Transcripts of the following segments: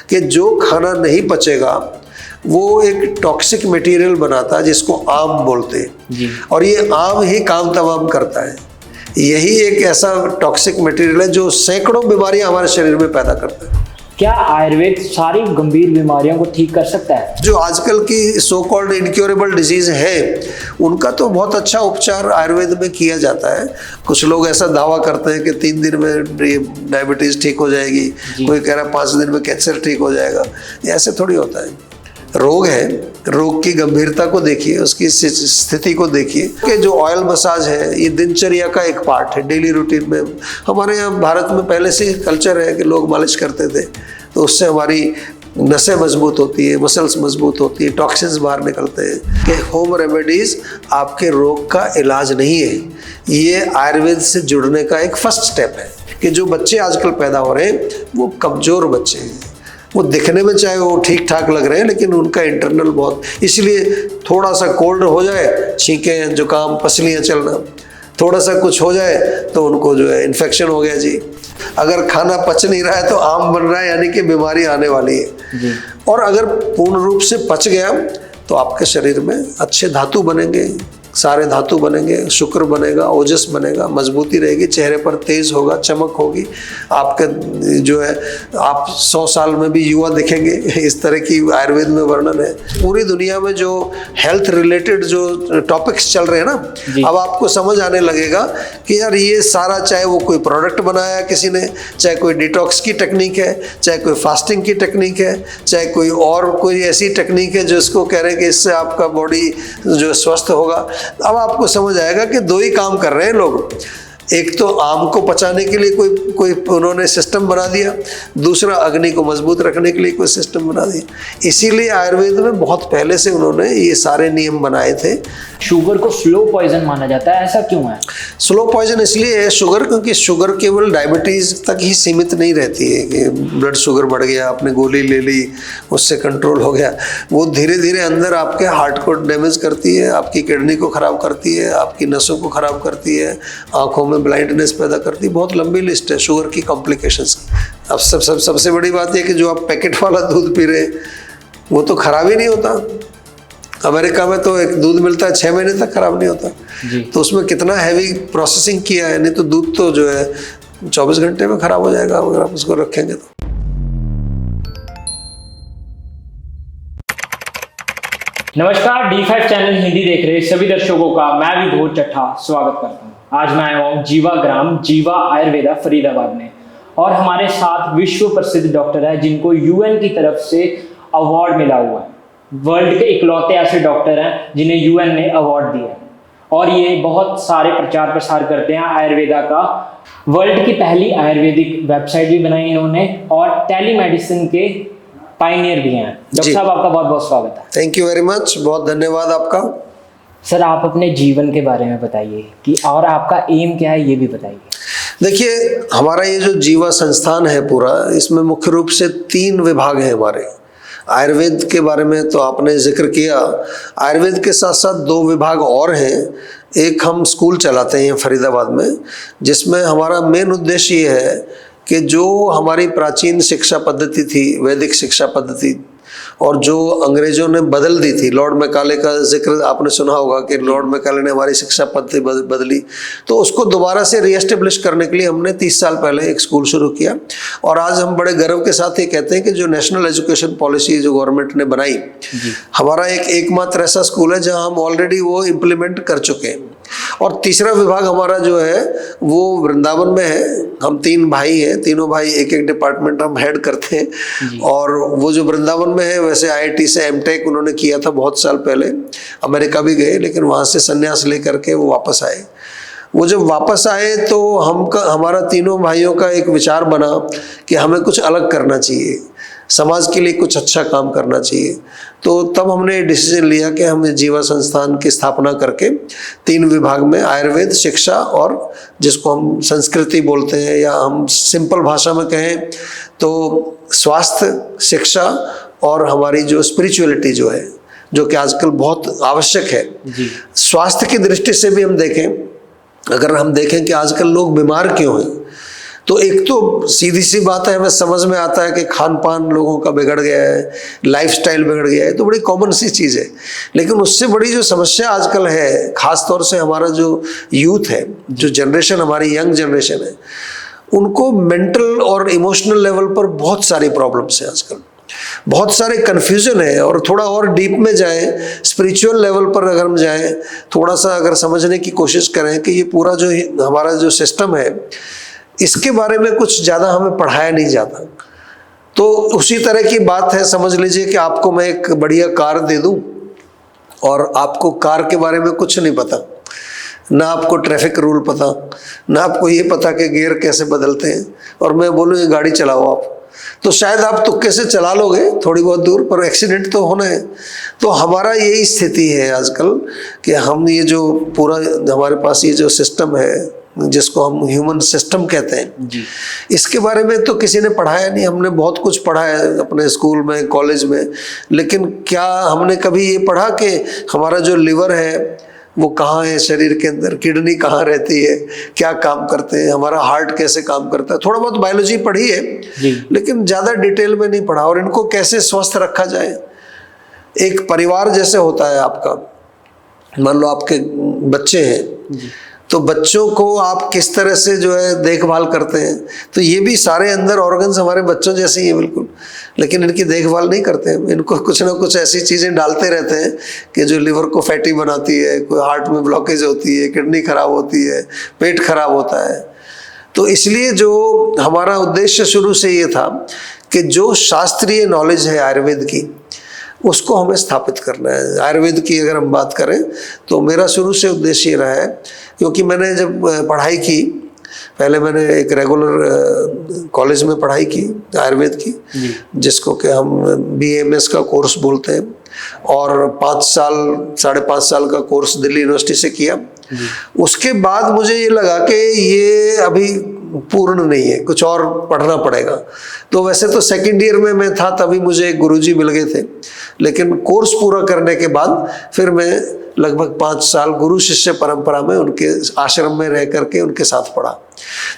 कि जो खाना नहीं पचेगा वो एक टॉक्सिक मटेरियल बनाता है जिसको आम बोलते हैं, और ये आम ही काम तमाम करता है। यही एक ऐसा टॉक्सिक मटेरियल है जो सैकड़ों बीमारियां हमारे शरीर में पैदा करता है। क्या आयुर्वेद सारी गंभीर बीमारियों को ठीक कर सकता है? जो आजकल की सो कॉल्ड इनक्योरेबल डिजीज है उनका तो बहुत अच्छा उपचार आयुर्वेद में किया जाता है। कुछ लोग ऐसा दावा करते हैं कि 3 दिन में डायबिटीज ठीक हो जाएगी, कोई कह रहा है 5 दिन में कैंसर ठीक हो जाएगा। ऐसे थोड़ी होता है। रोग है, रोग की गंभीरता को देखिए, उसकी स्थिति को देखिए। कि जो ऑयल मसाज है ये दिनचर्या का एक पार्ट है, डेली रूटीन में। हमारे यहाँ भारत में पहले से कल्चर है कि लोग मालिश करते थे, तो उससे हमारी नसें मजबूत होती है, मसल्स मजबूत होती है, टॉक्सिन्स बाहर निकलते हैं। कि होम रेमेडीज आपके रोग का इलाज नहीं है, ये आयुर्वेद से जुड़ने का एक फर्स्ट स्टेप है। कि जो बच्चे आजकल पैदा हो रहे हैं वो कमज़ोर बच्चे हैं, वो दिखने में चाहे वो ठीक ठाक लग रहे हैं लेकिन उनका इंटरनल बहुत, इसलिए थोड़ा सा कोल्ड हो जाए, छींकें, जुकाम, पसलियाँ चलना, थोड़ा सा कुछ हो जाए तो उनको जो है इन्फेक्शन हो गया जी। अगर खाना पच नहीं रहा है तो आम बन रहा है, यानी कि बीमारी आने वाली है जी। और अगर पूर्ण रूप से पच गया तो आपके शरीर में अच्छे धातु बनेंगे, सारे धातु बनेंगे, शुक्र बनेगा, ओजस बनेगा, मजबूती रहेगी, चेहरे पर तेज होगा, चमक होगी, आपका जो है आप 100 साल में भी युवा दिखेंगे। इस तरह की आयुर्वेद में वर्णन है। पूरी दुनिया में जो हेल्थ रिलेटेड जो टॉपिक्स चल रहे हैं ना, अब आपको समझ आने लगेगा कि यार ये सारा, चाहे वो कोई प्रोडक्ट बनाया किसी ने, चाहे कोई डिटॉक्स की टेक्निक है, चाहे कोई फास्टिंग की टेक्निक है, चाहे कोई और कोई ऐसी टेक्निक है जो इसको कह रहे हैं कि इससे आपका बॉडी जो स्वस्थ होगा। अब आपको समझ आएगा कि 2 ही काम कर रहे हैं लोग। एक तो आम को पचाने के लिए कोई उन्होंने सिस्टम बना दिया, दूसरा अग्नि को मजबूत रखने के लिए कोई सिस्टम बना दिया। इसीलिए आयुर्वेद में बहुत पहले से उन्होंने ये सारे नियम बनाए थे। शुगर को स्लो पॉइजन माना जाता है, ऐसा क्यों है? स्लो पॉइजन इसलिए है शुगर, क्योंकि शुगर केवल डायबिटीज़ तक ही सीमित नहीं रहती है कि ब्लड शुगर बढ़ गया, आपने गोली ले ली, उससे कंट्रोल हो गया। वो धीरे धीरे अंदर आपके हार्ट को डैमेज करती है, आपकी किडनी को ख़राब करती है, आपकी नसों को ख़राब करती है, आँखों में ब्लाइंडनेस पैदा करती है। बहुत लंबी लिस्ट है शुगर की कॉम्प्लिकेशंस। अब सबसे बड़ी बात यह कि जो आप पैकेट वाला दूध पी रहे हैं वो तो ख़राब ही नहीं होता। अमेरिका में तो एक दूध मिलता है 6 महीने तक ख़राब नहीं होता जी। तो उसमें कितना हैवी प्रोसेसिंग किया है, नहीं तो दूध तो जो है 24 घंटे में ख़राब हो जाएगा अगर आप उसको रखेंगे तो। नमस्कार, D5 चैनल हिंदी देख रहे सभी दर्शकों का मैं विभोर चट्ठा स्वागत करता हूँ। आज मैं आया हूँ जीवा ग्राम जीवा आयुर्वेदा फरीदाबाद में, और हमारे साथ विश्व प्रसिद्ध डॉक्टर है जिनको UN की तरफ से अवार्ड मिला हुआ है। वर्ल्ड के इकलौते ऐसे डॉक्टर हैं जिन्हें UN ने अवार्ड दिया है, और ये बहुत सारे प्रचार प्रसार करते हैं आयुर्वेदा का। वर्ल्ड की पहली आयुर्वेदिक वेबसाइट भी बनाई इन्होंने, और टेलीमेडिसिन के पायनियर भी हैं। डॉक्टर साहब, आपका बहुत बहुत स्वागत है। थैंक यू वेरी मच, बहुत धन्यवाद आपका। सर, आप अपने जीवन के बारे में बताइए कि और आपका एम क्या है, ये भी बताइए। देखिए, हमारा ये जो जीवा संस्थान है पूरा, इसमें मुख्य रूप से 3 विभाग हैं हमारे। आयुर्वेद के बारे में तो आपने जिक्र किया, आयुर्वेद के साथ साथ 2 विभाग और हैं। एक हम स्कूल चलाते हैं फरीदाबाद में, जिसमें हमारा मेन उद्देश्य ये है कि जो हमारी प्राचीन शिक्षा पद्धति थी, वैदिक शिक्षा पद्धति, और जो अंग्रेजों ने बदल दी थी, लॉर्ड मैकाले का जिक्र आपने सुना होगा कि लॉर्ड मैकाले ने हमारी शिक्षा पद्धति बदली, तो उसको दोबारा से रीएस्टेब्लिश करने के लिए हमने 30 साल पहले एक स्कूल शुरू किया। और आज हम बड़े गर्व के साथ ये कहते हैं कि जो नेशनल एजुकेशन पॉलिसी जो गवर्नमेंट ने बनाई, हमारा एकमात्र ऐसा स्कूल है जहाँ हम ऑलरेडी वो इम्प्लीमेंट कर चुके हैं। और तीसरा विभाग हमारा जो है वो वृंदावन में है। हम 3 भाई हैं, तीनों भाई एक डिपार्टमेंट हम हेड करते हैं। और वो जो वृंदावन में है, वैसे IIT से एमटेक उन्होंने किया था बहुत साल पहले, अमेरिका भी गए, लेकिन वहाँ से संन्यास लेकर के वो वापस आए। वो जब वापस आए तो हमारा तीनों भाइयों का एक विचार बना कि हमें कुछ अलग करना चाहिए, समाज के लिए कुछ अच्छा काम करना चाहिए। तो तब हमने डिसीजन लिया कि हम जीवा संस्थान की स्थापना करके 3 विभाग में, आयुर्वेद, शिक्षा और जिसको हम संस्कृति बोलते हैं, या हम सिंपल भाषा में कहें तो स्वास्थ्य, शिक्षा और हमारी जो स्पिरिचुअलिटी जो है, जो कि आजकल बहुत आवश्यक है। स्वास्थ्य की दृष्टि से भी हम देखें, अगर हम देखें कि आजकल लोग बीमार क्यों हैं, तो एक तो सीधी सी बात है, हमें समझ में आता है कि खान पान लोगों का बिगड़ गया है, लाइफस्टाइल बिगड़ गया है, तो बड़ी कॉमन सी चीज़ है। लेकिन उससे बड़ी जो समस्या आजकल है, खास तौर से हमारा जो यूथ है, जो जनरेशन हमारी यंग जनरेशन है, उनको मेंटल और इमोशनल लेवल पर बहुत सारी प्रॉब्लम्स हैं आजकल, बहुत सारे कन्फ्यूजन है। और थोड़ा और डीप में जाएं, स्पिरिचुअल लेवल पर अगर हम जाएं, थोड़ा सा अगर समझने की कोशिश करें कि ये पूरा जो हमारा जो सिस्टम है, इसके बारे में कुछ ज़्यादा हमें पढ़ाया नहीं जाता। तो उसी तरह की बात है, समझ लीजिए कि आपको मैं एक बढ़िया कार दे दूं और आपको कार के बारे में कुछ नहीं पता, ना आपको ट्रैफिक रूल पता, ना आपको ये पता कि गियर कैसे बदलते हैं, और मैं बोलूँ ये गाड़ी चलाओ आप, तो शायद आप तुक्के से चला लोगे थोड़ी बहुत दूर, पर एक्सीडेंट तो होना है। तो हमारा यही स्थिति है आजकल कि हम ये जो पूरा हमारे पास ये जो सिस्टम है, जिसको हम ह्यूमन सिस्टम कहते हैं जी, इसके बारे में तो किसी ने पढ़ाया नहीं। हमने बहुत कुछ पढ़ा है अपने स्कूल में, कॉलेज में, लेकिन क्या हमने कभी ये पढ़ा कि हमारा जो लिवर है वो कहाँ है शरीर के अंदर, किडनी कहाँ रहती है, क्या काम करते हैं, हमारा हार्ट कैसे काम करता है। थोड़ा बहुत बायोलॉजी पढ़ी है लेकिन ज़्यादा डिटेल में नहीं पढ़ा। और इनको कैसे स्वस्थ रखा जाए, एक परिवार जैसे होता है आपका, मान लो आपके बच्चे हैं, तो बच्चों को आप किस तरह से जो है देखभाल करते हैं, तो ये भी सारे अंदर ऑर्गन्स हमारे बच्चों जैसे ही हैं बिल्कुल, लेकिन इनकी देखभाल नहीं करते हैं। इनको कुछ ना कुछ ऐसी चीज़ें डालते रहते हैं कि जो लिवर को फैटी बनाती है, कोई हार्ट में ब्लॉकेज होती है, किडनी खराब होती है, पेट खराब होता है। तो इसलिए जो हमारा उद्देश्य शुरू से ये था कि जो शास्त्रीय नॉलेज है आयुर्वेद की, उसको हमें स्थापित करना है। आयुर्वेद की अगर हम बात करें तो मेरा शुरू से उद्देश्य ये रहा है, क्योंकि मैंने जब पढ़ाई की, पहले मैंने एक रेगुलर कॉलेज में पढ़ाई की आयुर्वेद की, जिसको कि हम BAMS का कोर्स बोलते हैं, और 5 साल 5.5 साल का कोर्स दिल्ली यूनिवर्सिटी से किया। उसके बाद मुझे ये लगा कि ये अभी पूर्ण नहीं है, कुछ और पढ़ना पड़ेगा। तो वैसे तो सेकंड ईयर में मैं था, तभी मुझे एक गुरुजी मिल गए थे, लेकिन कोर्स पूरा करने के बाद फिर मैं लगभग 5 साल गुरु शिष्य परंपरा में उनके आश्रम में रह करके उनके साथ पढ़ा।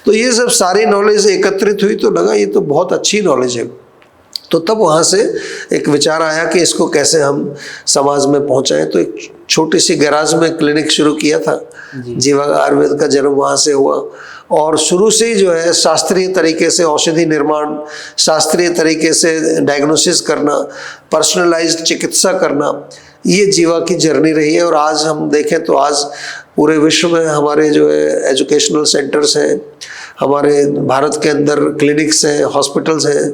तो ये सब सारी नॉलेज एकत्रित हुई, तो लगा ये तो बहुत अच्छी नॉलेज है। तो तब वहाँ से एक विचार आया कि इसको कैसे हम समाज में पहुँचाएं। तो एक छोटी सी गैराज में क्लिनिक शुरू किया था, जीवा आयुर्वेद का जन्म वहाँ से हुआ। और शुरू से ही जो है शास्त्रीय तरीके से औषधि निर्माण, शास्त्रीय तरीके से डायग्नोसिस करना, पर्सनलाइज्ड चिकित्सा करना, ये जीवा की जर्नी रही है। और आज हम देखें तो आज पूरे विश्व में हमारे जो है एजुकेशनल सेंटर्स हैं, हमारे भारत के अंदर क्लिनिक्स हैं, हॉस्पिटल्स हैं,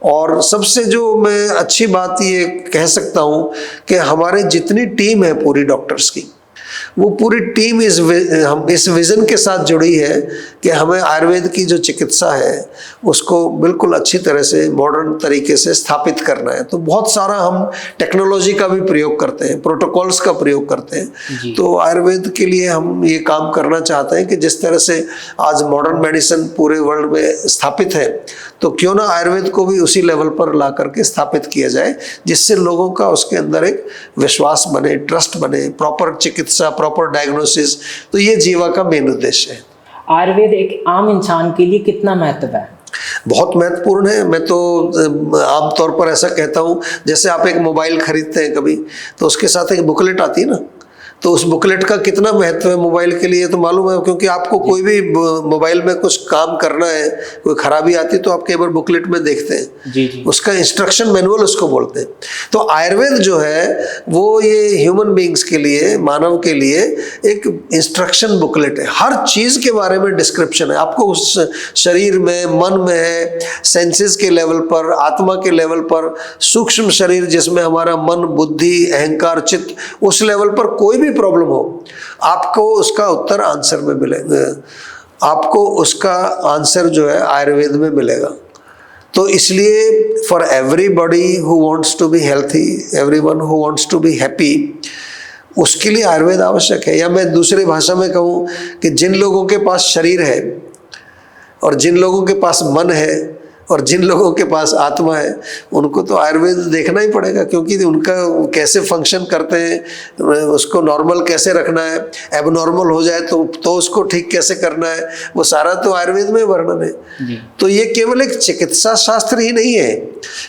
और सबसे जो मैं अच्छी बात ये कह सकता हूँ कि हमारे जितनी टीम है पूरी डॉक्टर्स की, वो पूरी टीम इस विज़न के साथ जुड़ी है कि हमें आयुर्वेद की जो चिकित्सा है उसको बिल्कुल अच्छी तरह से मॉडर्न तरीके से स्थापित करना है। तो बहुत सारा हम टेक्नोलॉजी का भी प्रयोग करते हैं, प्रोटोकॉल्स का प्रयोग करते हैं। तो आयुर्वेद के लिए हम ये काम करना चाहते हैं कि जिस तरह से आज मॉडर्न मेडिसिन पूरे वर्ल्ड में स्थापित है, तो क्यों ना आयुर्वेद को भी उसी लेवल पर ला करके स्थापित किया जाए, जिससे लोगों का उसके अंदर एक विश्वास बने, ट्रस्ट बने, प्रॉपर चिकित्सा, प्रॉपर डायग्नोसिस। तो ये जीवा का मेन उद्देश्य है। आयुर्वेद एक आम इंसान के लिए कितना महत्व है? बहुत महत्वपूर्ण है। मैं तो आमतौर पर ऐसा कहता हूँ, जैसे आप एक मोबाइल खरीदते हैं कभी, तो उसके साथ एक बुकलेट आती है ना, तो उस बुकलेट का कितना महत्व है मोबाइल के लिए तो मालूम है, क्योंकि आपको कोई भी मोबाइल में कुछ काम करना है, कोई खराबी आती है तो आप कई बार बुकलेट में देखते हैं। जी। उसका इंस्ट्रक्शन मैनुअल उसको बोलते हैं। तो आयुर्वेद जो है वो ये ह्यूमन बींग्स के लिए, मानव के लिए एक इंस्ट्रक्शन बुकलेट है। हर चीज़ के बारे में डिस्क्रिप्शन है। आपको उस शरीर में, मन में है, सेंसेस के लेवल पर, आत्मा के लेवल पर, सूक्ष्म शरीर जिसमें हमारा मन, बुद्धि, अहंकार, चित्त, उस लेवल पर कोई भी प्रॉब्लम हो, आपको उसका उत्तर आंसर में मिलेगा। आपको उसका आंसर जो है आयुर्वेद में मिलेगा। तो इसलिए for everybody who wants to be healthy, everyone who wants to be happy, उसके लिए आयुर्वेद आवश्यक है। या मैं दूसरी भाषा में कहूँ कि जिन लोगों के पास शरीर है और जिन लोगों के पास मन है और जिन लोगों के पास आत्मा है उनको तो आयुर्वेद देखना ही पड़ेगा, क्योंकि उनका कैसे फंक्शन करते हैं, उसको नॉर्मल कैसे रखना है, एबनॉर्मल हो जाए तो उसको ठीक कैसे करना है, वो सारा तो आयुर्वेद में वर्णन है। तो ये केवल एक चिकित्सा शास्त्र ही नहीं है,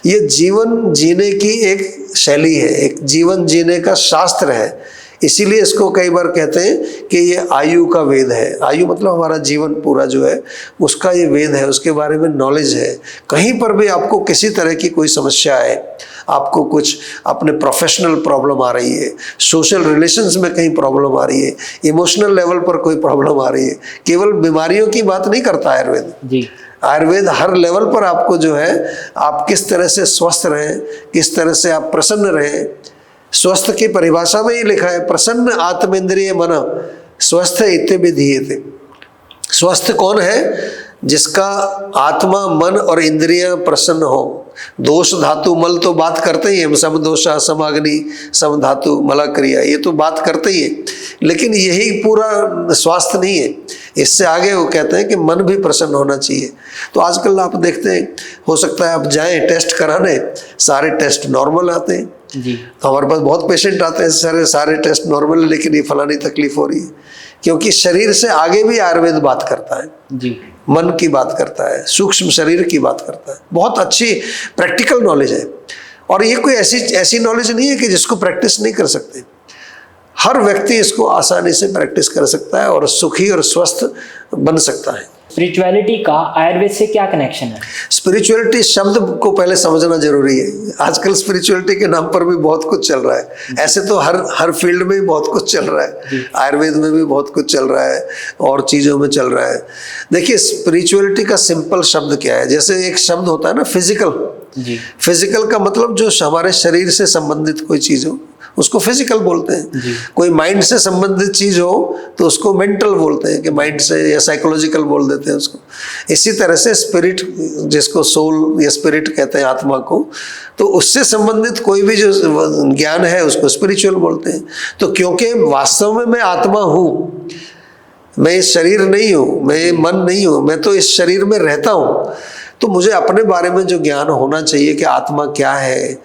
ये जीवन जीने की एक शैली है, एक जीवन जीने का शास्त्र है। इसीलिए इसको कई बार कहते हैं कि ये आयु का वेद है। आयु मतलब हमारा जीवन पूरा जो है उसका ये वेद है, उसके बारे में नॉलेज है। कहीं पर भी आपको किसी तरह की कोई समस्या है, आपको कुछ अपने प्रोफेशनल प्रॉब्लम आ रही है, सोशल रिलेशंस में कहीं प्रॉब्लम आ रही है, इमोशनल लेवल पर कोई प्रॉब्लम आ रही है, केवल बीमारियों की बात नहीं करता आयुर्वेद जी। आयुर्वेद हर लेवल पर आपको जो है, आप किस तरह से स्वस्थ रहें, किस तरह से आप प्रसन्न रहें। स्वस्थ की परिभाषा में ही लिखा है, प्रसन्न आत्मेंद्रिय मन स्वस्थ इत्ते विधीयते। स्वस्थ कौन है? जिसका आत्मा, मन और इंद्रियां प्रसन्न हो। दोष धातु मल तो बात करते ही है, सम दोषा समाग्नि सम धातु मला क्रिया, ये तो बात करते ही है, लेकिन यही पूरा स्वास्थ्य नहीं है। इससे आगे वो कहते हैं कि मन भी प्रसन्न होना चाहिए। तो आजकल आप देखते हैं, हो सकता है आप जाएं टेस्ट कराने, सारे टेस्ट नॉर्मल आते हैं जी। तो हमारे पास बहुत पेशेंट आते हैं, सारे टेस्ट नॉर्मल है, लेकिन ये फलानी तकलीफ हो रही है, क्योंकि शरीर से आगे भी आयुर्वेद बात करता है जी। मन की बात करता है, सूक्ष्म शरीर की बात करता है। बहुत अच्छी प्रैक्टिकल नॉलेज है, और ये कोई ऐसी नॉलेज नहीं है कि जिसको प्रैक्टिस नहीं कर सकते। हर व्यक्ति इसको आसानी से प्रैक्टिस कर सकता है और सुखी और स्वस्थ बन सकता है। स्पिरिचुअलिटी का आयुर्वेद से क्या कनेक्शन है? स्पिरिचुअलिटी शब्द को पहले समझना जरूरी है। आजकल स्पिरिचुअलिटी के नाम पर भी बहुत कुछ चल रहा है, ऐसे तो हर फील्ड में बहुत कुछ चल रहा है, आयुर्वेद में भी बहुत कुछ चल रहा है और चीज़ों में चल रहा है। देखिए, स्पिरिचुअलिटी का सिंपल शब्द क्या है? जैसे एक शब्द होता है ना फिजिकल, फिजिकल का मतलब जो हमारे शरीर से संबंधित कोई चीज़ हो उसको फिजिकल बोलते हैं। कोई माइंड से संबंधित चीज हो तो उसको मेंटल बोलते हैं, कि माइंड से, या साइकोलॉजिकल बोल देते हैं उसको। इसी तरह से स्पिरिट, जिसको सोल या स्पिरिट कहते हैं, आत्मा को, तो उससे संबंधित कोई भी जो ज्ञान है उसको स्पिरिचुअल बोलते हैं। तो क्योंकि वास्तव में मैं आत्मा हूँ, मैं इस शरीर नहीं हूँ, मैं मन नहीं हूँ, मैं तो इस शरीर में रहता हूँ, तो मुझे अपने बारे में जो ज्ञान होना चाहिए कि आत्मा क्या है,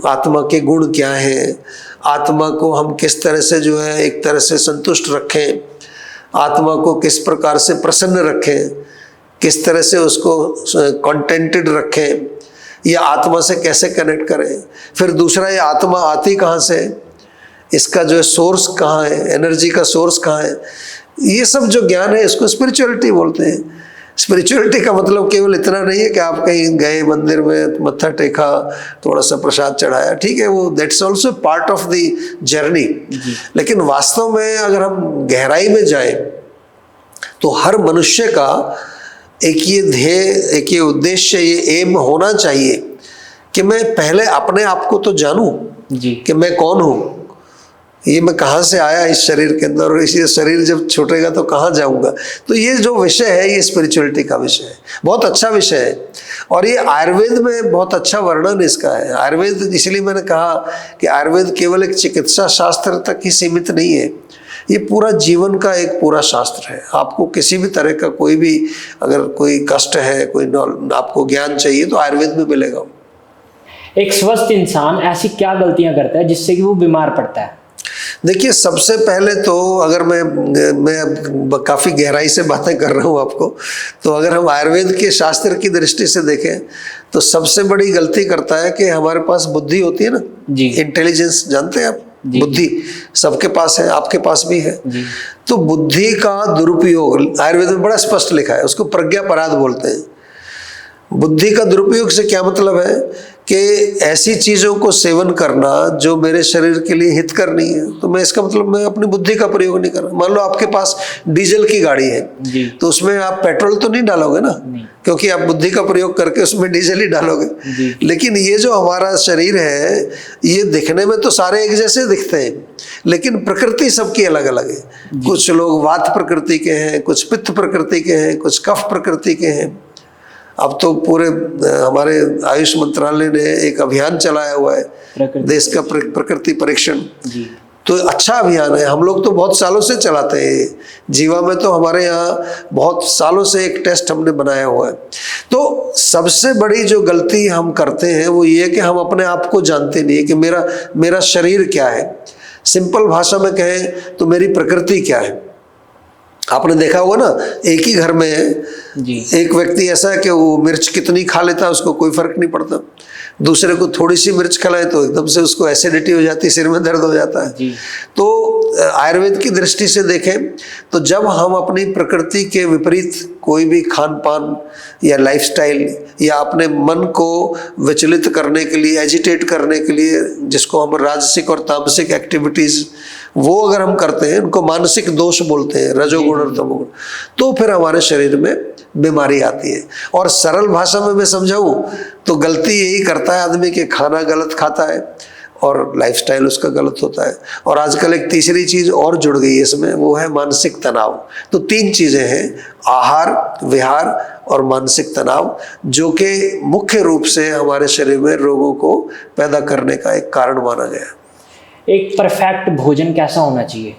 आत्मा के गुण क्या हैं, आत्मा को हम किस तरह से जो है एक तरह से संतुष्ट रखें, आत्मा को किस प्रकार से प्रसन्न रखें, किस तरह से उसको कंटेंटेड रखें, या आत्मा से कैसे कनेक्ट करें। फिर दूसरा, ये आत्मा आती कहाँ से, इसका जो है सोर्स कहाँ है, एनर्जी का सोर्स कहाँ है, ये सब जो ज्ञान है इसको स्पिरिचुअलिटी बोलते हैं। स्पिरिचुअलिटी का मतलब केवल इतना नहीं है कि आप कहीं गए मंदिर में, मत्था टेका, थोड़ा सा प्रसाद चढ़ाया, ठीक है, वो that's also part of the journey. लेकिन वास्तव में अगर हम गहराई में जाएं तो हर मनुष्य का एक ये ध्येय, एक ये उद्देश्य, ये एम होना चाहिए कि मैं पहले अपने आप को तो जानूं कि मैं कौन हूँ, ये मैं कहाँ से आया इस शरीर के अंदर, और इसी शरीर जब छूटेगा तो कहाँ जाऊंगा। तो ये जो विषय है ये स्पिरिचुअलिटी का विषय है, बहुत अच्छा विषय है, और ये आयुर्वेद में बहुत अच्छा वर्णन इसका है। आयुर्वेद, इसलिए मैंने कहा कि आयुर्वेद केवल एक चिकित्सा शास्त्र तक ही सीमित नहीं है, ये पूरा जीवन का एक पूरा शास्त्र है। आपको किसी भी तरह का कोई भी अगर कोई कष्ट है, कोई आपको ज्ञान चाहिए तो आयुर्वेद में मिलेगा। एक स्वस्थ इंसान ऐसी क्या गलतियां करता है जिससे कि वो बीमार पड़ता है? देखिए, सबसे पहले तो अगर मैं काफ़ी गहराई से बातें कर रहा हूँ आपको, तो अगर हम आयुर्वेद के शास्त्र की दृष्टि से देखें तो सबसे बड़ी गलती करता है कि हमारे पास बुद्धि होती है ना जी, इंटेलिजेंस, जानते हैं आप, बुद्धि सबके पास है, आपके पास भी है। तो बुद्धि का दुरुपयोग आयुर्वेद में बड़ा स्पष्ट लिखा है, उसको प्रज्ञापराध बोलते हैं। बुद्धि का दुरुपयोग से क्या मतलब है कि ऐसी चीज़ों को सेवन करना जो मेरे शरीर के लिए हितकर नहीं है, तो मैं इसका मतलब मैं अपनी बुद्धि का प्रयोग नहीं कर रहा। मान लो आपके पास डीजल की गाड़ी है तो उसमें आप पेट्रोल तो नहीं डालोगे ना, क्योंकि आप बुद्धि का प्रयोग करके उसमें डीजल ही डालोगे। लेकिन ये जो हमारा शरीर है, ये दिखने में तो सारे एक जैसे दिखते हैं, लेकिन प्रकृति सबकी अलग अलग है। कुछ लोग वात प्रकृति के हैं, कुछ पित्त प्रकृति के हैं, कुछ कफ प्रकृति के हैं। अब तो पूरे हमारे आयुष मंत्रालय ने एक अभियान चलाया हुआ है, देश का प्रकृति परीक्षण। तो अच्छा अभियान है, हम लोग तो बहुत सालों से चलाते हैं। जीवा में तो हमारे यहाँ बहुत सालों से एक टेस्ट हमने बनाया हुआ है। तो सबसे बड़ी जो गलती हम करते हैं वो ये कि हम अपने आप को जानते नहीं है कि मेरा शरीर क्या है। सिंपल भाषा में कहें तो मेरी प्रकृति क्या है। आपने देखा होगा ना, एक ही घर में एक व्यक्ति ऐसा है कि वो मिर्च कितनी खा लेता है उसको कोई फर्क नहीं पड़ता, दूसरे को थोड़ी सी मिर्च खिलाए तो एकदम से उसको एसिडिटी हो जाती है, सिर में दर्द हो जाता है। तो आयुर्वेद की दृष्टि से देखें तो जब हम अपनी प्रकृति के विपरीत कोई भी खान पान या लाइफस्टाइल या अपने मन को विचलित करने के लिए, एजिटेट करने के लिए, जिसको हम राजसिक और तामसिक एक्टिविटीज वो अगर हम करते हैं, उनको मानसिक दोष बोलते हैं, रजोगुण और तमोगुण, तो फिर हमारे शरीर में बीमारी आती है। और सरल भाषा में मैं समझाऊं तो गलती यही करता है आदमी कि खाना गलत खाता है और लाइफस्टाइल उसका गलत होता है। और आजकल एक तीसरी चीज और जुड़ गई है इसमें, वो है मानसिक तनाव। तो 3 चीजें हैं, आहार, विहार और मानसिक तनाव, जो कि मुख्य रूप से हमारे शरीर में रोगों को पैदा करने का एक कारण माना गया है। एक परफेक्ट भोजन कैसा होना चाहिए?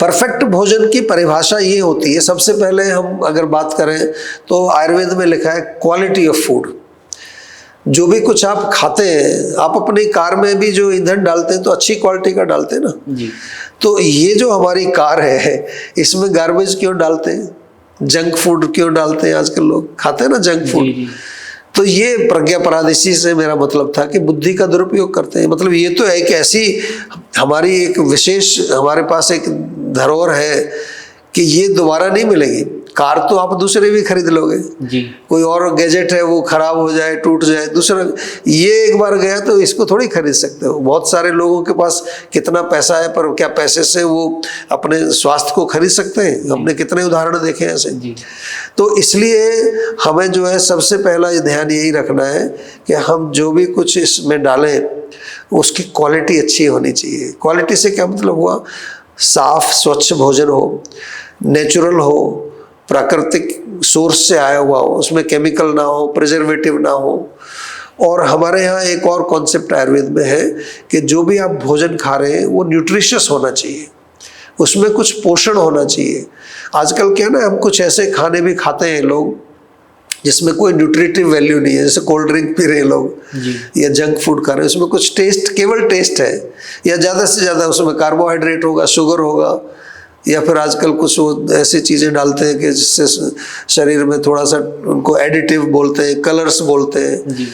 परफेक्ट भोजन की परिभाषा ये होती है, सबसे पहले हम अगर बात करें तो आयुर्वेद में लिखा है क्वालिटी ऑफ फूड। जो भी कुछ आप खाते हैं, आप अपनी कार में भी जो ईंधन डालते हैं तो अच्छी क्वालिटी का डालते हैं ना जी। तो ये जो हमारी कार है इसमें गार्बेज क्यों डालते हैं, जंक फूड क्यों डालते हैं? आजकल लोग खाते हैं ना जंक फूड। जी। तो ये प्रज्ञा पराधीशी से मेरा मतलब था कि बुद्धि का दुरुपयोग करते हैं। मतलब ये तो है कि ऐसी हमारी एक विशेष हमारे पास एक धरोहर है कि ये दोबारा नहीं मिलेगी। कार तो आप दूसरे भी खरीद लोगे जी, कोई और गैजेट है वो खराब हो जाए, टूट जाए, दूसरा ये एक बार गया तो इसको थोड़ी खरीद सकते हो। बहुत सारे लोगों के पास कितना पैसा है, पर क्या पैसे से वो अपने स्वास्थ्य को खरीद सकते हैं? हमने कितने उदाहरण देखे हैं ऐसे। तो इसलिए हमें जो है सबसे पहला ध्यान यही रखना है कि हम जो भी कुछ इसमें डालें उसकी क्वालिटी अच्छी होनी चाहिए। क्वालिटी से क्या मतलब हुआ? साफ स्वच्छ भोजन हो, नेचुरल हो, प्राकृतिक सोर्स से आया हुआ हो, उसमें केमिकल ना हो, प्रिजर्वेटिव ना हो। और हमारे यहाँ एक और कॉन्सेप्ट आयुर्वेद में है कि जो भी आप भोजन खा रहे हैं वो न्यूट्रिशियस होना चाहिए, उसमें कुछ पोषण होना चाहिए। आजकल क्या ना, हम कुछ ऐसे खाने भी खाते हैं लोग जिसमें कोई न्यूट्रिटिव वैल्यू नहीं है, जैसे कोल्ड ड्रिंक पी रहे हैं लोग या जंक फूड खा रहे हैं, उसमें कुछ टेस्ट, केवल टेस्ट है, या ज़्यादा से ज़्यादा उसमें कार्बोहाइड्रेट होगा, शुगर होगा, या फिर आजकल कुछ वो ऐसी चीज़ें डालते हैं कि जिससे शरीर में थोड़ा सा, उनको एडिटिव बोलते हैं, कलर्स बोलते हैं।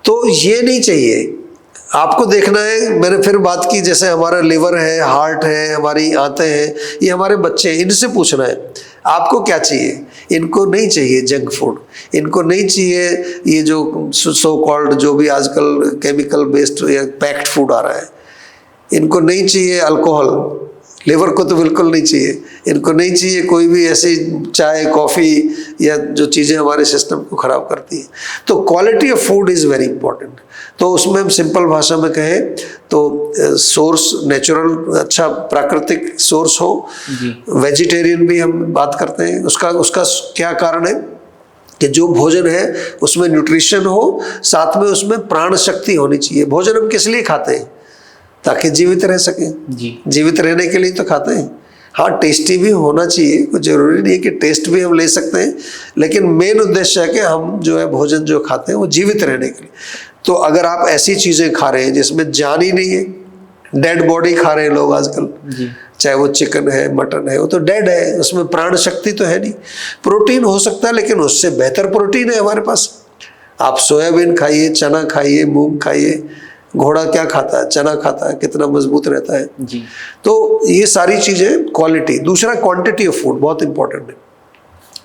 तो ये नहीं चाहिए। आपको देखना है, मैंने फिर बात की, जैसे हमारा लिवर है, हार्ट है, हमारी आंतें हैं, ये हमारे बच्चे हैं, इनसे पूछना है आपको क्या चाहिए। इनको नहीं चाहिए जंक फूड, इनको नहीं चाहिए ये जो सो कॉल्ड जो भी आजकल केमिकल बेस्ड या पैक्ड फूड आ रहा है, इनको नहीं चाहिए अल्कोहल, लिवर को तो बिल्कुल नहीं चाहिए, इनको नहीं चाहिए कोई भी ऐसी चाय, कॉफ़ी या जो चीज़ें हमारे सिस्टम को ख़राब करती हैं। तो quality of food is very important. तो उसमें हम सिंपल भाषा में कहें तो सोर्स नेचुरल, अच्छा प्राकृतिक सोर्स हो। वेजिटेरियन भी हम बात करते हैं, उसका क्या कारण है कि जो भोजन है उसमें न्यूट्रिशन हो, साथ में उसमें प्राण शक्ति होनी चाहिए। भोजन हम किस लिए खाते हैं? ताकि जीवित रह सकें। जीवित रहने के लिए तो खाते हैं। हाँ, टेस्टी भी होना चाहिए, कुछ जरूरी नहीं है कि टेस्ट भी हम ले सकते हैं, लेकिन मेन उद्देश्य है कि हम जो है भोजन जो खाते हैं वो जीवित रहने के लिए। तो अगर आप ऐसी चीज़ें खा रहे हैं जिसमें जान ही नहीं है, डेड बॉडी खा रहे हैं लोग आजकल, चाहे वो चिकन है, मटन है, वो तो डेड है, उसमें प्राण शक्ति तो है नहीं। प्रोटीन हो सकता है, लेकिन उससे बेहतर प्रोटीन है हमारे पास। आप सोयाबीन खाइए, चना खाइए, मूंग खाइए। घोड़ा क्या खाता है? चना खाता है, कितना मजबूत रहता है जी। तो ये सारी चीज़ें क्वालिटी। दूसरा क्वांटिटी ऑफ फूड बहुत इंपॉर्टेंट है,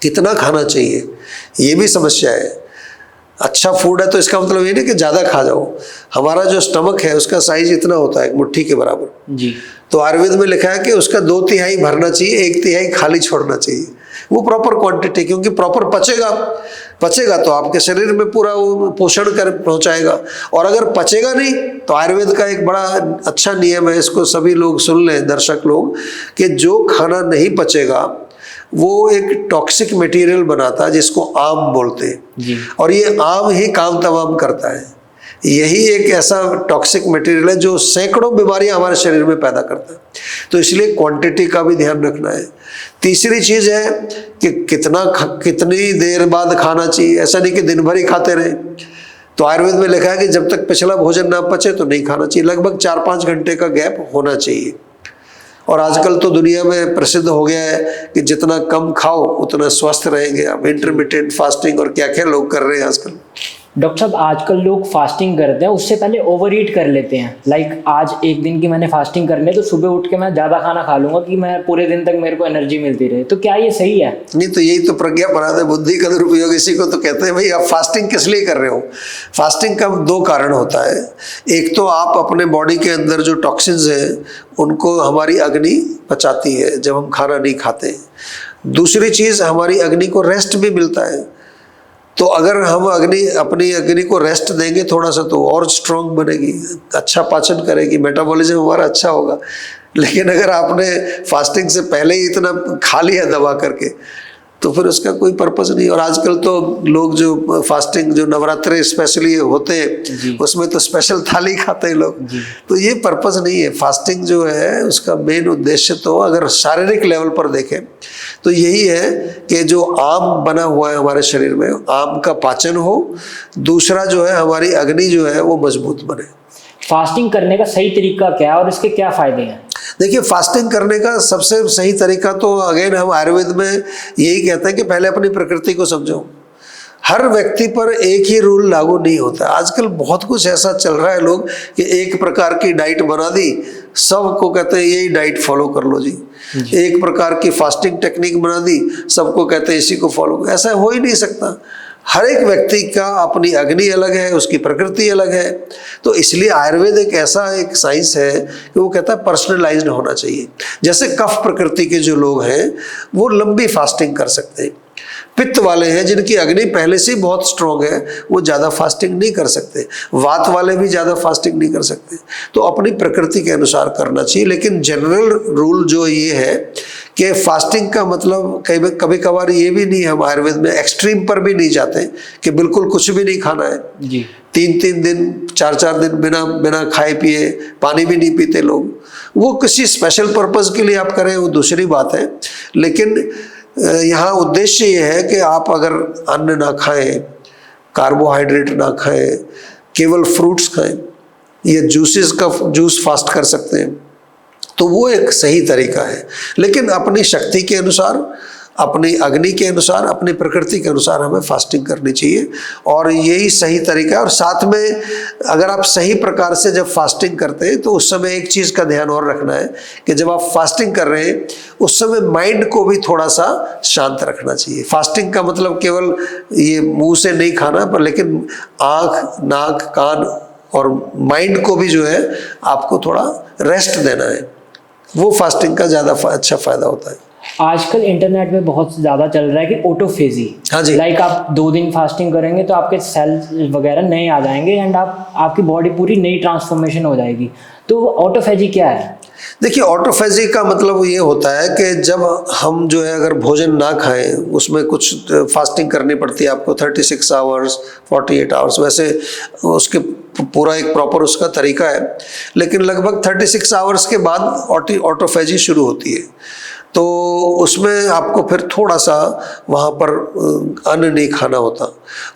कितना खाना चाहिए, ये भी समस्या है। अच्छा फूड है तो इसका मतलब ये नहीं कि ज़्यादा खा जाओ। हमारा जो स्टमक है उसका साइज इतना होता है, एक मुट्ठी के बराबर जी। तो आयुर्वेद में लिखा है कि उसका 2/3 भरना चाहिए, 1/3 खाली छोड़ना चाहिए। वो प्रॉपर क्वांटिटी, क्योंकि प्रॉपर पचेगा तो आपके शरीर में पूरा वो पोषण कर पहुंचाएगा। और अगर पचेगा नहीं तो आयुर्वेद का एक बड़ा अच्छा नियम है, इसको सभी लोग सुन लें, दर्शक लोग, कि जो खाना नहीं पचेगा वो एक टॉक्सिक मटेरियल बनाता है जिसको आम बोलते हैं। और ये आम ही काम तमाम करता है। यही एक ऐसा टॉक्सिक मटेरियल है जो सैकड़ों बीमारियां हमारे शरीर में पैदा करता है। तो इसलिए क्वांटिटी का भी ध्यान रखना है। तीसरी चीज है कि कितनी देर बाद खाना चाहिए। ऐसा नहीं कि दिन भर ही खाते रहे। तो आयुर्वेद में लिखा है कि जब तक पिछला भोजन ना पचे तो नहीं खाना चाहिए। लगभग 4-5 घंटे का गैप होना चाहिए। और आजकल तो दुनिया में प्रसिद्ध हो गया है कि जितना कम खाओ उतना स्वस्थ रहेंगे आप। इंटरमिटेंट फास्टिंग और क्या क्या लोग कर रहे हैं आजकल। डॉक्टर साहब, आजकल लोग फास्टिंग करते हैं, उससे पहले ओवर ईट कर लेते हैं। लाइक आज एक दिन की मैंने फास्टिंग करनी है तो सुबह उठ के मैं ज़्यादा खाना खा लूंगा कि मैं पूरे दिन तक मेरे को एनर्जी मिलती रहे। तो क्या ये सही है? नहीं, तो यही तो प्रज्ञा अपराध है, बुद्धि का दुरुपयोग। इसी को तो कहते हैं भाई आप फास्टिंग किस लिए कर रहे हो। फास्टिंग का 2 कारण होता है। एक तो आप अपने बॉडी के अंदर जो टॉक्सिन्स हैं उनको हमारी अग्नि पचाती है जब हम खाना नहीं खाते। दूसरी चीज़, हमारी अग्नि को रेस्ट भी मिलता है। तो अगर हम अपनी अग्नि को रेस्ट देंगे थोड़ा सा तो और स्ट्रांग बनेगी, अच्छा पाचन करेगी, मेटाबॉलिज्म हमारा अच्छा होगा। लेकिन अगर आपने फास्टिंग से पहले ही इतना खा लिया दबा करके तो फिर उसका कोई पर्पस नहीं। और आजकल तो लोग जो फास्टिंग जो नवरात्रे स्पेशली होते हैं उसमें तो स्पेशल थाली खाते हैं लोग। तो ये पर्पस नहीं है। फास्टिंग जो है उसका मेन उद्देश्य तो अगर शारीरिक लेवल पर देखें तो यही है कि जो आम बना हुआ है हमारे शरीर में, आम का पाचन हो। दूसरा जो है हमारी अग्नि जो है वो मजबूत बने। फास्टिंग करने का सही तरीका क्या है और इसके क्या फायदे हैं? देखिए, फास्टिंग करने का सबसे सही तरीका तो अगेन हम आयुर्वेद में यही कहते हैं कि पहले अपनी प्रकृति को समझो। हर व्यक्ति पर एक ही रूल लागू नहीं होता। आजकल बहुत कुछ ऐसा चल रहा है लोग कि एक प्रकार की डाइट बना दी, सबको कहते हैं यही डाइट फॉलो कर लो जी। एक प्रकार की फास्टिंग टेक्निक बना दी, सबको कहते हैं इसी को फॉलो। ऐसा हो ही नहीं सकता। हर एक व्यक्ति का अपनी अग्नि अलग है, उसकी प्रकृति अलग है। तो इसलिए आयुर्वेद एक ऐसा एक साइंस है कि वो कहता है पर्सनलाइज्ड होना चाहिए। जैसे कफ प्रकृति के जो लोग हैं वो लंबी फास्टिंग कर सकते हैं। पित्त वाले हैं जिनकी अग्नि पहले से बहुत स्ट्रांग है, वो ज़्यादा फास्टिंग नहीं कर सकते। वात वाले भी ज़्यादा फास्टिंग नहीं कर सकते। तो अपनी प्रकृति के अनुसार करना चाहिए। लेकिन जनरल रूल जो ये है कि फास्टिंग का मतलब कभी कभार ये भी नहीं, हम आयुर्वेद में एक्सट्रीम पर भी नहीं जाते कि बिल्कुल कुछ भी नहीं खाना है जी। 3-3 दिन 4-4 दिन बिना खाए पिए, पानी भी नहीं पीते लोग। वो किसी स्पेशल पर्पस के लिए आप करें वो दूसरी बात है। लेकिन यहाँ उद्देश्य ये है कि आप अगर अन्न ना खाएं, कार्बोहाइड्रेट ना खाएं, केवल फ्रूट्स खाएं या जूस फास्ट कर सकते हैं, तो वो एक सही तरीका है। लेकिन अपनी शक्ति के अनुसार, अपनी अग्नि के अनुसार, अपनी प्रकृति के अनुसार हमें फास्टिंग करनी चाहिए और यही सही तरीका है। और साथ में अगर आप सही प्रकार से जब फास्टिंग करते हैं तो उस समय एक चीज़ का ध्यान और रखना है कि जब आप फास्टिंग कर रहे हैं उस समय माइंड को भी थोड़ा सा शांत रखना चाहिए। फास्टिंग का मतलब केवल ये मुंह से नहीं खाना, पर लेकिन आँख, नाक, कान और माइंड को भी जो है आपको थोड़ा रेस्ट देना है। वो फास्टिंग का ज़्यादा अच्छा फायदा होता है। आजकल इंटरनेट में बहुत ज़्यादा चल रहा है कि ऑटोफेजी। हाँ जी। लाइक आप 2 दिन फास्टिंग करेंगे तो आपके सेल्स वगैरह नए आ जाएंगे एंड आपकी बॉडी पूरी नई ट्रांसफॉर्मेशन हो जाएगी। तो ऑटोफेजी क्या है? देखिए, ऑटोफेजी का मतलब ये होता है कि जब हम जो है अगर भोजन ना खाएं, उसमें कुछ फास्टिंग करनी पड़ती है आपको 36 आवर्स 48 आवर्स, वैसे उसके पूरा एक प्रॉपर उसका तरीका है। लेकिन लगभग 36 आवर्स के बाद ऑटोफेजी शुरू होती है। तो उसमें आपको फिर थोड़ा सा वहाँ पर अन्न नहीं खाना होता।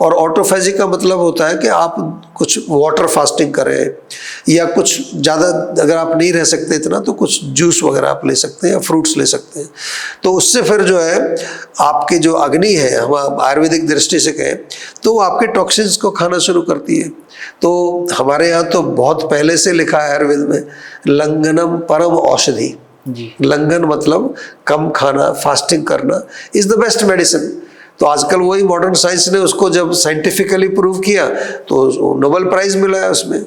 और ऑटोफेजी का मतलब होता है कि आप कुछ वाटर फास्टिंग करें या कुछ ज़्यादा अगर आप नहीं रह सकते इतना तो कुछ जूस वगैरह आप ले सकते हैं या फ्रूट्स ले सकते हैं। तो उससे फिर जो है आपकी जो अग्नि है, हम आयुर्वेदिक दृष्टि से कहें तो आपके टॉक्सिन्स को खाना शुरू करती है। तो हमारे यहाँ तो बहुत पहले से लिखा है आयुर्वेद में, लंघनम परम औषधि। लंघन मतलब कम खाना, फास्टिंग करना इज द बेस्ट मेडिसिन। तो आजकल वही मॉडर्न साइंस ने उसको जब साइंटिफिकली प्रूव किया तो नोबेल प्राइज मिला है उसमें।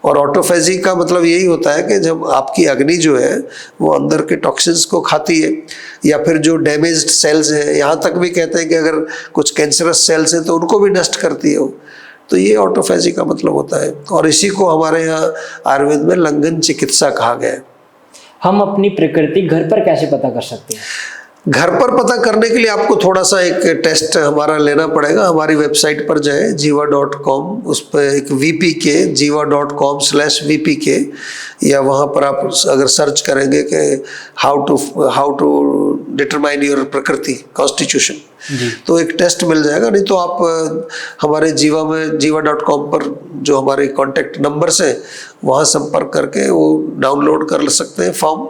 और ऑटोफेजी का मतलब यही होता है कि जब आपकी अग्नि जो है वो अंदर के टॉक्सिन्स को खाती है या फिर जो डैमेज्ड सेल्स हैं, यहाँ तक भी कहते हैं कि अगर कुछ कैंसरस सेल्स हैं तो उनको भी नष्ट करती है वो। तो ये ऑटोफेजी का मतलब होता है और इसी को हमारे यहाँ आयुर्वेद में लंघन चिकित्सा कहा गया है। हम अपनी प्रकृति घर पर कैसे पता कर सकते हैं? घर पर पता करने के लिए आपको थोड़ा सा एक टेस्ट हमारा लेना पड़ेगा। हमारी वेबसाइट पर जाए jiva.com, उस पर एक VPK jiva.com/VPK, या वहाँ पर आप अगर सर्च करेंगे कि हाउ टू डिटरमाइन योर प्रकृति कॉन्स्टिट्यूशन, तो एक टेस्ट मिल जाएगा। नहीं तो आप हमारे jiva.com पर जो हमारे कॉन्टेक्ट नंबर्स हैं वहाँ संपर्क करके वो डाउनलोड कर सकते हैं फॉर्म,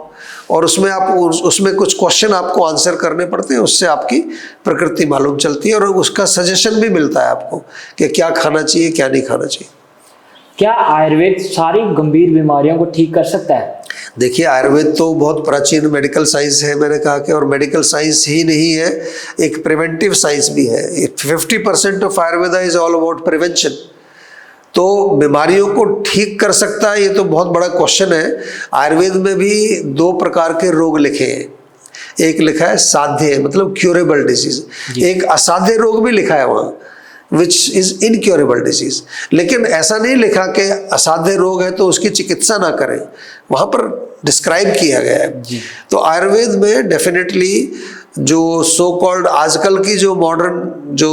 और उसमें कुछ क्वेश्चन आपको आंसर करने पड़ते हैं, उससे आपकी प्रकृति मालूम चलती है और उसका सजेशन भी मिलता है आपको कि क्या खाना चाहिए क्या नहीं खाना चाहिए। क्या आयुर्वेद सारी गंभीर बीमारियों को ठीक कर सकता है? देखिए, आयुर्वेद तो बहुत प्राचीन मेडिकल साइंस है, मैंने कहा कि, और मेडिकल साइंस ही नहीं है, एक प्रिवेंटिव साइंस भी है। 50% of Ayurveda is all about prevention. तो बीमारियों को ठीक कर सकता है, ये तो बहुत बड़ा क्वेश्चन है। आयुर्वेद में भी 2 प्रकार के रोग लिखे हैं। एक लिखा है साध्य, मतलब क्यूरेबल डिजीज, एक असाध्य रोग भी लिखा है वहाँ, विच इज इनक्योरेबल डिजीज। लेकिन ऐसा नहीं लिखा कि असाध्य रोग है तो उसकी चिकित्सा ना करें, वहाँ पर डिस्क्राइब किया गया है। तो आयुर्वेद में डेफिनेटली जो सो कॉल्ड आजकल की जो मॉडर्न जो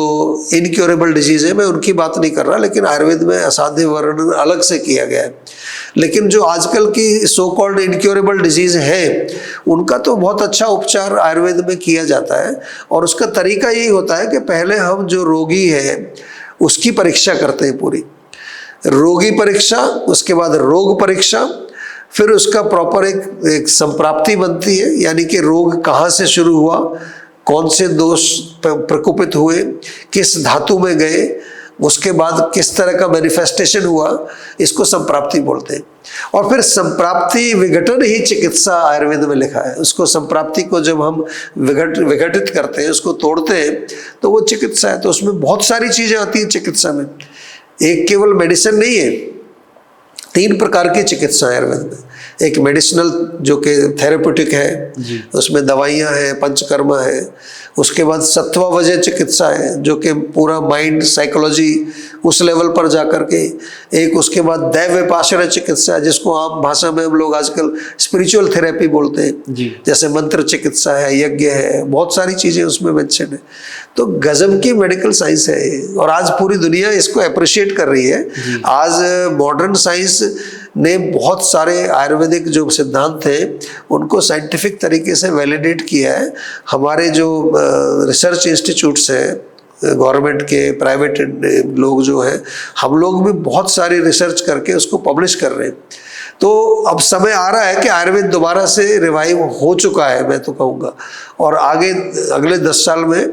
इनक्योरेबल डिजीज है, मैं उनकी बात नहीं कर रहा, लेकिन आयुर्वेद में असाध्य वर्णन अलग से किया गया है। लेकिन जो आजकल की सो कॉल्ड इनक्योरेबल डिजीज है, उनका तो बहुत अच्छा उपचार आयुर्वेद में किया जाता है। और उसका तरीका यही होता है कि पहले हम जो रोगी है उसकी परीक्षा करते हैं, पूरी रोगी परीक्षा, उसके बाद रोग परीक्षा, फिर उसका प्रॉपर एक संप्राप्ति बनती है, यानी कि रोग कहाँ से शुरू हुआ, कौन से दोष प्रकोपित हुए, किस धातु में गए, उसके बाद किस तरह का मैनिफेस्टेशन हुआ, इसको संप्राप्ति बोलते हैं। और फिर संप्राप्ति विघटन ही चिकित्सा आयुर्वेद में लिखा है। उसको संप्राप्ति को जब हम विघटित करते हैं, उसको तोड़ते हैं, तो वो चिकित्सा है। तो उसमें बहुत सारी चीजें आती हैं चिकित्सा में, एक केवल मेडिसिन नहीं है। 3 प्रकार की चिकित्सा है आयुर्वेद में। एक मेडिसिनल जो कि थेरेप्यूटिक है, उसमें दवाइयाँ हैं, पंचकर्मा है। उसके बाद सत्वावजय चिकित्सा है, जो कि पूरा माइंड साइकोलॉजी उस लेवल पर जा कर के। एक उसके बाद दैवव्यपाश्रय चिकित्सा है, जिसको आम भाषा में हम लोग आजकल स्पिरिचुअल थेरेपी बोलते हैं, जैसे मंत्र चिकित्सा है, यज्ञ है, बहुत सारी चीज़ें उसमें मेंशन है। तो गजब की मेडिकल साइंस है ये, और आज पूरी दुनिया इसको अप्रिशिएट कर रही है। आज मॉडर्न साइंस ने बहुत सारे आयुर्वेदिक जो सिद्धांत हैं उनको साइंटिफिक तरीके से वैलिडेट किया है। हमारे जो रिसर्च इंस्टीट्यूट्स हैं, गवर्नमेंट के, प्राइवेट लोग जो हैं, हम लोग भी बहुत सारी रिसर्च करके उसको पब्लिश कर रहे हैं। तो अब समय आ रहा है कि आयुर्वेद दोबारा से रिवाइव हो चुका है, मैं तो कहूँगा। और आगे अगले 10 साल में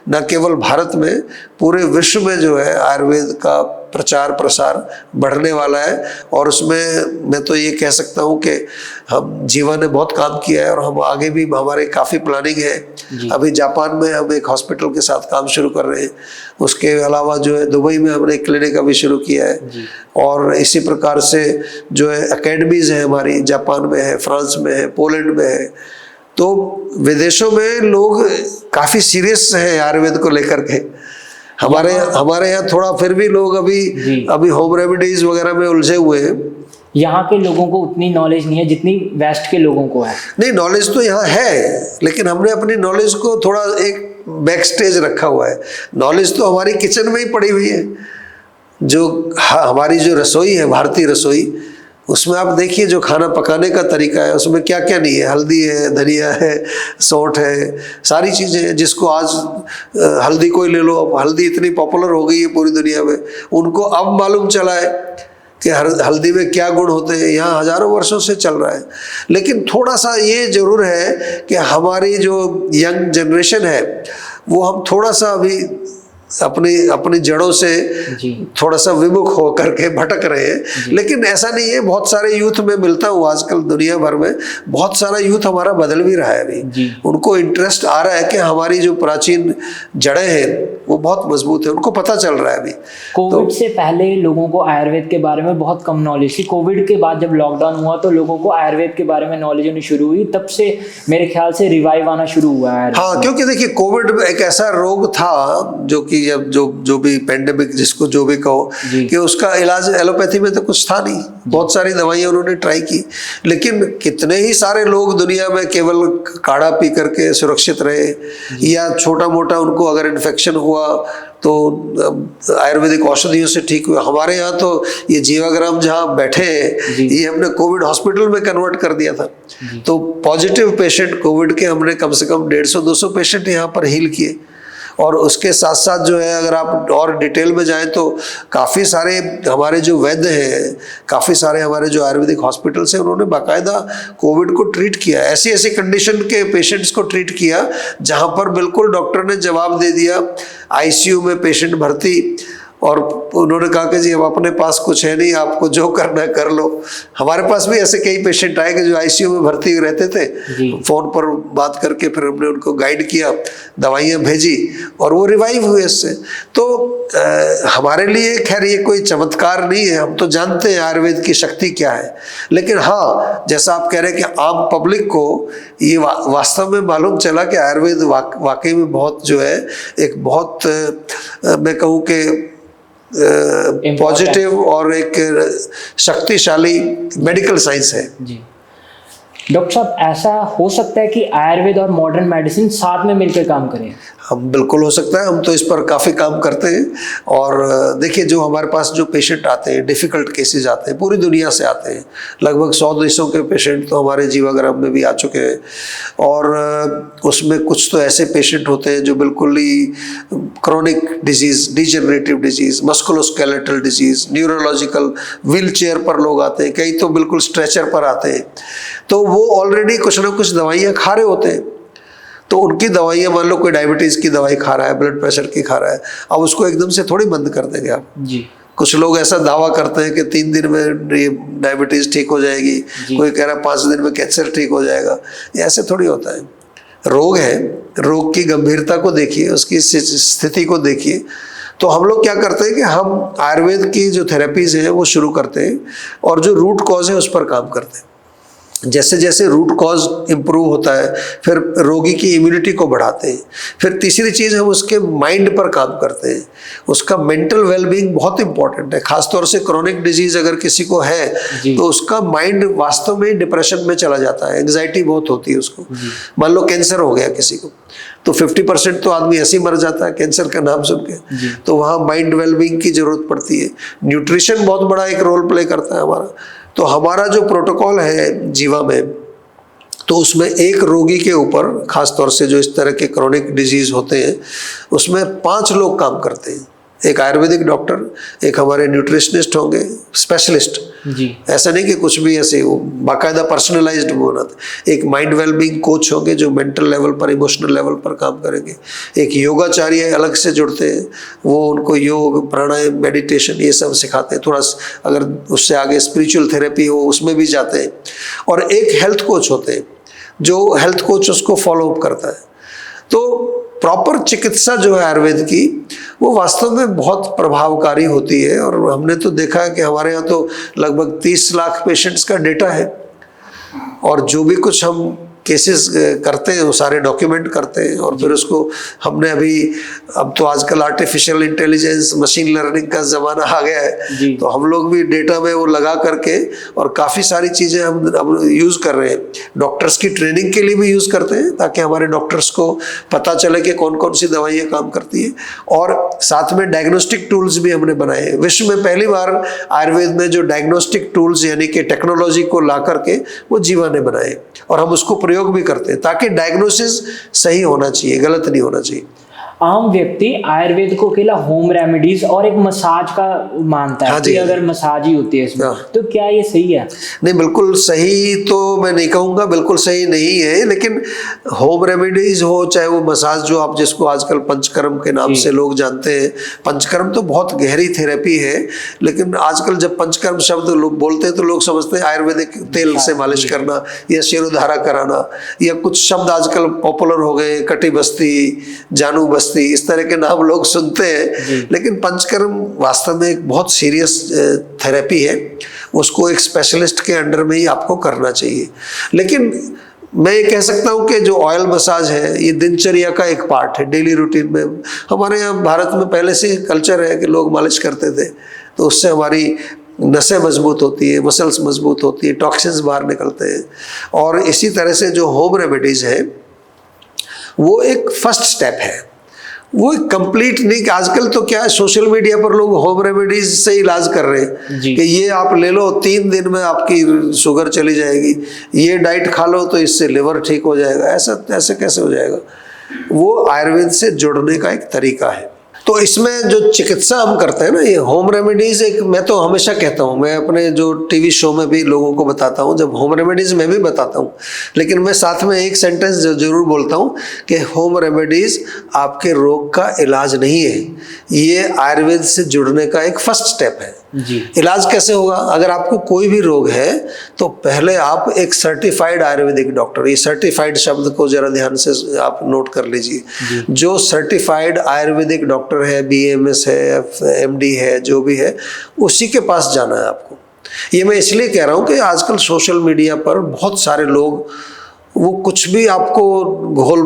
न केवल भारत में, पूरे विश्व में जो है आयुर्वेद का प्रचार प्रसार बढ़ने वाला है। और उसमें मैं तो ये कह सकता हूँ कि हम जीवा ने बहुत काम किया है, और हम आगे भी हमारे काफ़ी प्लानिंग है। अभी जापान में हम एक हॉस्पिटल के साथ काम शुरू कर रहे हैं। उसके अलावा जो है दुबई में हमने एक क्लिनिक अभी शुरू किया है। और इसी प्रकार से जो है एकेडमीज है हमारी, जापान में है, फ्रांस में है, पोलैंड में है। तो विदेशों में लोग काफ़ी सीरियस हैं आयुर्वेद को लेकर के। हमारे यहाँ थोड़ा फिर भी लोग अभी होम रेमेडीज वगैरह में उलझे हुए हैं। यहाँ के लोगों को उतनी नॉलेज नहीं है जितनी वेस्ट के लोगों को है। नहीं, नॉलेज तो यहाँ है, लेकिन हमने अपनी नॉलेज को थोड़ा एक बैक स्टेज रखा हुआ है। नॉलेज तो हमारी किचन में ही पड़ी हुई है। जो हमारी जो रसोई है, भारतीय रसोई, उसमें आप देखिए जो खाना पकाने का तरीका है, उसमें क्या क्या नहीं है। हल्दी है, धनिया है, सौंठ है, सारी चीज़ें हैं। जिसको आज हल्दी को ही ले लो, अब हल्दी इतनी पॉपुलर हो गई है पूरी दुनिया में, उनको अब मालूम चला है कि हल्दी में क्या गुण होते हैं। यहाँ हजारों वर्षों से चल रहा है। लेकिन थोड़ा सा ये जरूर है कि हमारी जो यंग जनरेशन है, वो हम थोड़ा सा अभी अपनी जड़ों से थोड़ा सा विमुख हो करके भटक रहे हैं। लेकिन ऐसा नहीं है, बहुत सारे यूथ में मिलता हूँ आजकल दुनिया भर में, बहुत सारा यूथ हमारा बदल भी रहा है अभी। उनको इंटरेस्ट आ रहा है कि हमारी जो प्राचीन जड़ें हैं वो बहुत मजबूत है, उनको पता चल रहा है अभी। कोविड से पहले लोगों को आयुर्वेद के बारे में बहुत कम नॉलेज थी। कोविड के बाद जब लॉकडाउन हुआ तो लोगों को आयुर्वेद के बारे में नॉलेज होनी शुरू हुई, तब से मेरे ख्याल से रिवाइव आना शुरू हुआ है। हाँ, क्योंकि देखिए कोविड एक ऐसा रोग था जो कि की, या जो भी पेंडेमिक जिसको जो भी कहो, कि उसका इलाज एलोपैथी में तो कुछ था नहीं। बहुत सारी दवाइयाँ उन्होंने ट्राई की, लेकिन कितने ही सारे लोग दुनिया में केवल काढ़ा पी करके सुरक्षित रहे, या छोटा मोटा उनको अगर इन्फेक्शन हुआ तो आयुर्वेदिक औषधियों से ठीक हुआ। हमारे यहाँ तो ये जीवाग्राम जहाँ बैठे हैं, ये हमने कोविड हॉस्पिटल में कन्वर्ट कर दिया था। तो पॉजिटिव पेशेंट कोविड के हमने कम से कम 150-200 पेशेंट यहाँ पर हील किए। और उसके साथ साथ जो है, अगर आप और डिटेल में जाएं तो काफ़ी सारे हमारे जो वैद्य हैं, काफ़ी सारे हमारे जो आयुर्वेदिक हॉस्पिटल्स हैं, उन्होंने बाकायदा कोविड को ट्रीट किया। ऐसी ऐसी कंडीशन के पेशेंट्स को ट्रीट किया जहां पर बिल्कुल डॉक्टर ने जवाब दे दिया, आईसीयू में पेशेंट भर्ती, और उन्होंने कहा कि जी अब अपने पास कुछ है नहीं, आपको जो करना है कर लो। हमारे पास भी ऐसे कई पेशेंट आए कि जो आईसीयू में भर्ती रहते थे, फोन पर बात करके फिर हमने उनको गाइड किया, दवाइयाँ भेजी और वो रिवाइव हुए इससे। तो हमारे लिए खैर ये कोई चमत्कार नहीं है, हम तो जानते हैं आयुर्वेद की शक्ति क्या है। लेकिन हाँ, जैसा आप कह रहे हैं कि आम पब्लिक को ये वास्तव में मालूम चला कि आयुर्वेद वाकई में बहुत जो है एक बहुत मैं कहूँ कि पॉजिटिव और एक शक्तिशाली मेडिकल साइंस है। जी डॉक्टर साहब, ऐसा हो सकता है कि आयुर्वेद और मॉडर्न मेडिसिन साथ में मिलकर काम करें? हम बिल्कुल हो सकता है, हम तो इस पर काफ़ी काम करते हैं। और देखिए, जो हमारे पास जो पेशेंट आते हैं, डिफ़िकल्ट केसेस आते हैं, पूरी दुनिया से आते हैं, लगभग 100 देशों के पेशेंट तो हमारे जीवाग्राम में भी आ चुके हैं। और उसमें कुछ तो ऐसे पेशेंट होते हैं जो बिल्कुल ही chronic disease, degenerative disease, musculoskeletal disease, neurological, wheelchair पर लोग आते हैं, कई तो बिल्कुल स्ट्रेचर पर आते हैं। तो वो ऑलरेडी कुछ ना कुछ दवाइयाँ खा रहे होते हैं। तो उनकी दवाइयाँ, मान लो कोई डायबिटीज़ की दवाई खा रहा है, ब्लड प्रेशर की खा रहा है, अब उसको एकदम से थोड़ी बंद कर देंगे आप जी। कुछ लोग ऐसा दावा करते हैं कि 3 दिन में ये डायबिटीज़ ठीक हो जाएगी, कोई कह रहा है 5 दिन में कैंसर ठीक हो जाएगा। ये ऐसे थोड़ी होता है। रोग है, रोग की गंभीरता को देखिए, उसकी स्थिति को देखिए। तो हम लोग क्या करते हैं कि हम आयुर्वेद की जो थेरेपीज़ हैं वो शुरू करते हैं, और जो रूट कॉज है उस पर काम करते हैं। जैसे जैसे रूट कॉज इम्प्रूव होता है, फिर रोगी की इम्यूनिटी को बढ़ाते हैं। फिर तीसरी चीज़ हम उसके माइंड पर काम करते हैं, उसका मेंटल वेलबींग बहुत इंपॉर्टेंट है। खासतौर से क्रोनिक डिजीज़ अगर किसी को है तो उसका माइंड वास्तव में डिप्रेशन में चला जाता है, एंग्जाइटी बहुत होती है उसको। मान लो कैंसर हो गया किसी को, तो 50% तो आदमी ऐसे ही मर जाता है कैंसर का नाम सुन के। तो वहाँ माइंड वेलबींग की जरूरत पड़ती है। न्यूट्रिशन बहुत बड़ा एक रोल प्ले करता है हमारा। तो हमारा जो प्रोटोकॉल है जीवा में, तो उसमें एक रोगी के ऊपर, खासतौर से जो इस तरह के क्रोनिक डिजीज़ होते हैं, उसमें 5 लोग काम करते हैं। एक आयुर्वेदिक डॉक्टर, एक हमारे न्यूट्रिशनिस्ट होंगे, स्पेशलिस्ट जी। ऐसा नहीं कि कुछ भी ऐसे हो, बाकायदा पर्सनलाइज्ड होना। एक माइंड वेलबींग कोच होंगे जो मेंटल लेवल पर, इमोशनल लेवल पर काम करेंगे। एक योगाचार्य अलग से जुड़ते हैं, वो उनको योग, प्राणायाम, मेडिटेशन ये सब सिखाते हैं। थोड़ा अगर उससे आगे स्पिरिचुअल थेरेपी हो उसमें भी जाते हैं। और एक हेल्थ कोच होते हैं, जो हेल्थ कोच उसको फॉलो अप करता है। तो प्रॉपर चिकित्सा जो है आयुर्वेद की, वो वास्तव में बहुत प्रभावकारी होती है। और हमने तो देखा है कि हमारे यहाँ तो लगभग 30 लाख पेशेंट्स का डेटा है, और जो भी कुछ हम केसेस करते हैं वो सारे डॉक्यूमेंट करते हैं। और फिर उसको हमने अब तो आजकल आर्टिफिशियल इंटेलिजेंस, मशीन लर्निंग का ज़माना आ गया है, तो हम लोग भी डेटा में वो लगा करके और काफ़ी सारी चीज़ें हम अब यूज़ कर रहे हैं। डॉक्टर्स की ट्रेनिंग के लिए भी यूज़ करते हैं, ताकि हमारे डॉक्टर्स को पता चले कि कौन कौन सी दवाइयाँ काम करती है। और साथ में डायग्नोस्टिक टूल्स भी हमने बनाए हैं। विश्व में पहली बार आयुर्वेद में जो डायग्नोस्टिक टूल्स यानी कि टेक्नोलॉजी को ला करके वो जीवा ने बनाए, और हम उसको प्रयोग भी करते हैं, ताकि डायग्नोसिस सही होना चाहिए, गलत नहीं होना चाहिए। आम व्यक्ति आयुर्वेद को अकेला होम रेमेडीज और एक मसाज का मानता है कि अगर मसाज ही होती है इसमें, तो क्या ये सही है? नहीं, बिल्कुल सही तो मैं नहीं कहूँगा, बिल्कुल सही नहीं है। लेकिन होम रेमेडीज हो चाहे वो मसाज, जो आप जिसको आजकल पंचकर्म के नाम से लोग जानते हैं, पंचकर्म तो बहुत गहरी थेरेपी है। लेकिन आजकल जब पंचकर्म शब्द लोग बोलते हैं तो लोग समझते हैं आयुर्वेदिक तेल से मालिश करना या शिरोधारा कराना, या कुछ शब्द आजकल पॉपुलर हो गए, कटी बस्ती, जानू बस्ती, इस तरह के नाम लोग सुनते हैं। लेकिन पंचकर्म वास्तव में एक बहुत सीरियस थेरेपी है, उसको एक स्पेशलिस्ट के अंडर में ही आपको करना चाहिए। लेकिन मैं ये कह सकता हूँ कि जो ऑयल मसाज है ये दिनचर्या का एक पार्ट है, डेली रूटीन में। हमारे यहाँ भारत में पहले से कल्चर है कि लोग मालिश करते थे, तो उससे हमारी नसें मजबूत होती है, मसल्स मजबूत होती है, टॉक्सिन्स बाहर निकलते हैं। और इसी तरह से जो होम रेमेडीज़ है वो एक फर्स्ट स्टेप है, वो कंप्लीट नहीं। कि आजकल तो क्या है, सोशल मीडिया पर लोग होम रेमेडीज से इलाज कर रहे हैं कि ये आप ले लो 3 दिन में आपकी शुगर चली जाएगी, ये डाइट खा लो तो इससे लिवर ठीक हो जाएगा। ऐसे कैसे हो जाएगा? वो आयुर्वेद से जुड़ने का एक तरीका है। तो इसमें जो चिकित्सा हम करते हैं ना, ये होम रेमेडीज एक, मैं तो हमेशा कहता हूँ, मैं अपने जो टीवी शो में भी लोगों को बताता हूँ, जब होम रेमेडीज मैं भी बताता हूँ, लेकिन मैं साथ में एक सेंटेंस जरूर बोलता हूँ कि होम रेमेडीज आपके रोग का इलाज नहीं है, ये आयुर्वेद से जुड़ने का एक फर्स्ट स्टेप है। जी। इलाज कैसे होगा? अगर आपको कोई भी रोग है तो पहले आप एक सर्टिफाइड आयुर्वेदिक डॉक्टर, ये सर्टिफाइड शब्द को जरा ध्यान से आप नोट कर लीजिए, जो सर्टिफाइड आयुर्वेदिक डॉक्टर है, BAMS है, MD है, जो भी है, उसी के पास जाना है आपको। ये मैं इसलिए कह रहा हूँ कि आजकल सोशल मीडिया पर बहुत सारे लोग वो कुछ भी आपको घोल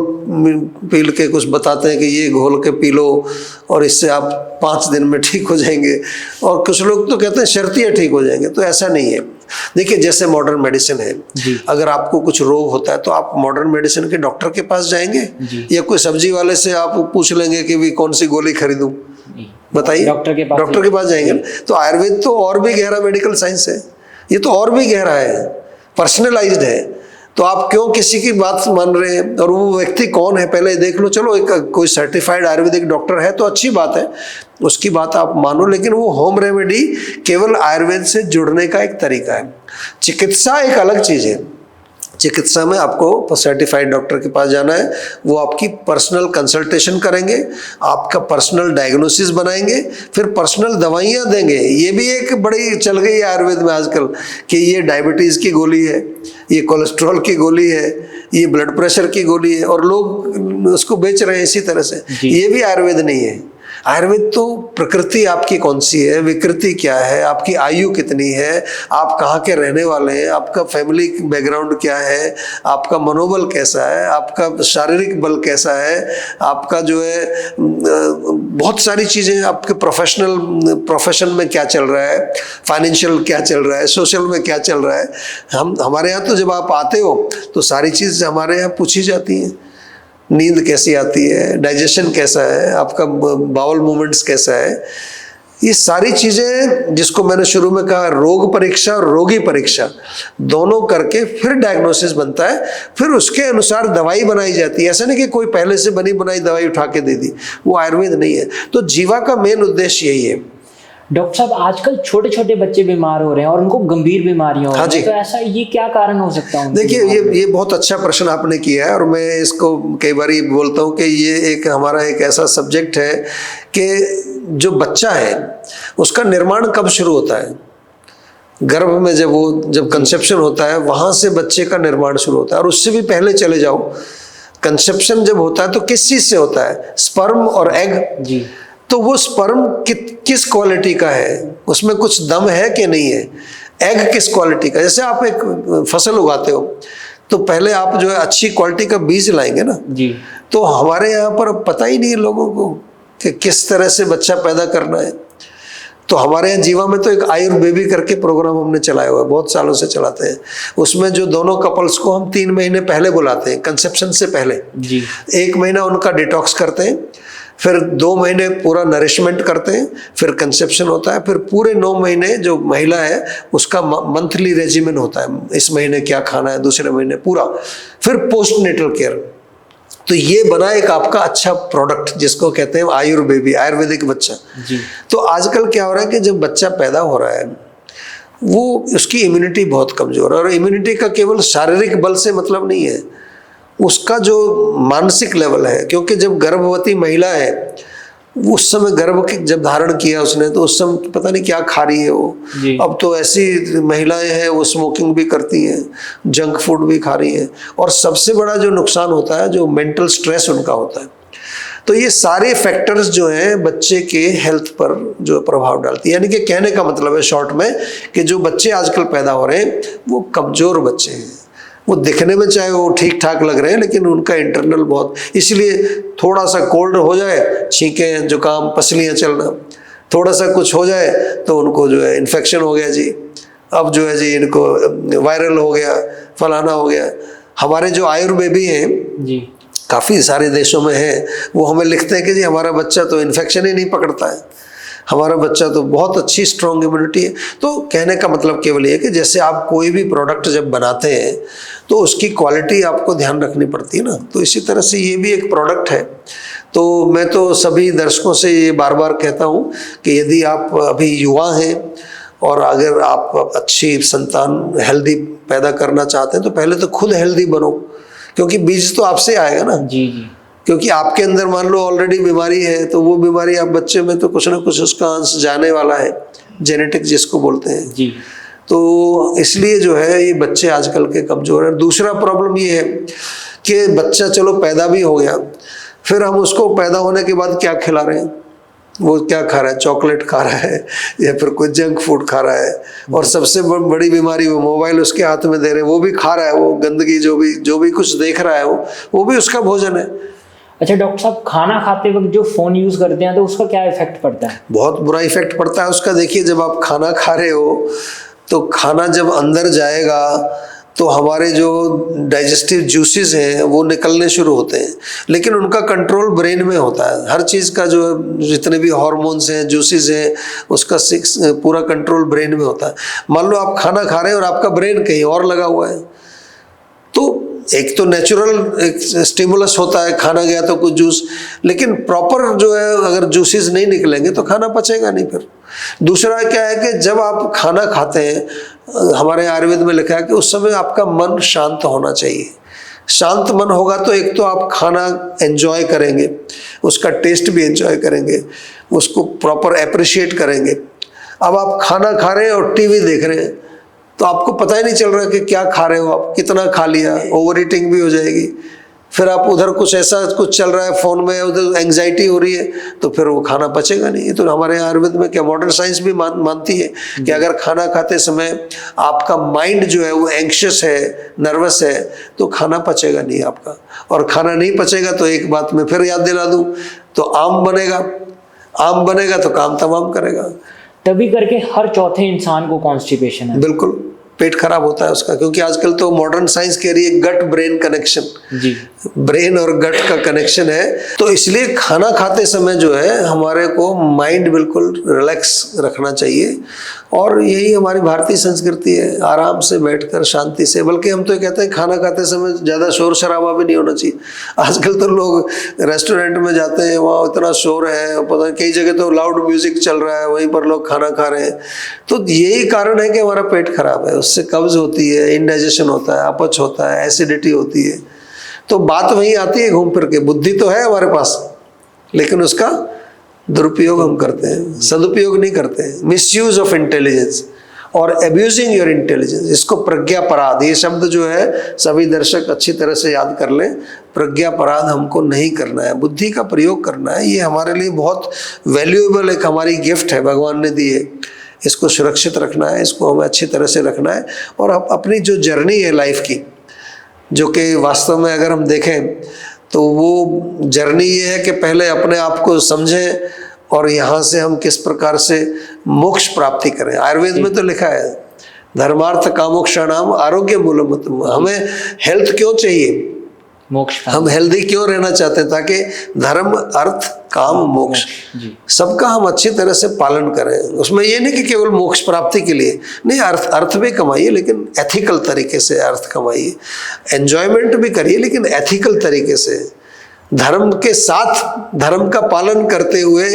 पी के कुछ बताते हैं कि ये घोल के पी लो और इससे आप 5 दिन में ठीक हो जाएंगे, और कुछ लोग तो कहते हैं शर्तियाँ ठीक हो जाएंगे। तो ऐसा नहीं है। देखिए, जैसे मॉडर्न मेडिसिन है, अगर आपको कुछ रोग होता है तो आप मॉडर्न मेडिसिन के डॉक्टर के पास जाएंगे या कोई सब्जी वाले से आप पूछ लेंगे कि भी कौन सी गोली खरीदूं? बताइए, डॉक्टर के पास जाएंगे। तो आयुर्वेद तो और भी गहरा मेडिकल साइंस है, ये तो और भी गहरा है, पर्सनलाइज्ड है। तो आप क्यों किसी की बात मान रहे हैं? और वो व्यक्ति कौन है पहले देख लो। चलो, कोई सर्टिफाइड आयुर्वेदिक डॉक्टर है तो अच्छी बात है, उसकी बात आप मानो, लेकिन वो होम रेमेडी केवल आयुर्वेद से जुड़ने का एक तरीका है। चिकित्सा एक अलग चीज है। चिकित्सा में आपको सर्टिफाइड डॉक्टर के पास जाना है, वो आपकी पर्सनल कंसल्टेशन करेंगे, आपका पर्सनल डायग्नोसिस बनाएंगे, फिर पर्सनल दवाइयाँ देंगे। ये भी एक बड़ी चल गई है आयुर्वेद में आजकल कि ये डायबिटीज़ की गोली है, ये कोलेस्ट्रॉल की गोली है, ये ब्लड प्रेशर की गोली है, और लोग उसको बेच रहे हैं इसी तरह से। ये भी आयुर्वेद नहीं है। आयुर्वेद तो प्रकृति आपकी कौन सी है, विकृति क्या है, आपकी आयु कितनी है, आप कहाँ के रहने वाले हैं, आपका फैमिली बैकग्राउंड क्या है, आपका मनोबल कैसा है, आपका शारीरिक बल कैसा है, आपका जो है बहुत सारी चीज़ें, आपके प्रोफेशन में क्या चल रहा है, फाइनेंशियल क्या चल रहा है, सोशल में क्या चल रहा है। हमारे यहाँ तो जब आप आते हो तो सारी चीज़ हमारे यहाँ पूछी जाती हैं। नींद कैसी आती है, डाइजेशन कैसा है, आपका बाउल मूवमेंट्स कैसा है, ये सारी चीज़ें जिसको मैंने शुरू में कहा, रोग परीक्षा और रोगी परीक्षा दोनों करके फिर डायग्नोसिस बनता है, फिर उसके अनुसार दवाई बनाई जाती है। ऐसा नहीं कि कोई पहले से बनी बनाई दवाई उठा के दे दी, वो आयुर्वेद नहीं है। तो जीवा का मेन उद्देश्य यही है। डॉक्टर साहब, आजकल छोटे छोटे बच्चे बीमार हो रहे हैं और उनको गंभीर बीमारियां हो रही हैं, तो ऐसा ये क्या कारण हो सकता है? देखिए, ये बहुत अच्छा प्रश्न आपने किया है, और मैं इसको कई बार बोलता हूँ कि ये एक हमारा एक ऐसा सब्जेक्ट है कि जो बच्चा है उसका निर्माण कब शुरू होता है? गर्भ में जब कंसेप्शन होता है, वहाँ से बच्चे का निर्माण शुरू होता है। और उससे भी पहले चले जाओ, कंसेप्शन जब होता है तो किस चीज़ से होता है? स्पर्म और एग जी। तो वो स्पर्म किस क्वालिटी का है, उसमें कुछ दम है कि नहीं है? एग किस क्वालिटी का? जैसे आप एक फसल उगाते हो तो पहले आप जो है अच्छी क्वालिटी का बीज लाएंगे ना जी। तो हमारे यहाँ पर पता ही नहीं है लोगों को कि किस तरह से बच्चा पैदा करना है। तो हमारे यहाँ जीवा में तो एक आयुर बेबी करके प्रोग्राम हमने चलाया हुआ है, बहुत सालों से चलाते हैं। उसमें जो दोनों कपल्स को हम 3 महीने पहले बुलाते हैं, कंसेप्शन से पहले जी। 1 महीना उनका डिटॉक्स करते हैं, फिर 2 महीने पूरा नरिशमेंट करते हैं, फिर कंसेप्शन होता है, फिर पूरे 9 महीने जो महिला है उसका मंथली रेजिमेन होता है, इस महीने क्या खाना है, दूसरे महीने पूरा, फिर पोस्ट नेटल केयर। तो ये बना एक आपका अच्छा प्रोडक्ट जिसको कहते हैं आयुर बेबी, आयुर्वेदिक बच्चा जी। तो आजकल क्या हो रहा है कि जब बच्चा पैदा हो रहा है वो उसकी इम्यूनिटी बहुत कमजोर है, और इम्यूनिटी का केवल शारीरिक बल से मतलब नहीं है, उसका जो मानसिक लेवल है। क्योंकि जब गर्भवती महिला है, उस समय गर्भ जब धारण किया उसने, तो उस समय पता नहीं क्या खा रही है वो। अब तो ऐसी महिलाएं हैं वो स्मोकिंग भी करती हैं, जंक फूड भी खा रही हैं, और सबसे बड़ा जो नुकसान होता है जो मेंटल स्ट्रेस उनका होता है। तो ये सारे फैक्टर्स जो हैं बच्चे के हेल्थ पर जो प्रभाव डालती है। यानी कि कहने का मतलब है शॉर्ट में कि जो बच्चे आजकल पैदा हो रहे हैं वो कमज़ोर बच्चे हैं, वो दिखने में चाहे वो ठीक ठाक लग रहे हैं, लेकिन उनका इंटरनल बहुत, इसलिए थोड़ा सा कोल्ड हो जाए, छींकें, जुकाम, पसलियाँ चलना, थोड़ा सा कुछ हो जाए तो उनको जो है इन्फेक्शन हो गया जी, अब जो है जी इनको वायरल हो गया, फलाना हो गया। हमारे जो आयुर्वेदी हैं जी, काफ़ी सारे देशों में हैं, वो हमें लिखते हैं कि जी हमारा बच्चा तो इन्फेक्शन ही नहीं पकड़ता है, हमारा बच्चा तो बहुत अच्छी स्ट्रॉन्ग इम्यूनिटी है। तो कहने का मतलब केवल ये है कि जैसे आप कोई भी प्रोडक्ट जब बनाते हैं तो उसकी क्वालिटी आपको ध्यान रखनी पड़ती है ना, तो इसी तरह से ये भी एक प्रोडक्ट है। तो मैं तो सभी दर्शकों से ये बार बार कहता हूँ कि यदि आप अभी युवा हैं और अगर आप अच्छी संतान हेल्दी पैदा करना चाहते हैं तो पहले तो खुद हेल्दी बनो, क्योंकि बीज तो आपसे आएगा ना। जी जी, क्योंकि आपके अंदर मान लो ऑलरेडी बीमारी है तो वो बीमारी आप बच्चे में तो कुछ ना कुछ उसका अंश जाने वाला है, जेनेटिक जिसको बोलते हैं। जी, तो इसलिए जो है ये बच्चे आजकल के कमज़ोर हैं। दूसरा प्रॉब्लम ये है कि बच्चा चलो पैदा भी हो गया, फिर हम उसको पैदा होने के बाद क्या खिला रहे हैं, वो क्या खा रहा है, चॉकलेट खा रहा है या फिर कोई जंक फूड खा रहा है, और सबसे बड़ी बीमारी वो मोबाइल उसके हाथ में दे रहे हैं, वो भी खा रहा है, वो गंदगी जो भी कुछ देख रहा है वो भी उसका भोजन है। अच्छा डॉक्टर साहब, खाना खाते वक्त जो फ़ोन यूज़ करते हैं तो उसका क्या इफेक्ट पड़ता है? बहुत बुरा इफेक्ट पड़ता है उसका। देखिए, जब आप खाना खा रहे हो तो खाना जब अंदर जाएगा तो हमारे जो डाइजेस्टिव जूसेस हैं वो निकलने शुरू होते हैं, लेकिन उनका कंट्रोल ब्रेन में होता है। हर चीज़ का जो जितने भी हार्मोन्स हैं, जूसेस हैं, उसका पूरा कंट्रोल ब्रेन में होता है। मान लो आप खाना खा रहे हैं और आपका ब्रेन कहीं और लगा हुआ है, तो एक तो नेचुरल एक स्टिमुलस होता है, खाना गया तो कुछ जूस, लेकिन प्रॉपर जो है अगर जूसेस नहीं निकलेंगे तो खाना पचेगा नहीं। फिर दूसरा क्या है कि जब आप खाना खाते हैं, हमारे आयुर्वेद में लिखा है कि उस समय आपका मन शांत होना चाहिए। शांत मन होगा तो एक तो आप खाना एंजॉय करेंगे, उसका टेस्ट भी एंजॉय करेंगे, उसको प्रॉपर अप्रिशिएट करेंगे। अब आप खाना खा रहे हैं और टीवी देख रहे हैं तो आपको पता ही नहीं चल रहा कि क्या खा रहे हो आप, कितना खा लिया, ओवर ईटिंग भी हो जाएगी। फिर आप उधर कुछ ऐसा कुछ चल रहा है फ़ोन में, उधर एंग्जाइटी हो रही है, तो फिर वो खाना पचेगा नहीं। ये तो हमारे आयुर्वेद में क्या मॉडर्न साइंस भी मानती है कि अगर खाना खाते समय आपका माइंड जो है वो एंग्शियस है, नर्वस है, तो खाना पचेगा नहीं आपका। और खाना नहीं पचेगा तो एक बात मैं फिर याद दिला दूँ, तो आम बनेगा तो काम तमाम करेगा। तभी करके हर चौथे इंसान को कॉन्स्टिपेशन है। बिल्कुल, पेट खराब होता है उसका, क्योंकि आजकल तो मॉडर्न साइंस कह रही है गट ब्रेन कनेक्शन, जी, ब्रेन और गट का कनेक्शन है। तो इसलिए खाना खाते समय जो है हमारे को माइंड बिल्कुल रिलैक्स रखना चाहिए, और यही हमारी भारतीय संस्कृति है, आराम से बैठकर शांति से। बल्कि हम तो कहते हैं खाना खाते समय ज़्यादा शोर शराबा भी नहीं होना चाहिए। आजकल तो लोग रेस्टोरेंट में जाते हैं, वहाँ इतना शोर है, पता नहीं कई जगह तो लाउड म्यूजिक चल रहा है, वहीं पर लोग खाना खा रहे हैं। तो यही कारण है कि हमारा पेट खराब है, उससे कब्ज होती है, इंडाइजेशन होता है, अपच होता है, एसिडिटी होती है। तो बात वहीं आती है घूम फिर के, बुद्धि तो है हमारे पास, लेकिन उसका दुरुपयोग हम करते हैं, सदुपयोग नहीं करते हैं। मिसयूज ऑफ इंटेलिजेंस और एब्यूजिंग योर इंटेलिजेंस, इसको प्रज्ञापराध, ये शब्द जो है सभी दर्शक अच्छी तरह से याद कर लें। प्रज्ञापराध हमको नहीं करना है, बुद्धि का प्रयोग करना है। ये हमारे लिए बहुत वैल्यूएबल एक हमारी गिफ्ट है, भगवान ने दी है। इसको सुरक्षित रखना है, इसको हमें अच्छी तरह से रखना है। और अपनी जो जर्नी है लाइफ की, जो कि वास्तव में अगर हम देखें तो वो जर्नी ये है कि पहले अपने आप को समझें और यहाँ से हम किस प्रकार से मोक्ष प्राप्ति करें। आयुर्वेद में तो लिखा है धर्मार्थ कामोक्षाणाम आरोग्य मूलम। हमें हेल्थ क्यों चाहिए, मोक्ष, हम हेल्दी क्यों रहना चाहते हैं, ताकि धर्म अर्थ काम मोक्ष सबका हम अच्छी तरह से पालन करें। उसमें ये नहीं कि केवल मोक्ष प्राप्ति के लिए नहीं, अर्थ भी कमाइए लेकिन एथिकल तरीके से अर्थ कमाइए, एंजॉयमेंट भी करिए लेकिन एथिकल तरीके से, धर्म के साथ धर्म का पालन करते हुए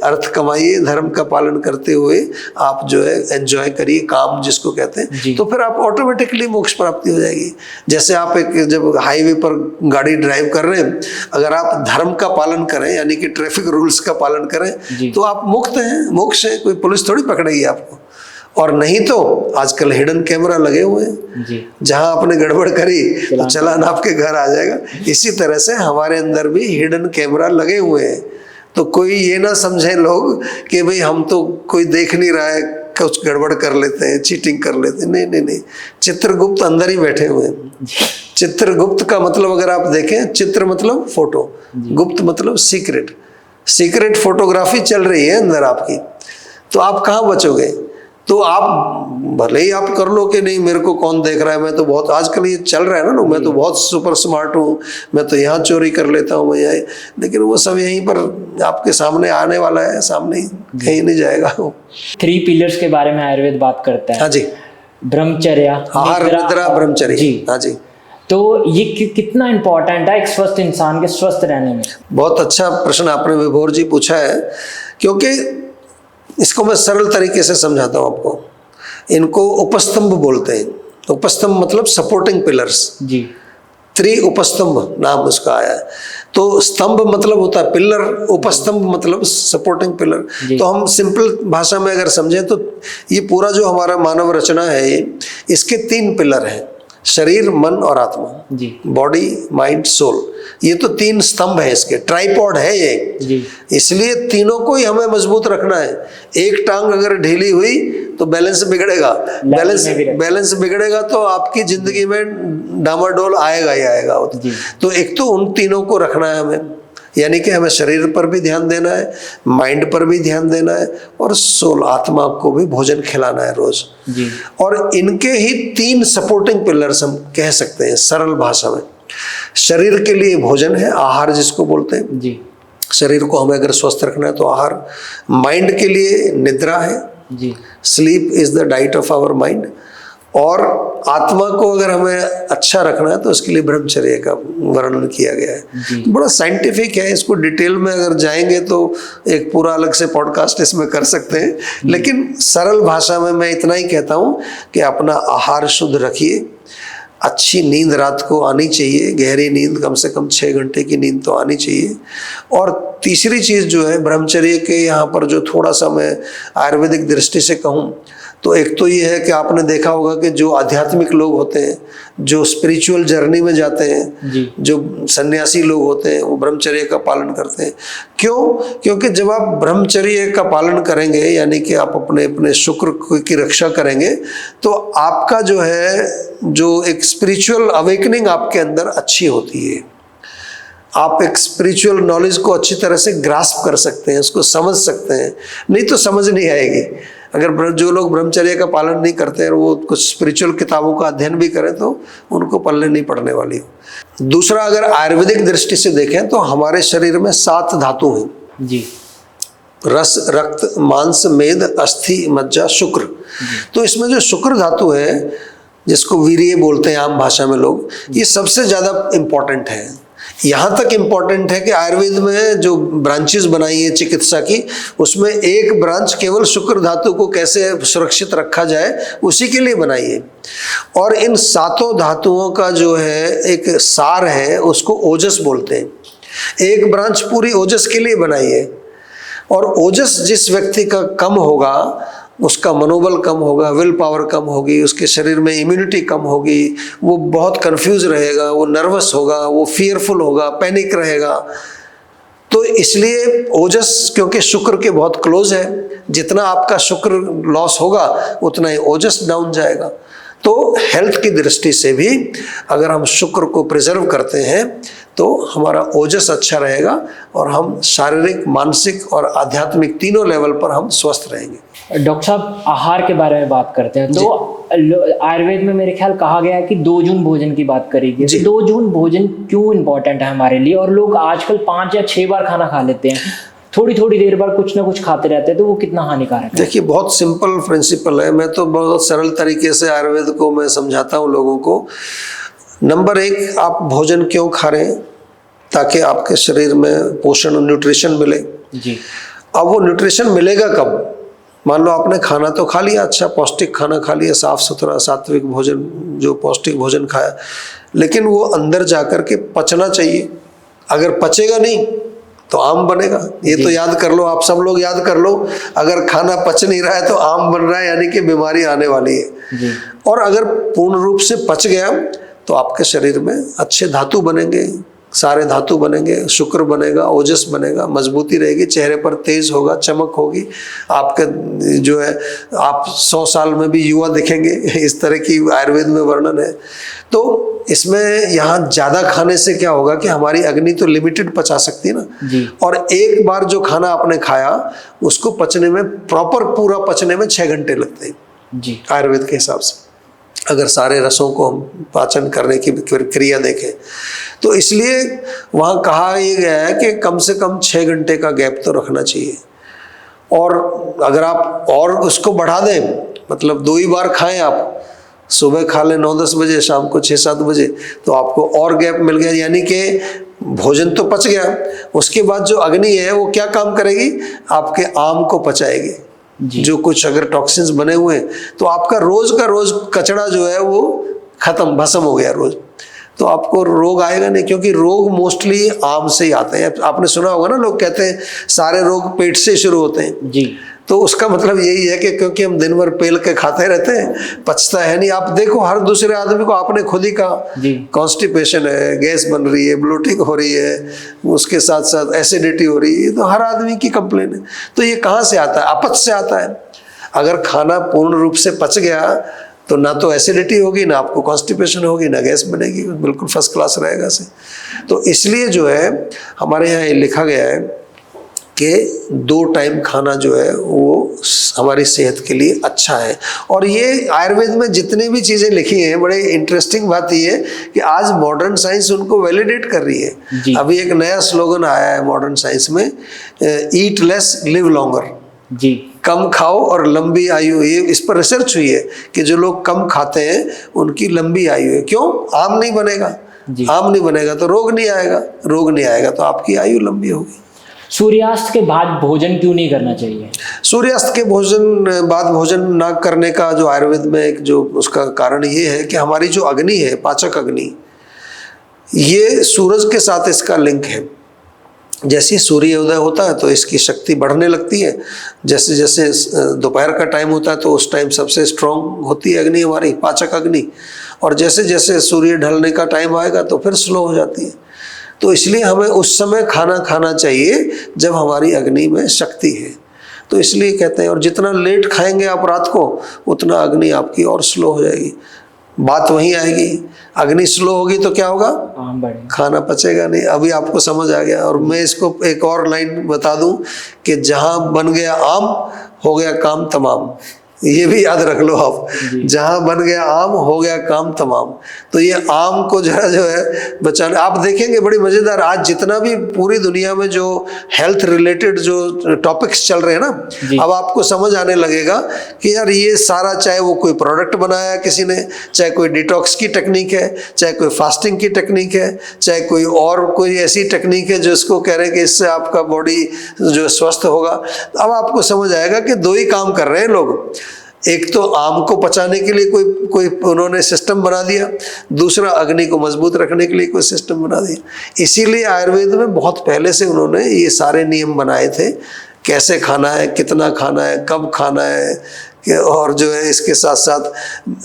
अर्थ कमाइए, धर्म का पालन करते हुए आप जो है एंजॉय करिए, काम जिसको कहते हैं, तो फिर आप ऑटोमेटिकली मोक्ष प्राप्ति हो जाएगी। जैसे आप एक जब हाईवे पर गाड़ी ड्राइव कर रहे हैं, अगर आप धर्म का पालन करें यानी कि ट्रैफिक रूल्स का पालन करें तो आप मुक्त हैं, मोक्ष है, कोई पुलिस थोड़ी पकड़ेगी आपको। और नहीं तो आजकल हिडन कैमरा लगे हुए हैं, जहां आपने गड़बड़ करी तो चालान आपके घर आ जाएगा। इसी तरह से हमारे अंदर भी हिडन कैमरा लगे हुए हैं। तो कोई ये ना समझे लोग कि भाई हम तो कोई देख नहीं रहा है, कुछ गड़बड़ कर लेते हैं, चीटिंग कर लेते हैं। नहीं नहीं नहीं, चित्रगुप्त अंदर ही बैठे हुए हैं, चित्रगुप्त का मतलब अगर आप देखें, चित्र मतलब फोटो, गुप्त मतलब सीक्रेट। सीक्रेट फोटोग्राफी चल रही है अंदर आपकी, तो आप कहाँ बचोगे? तो आप भले ही आप कर लो कि नहीं मेरे को कौन देख रहा है, मैं तो बहुत, आजकल ये चल रहा है ना लोग, मैं तो बहुत सुपर स्मार्ट हूँ, मैं तो यहाँ चोरी कर लेता हूँ, मैं यहाँ, लेकिन वो सब यहीं पर आपके सामने आने वाला है, सामने ही, कहीं नहीं जाएगा वो। 3 पिलर्स के बारे में आयुर्वेद बात करता है। हाँ जी, ब्रह्मचर्य, आहार, निद्रा, ब्रह्मचर्य। जी हाँ जी, तो ये कितना इंपॉर्टेंट है एक स्वस्थ इंसान के स्वस्थ रहने में? बहुत अच्छा प्रश्न आपने विभोर जी पूछा है, क्योंकि इसको मैं सरल तरीके से समझाता हूँ आपको। इनको उपस्तंभ बोलते हैं। उपस्तंभ मतलब सपोर्टिंग पिलर्स जी। 3 उपस्तंभ नाम उसका आया है। तो स्तंभ मतलब होता है पिलर, उपस्तंभ मतलब सपोर्टिंग पिलर। तो हम सिंपल भाषा में अगर समझें तो ये पूरा जो हमारा मानव रचना है, इसके 3 पिलर हैं, शरीर, मन और आत्मा जी। Body, mind, soul. ये तो 3 स्तंभ है इसके, ट्राइपॉड है ये जी। इसलिए तीनों को ही हमें मजबूत रखना है। एक टांग अगर ढीली हुई तो बैलेंस बिगड़ेगा, बैलेंस बिगड़ेगा तो आपकी जिंदगी में डामाडोल आएगा ही आएगा। तो एक तो उन तीनों को रखना है हमें, यानी कि हमें शरीर पर भी ध्यान देना है, माइंड पर भी ध्यान देना है, और सोल, आत्मा को भी भोजन खिलाना है रोज जी। और इनके ही 3 सपोर्टिंग पिलर्स हम कह सकते हैं सरल भाषा में। शरीर के लिए भोजन है, आहार जिसको बोलते हैं जी। शरीर को हमें अगर स्वस्थ रखना है तो आहार। माइंड के लिए निद्रा है जी। Sleep is the diet of our mind. और आत्मा को अगर हमें अच्छा रखना है तो उसके लिए ब्रह्मचर्य का वर्णन किया गया है। बड़ा साइंटिफिक है, इसको डिटेल में अगर जाएंगे तो एक पूरा अलग से पॉडकास्ट इसमें कर सकते हैं, लेकिन सरल भाषा में मैं इतना ही कहता हूँ कि अपना आहार शुद्ध रखिए, अच्छी नींद रात को आनी चाहिए, गहरी नींद, कम से कम 6 घंटे की नींद तो आनी चाहिए। और तीसरी चीज़ जो है ब्रह्मचर्य के यहाँ पर जो थोड़ा सा मैं आयुर्वेदिक दृष्टि से कहूँ तो एक तो ये है कि आपने देखा होगा कि जो आध्यात्मिक लोग होते हैं, जो स्पिरिचुअल जर्नी में जाते हैं जी। जो सन्यासी लोग होते हैं, वो ब्रह्मचर्य का पालन करते हैं। क्यों? क्योंकि जब आप ब्रह्मचर्य का पालन करेंगे, यानी कि आप अपने अपने शुक्र की रक्षा करेंगे, तो आपका जो है जो एक स्पिरिचुअल अवेकनिंग आपके अंदर अच्छी होती है। आप एक स्पिरिचुअल नॉलेज को अच्छी तरह से ग्रास्प कर सकते हैं, उसको समझ सकते हैं, नहीं तो समझ नहीं आएगी। अगर जो लोग ब्रह्मचर्य का पालन नहीं करते हैं, वो कुछ स्पिरिचुअल किताबों का अध्ययन भी करें तो उनको पल्ले नहीं पड़ने वाली हो। दूसरा, अगर आयुर्वेदिक दृष्टि से देखें तो हमारे शरीर में 7 धातु हैं जी। रस, रक्त, मांस, मेद, अस्थि, मज्जा, शुक्र। तो इसमें जो शुक्र धातु है, जिसको वीर्य बोलते हैं आम भाषा में लोग, ये सबसे ज्यादा इंपॉर्टेंट है। यहाँ तक इम्पॉर्टेंट है कि आयुर्वेद में जो ब्रांचेस बनाई है चिकित्सा की, उसमें एक ब्रांच केवल शुक्र धातु को कैसे सुरक्षित रखा जाए उसी के लिए बनाई है। और इन 7 धातुओं का जो है एक सार है, उसको ओजस बोलते हैं। एक ब्रांच पूरी ओजस के लिए बनाई है। और ओजस जिस व्यक्ति का कम होगा, उसका मनोबल कम होगा, विल पावर कम होगी, उसके शरीर में इम्यूनिटी कम होगी, वो बहुत कंफ्यूज रहेगा, वो नर्वस होगा, वो फियरफुल होगा, पैनिक रहेगा। तो इसलिए ओजस, क्योंकि शुक्र के बहुत क्लोज है, जितना आपका शुक्र लॉस होगा उतना ही ओजस डाउन जाएगा। तो हेल्थ की दृष्टि से भी अगर हम शुक्र को प्रिजर्व करते हैं तो हमारा ओजस अच्छा रहेगा और हम शारीरिक, मानसिक और आध्यात्मिक तीनों लेवल पर हम स्वस्थ रहेंगे। डॉक्टर साहब, आहार के बारे में बात करते हैं तो आयुर्वेद में मेरे ख्याल कहा गया है कि 2 जून भोजन की बात करेगी। 2 जून भोजन क्यों इम्पोर्टेंट है हमारे लिए? और लोग आजकल 5 या 6 बार खाना खा लेते हैं, थोड़ी थोड़ी देर बाद कुछ ना कुछ खाते रहते हैं, तो वो कितना हानिकारक है? देखिए, बहुत सिंपल प्रिंसिपल है। मैं तो बहुत सरल तरीके से आयुर्वेद को मैं समझाता हूँ लोगों को। नंबर 1, आप भोजन क्यों खा रहे हैं? ताकि आपके शरीर में पोषण और न्यूट्रिशन मिले जी। अब वो न्यूट्रिशन मिलेगा कब? मान लो आपने खाना तो खा लिया, अच्छा पौष्टिक खाना खा लिया, साफ सुथरा सात्विक भोजन, जो पौष्टिक भोजन खाया, लेकिन वो अंदर जाकर के पचना चाहिए। अगर पचेगा नहीं तो आम बनेगा। ये तो याद कर लो, आप सब लोग याद कर लो, अगर खाना पच नहीं रहा है तो आम बन रहा है, यानी कि बीमारी आने वाली है जी। और अगर पूर्ण रूप से पच गया तो आपके शरीर में अच्छे धातु बनेंगे, सारे धातु बनेंगे, शुक्र बनेगा, ओजस बनेगा, मजबूती रहेगी, चेहरे पर तेज होगा, चमक होगी, आपका जो है आप 100 साल में भी युवा दिखेंगे, इस तरह की आयुर्वेद में वर्णन है। तो इसमें यहाँ ज़्यादा खाने से क्या होगा कि हमारी अग्नि तो लिमिटेड पचा सकती है ना जी। और एक बार जो खाना आपने खाया उसको पचने में, प्रॉपर पूरा पचने में 6 घंटे लगते हैं जी। आयुर्वेद के हिसाब से, अगर सारे रसों को हम पाचन करने की क्रिया देखें तो। इसलिए वहाँ कहा ये गया है कि कम से कम 6 घंटे का गैप तो रखना चाहिए। और अगर आप और उसको बढ़ा दें, मतलब 2 ही बार खाएं आप, सुबह खा लें 9-10 बजे, शाम को 6-7 बजे, तो आपको और गैप मिल गया, यानी कि भोजन तो पच गया, उसके बाद जो अग्नि है वो क्या काम करेगी, आपके आम को पचाएगी। जो कुछ अगर टॉक्सिन्स बने हुए हैं तो आपका रोज का रोज कचरा जो है वो खत्म, भस्म हो गया रोज, तो आपको रोग आएगा नहीं, क्योंकि रोग मोस्टली आम से ही आते हैं। आपने सुना होगा ना, लोग कहते हैं सारे रोग पेट से शुरू होते हैं जी। तो उसका मतलब यही है कि क्योंकि हम दिन भर पेल के खाते रहते हैं, पचता है नहीं। आप देखो हर दूसरे आदमी को, आपने खुद ही कहा, कॉन्स्टिपेशन है, गैस बन रही है, ब्लोटिंग हो रही है, उसके साथ साथ एसिडिटी हो रही है, तो हर आदमी की कंप्लेन है। तो ये कहाँ से आता है? अपच से आता है। अगर खाना पूर्ण रूप से पच गया तो ना तो एसिडिटी होगी, ना आपको कॉन्स्टिपेशन होगी, ना गैस बनेगी, बिल्कुल फर्स्ट क्लास रहेगा से। तो इसलिए जो है हमारे यहाँ लिखा गया है कि 2 टाइम खाना जो है वो हमारी सेहत के लिए अच्छा है। और ये आयुर्वेद में जितनी भी चीज़ें लिखी हैं, बड़े इंटरेस्टिंग बात ये है कि आज मॉडर्न साइंस उनको वैलिडेट कर रही है। अभी एक नया स्लोगन आया है मॉडर्न साइंस में, ईट लेस लिव लॉन्गर, जी, कम खाओ और लंबी आयु। ये इस पर रिसर्च हुई है कि जो लोग कम खाते हैं उनकी लंबी आयु है। क्यों? आम नहीं बनेगा, आम नहीं बनेगा तो रोग नहीं आएगा, रोग नहीं आएगा तो आपकी आयु लंबी होगी। सूर्यास्त के बाद भोजन क्यों नहीं करना चाहिए? सूर्यास्त के बाद भोजन ना करने का जो आयुर्वेद में एक जो उसका कारण ये है कि हमारी जो अग्नि है, पाचक अग्नि, ये सूरज के साथ इसका लिंक है। जैसे सूर्योदय होता है तो इसकी शक्ति बढ़ने लगती है, जैसे जैसे दोपहर का टाइम होता है तो उस टाइम सबसे स्ट्रांग होती है अग्नि हमारी, पाचक अग्नि, और जैसे जैसे सूर्य ढलने का टाइम आएगा तो फिर स्लो हो जाती है। तो इसलिए हमें उस समय खाना खाना चाहिए जब हमारी अग्नि में शक्ति है। तो इसलिए कहते हैं, और जितना लेट खाएंगे आप रात को उतना अग्नि आपकी और स्लो हो जाएगी। बात वहीं आएगी, अग्नि स्लो होगी तो क्या होगा? खाना पचेगा नहीं। अभी आपको समझ आ गया। और मैं इसको एक और लाइन बता दूं कि जहां बन गया आम हो गया काम तमाम। ये भी याद रख लो आप, जहां बन गया आम हो गया काम तमाम। तो ये आम को जो है बचाना, आप देखेंगे बड़ी मजेदार, आज जितना भी पूरी दुनिया में जो हेल्थ रिलेटेड जो टॉपिक्स चल रहे हैं ना, अब आपको समझ आने लगेगा कि यार ये सारा, चाहे वो कोई प्रोडक्ट बनाया किसी ने, चाहे कोई डिटॉक्स की टेक्निक है, चाहे कोई फास्टिंग की टेक्निक है, चाहे कोई ऐसी टेक्निक है जो इसको कह रहे हैं कि इससे आपका बॉडी जो स्वस्थ होगा। अब आपको समझ आएगा कि 2 ही काम कर रहे हैं लोग। एक तो आम को पचाने के लिए कोई उन्होंने सिस्टम बना दिया, दूसरा अग्नि को मजबूत रखने के लिए कोई सिस्टम बना दिया। इसीलिए आयुर्वेद में बहुत पहले से उन्होंने ये सारे नियम बनाए थे, कैसे खाना है, कितना खाना है, कब खाना है, और जो है इसके साथ साथ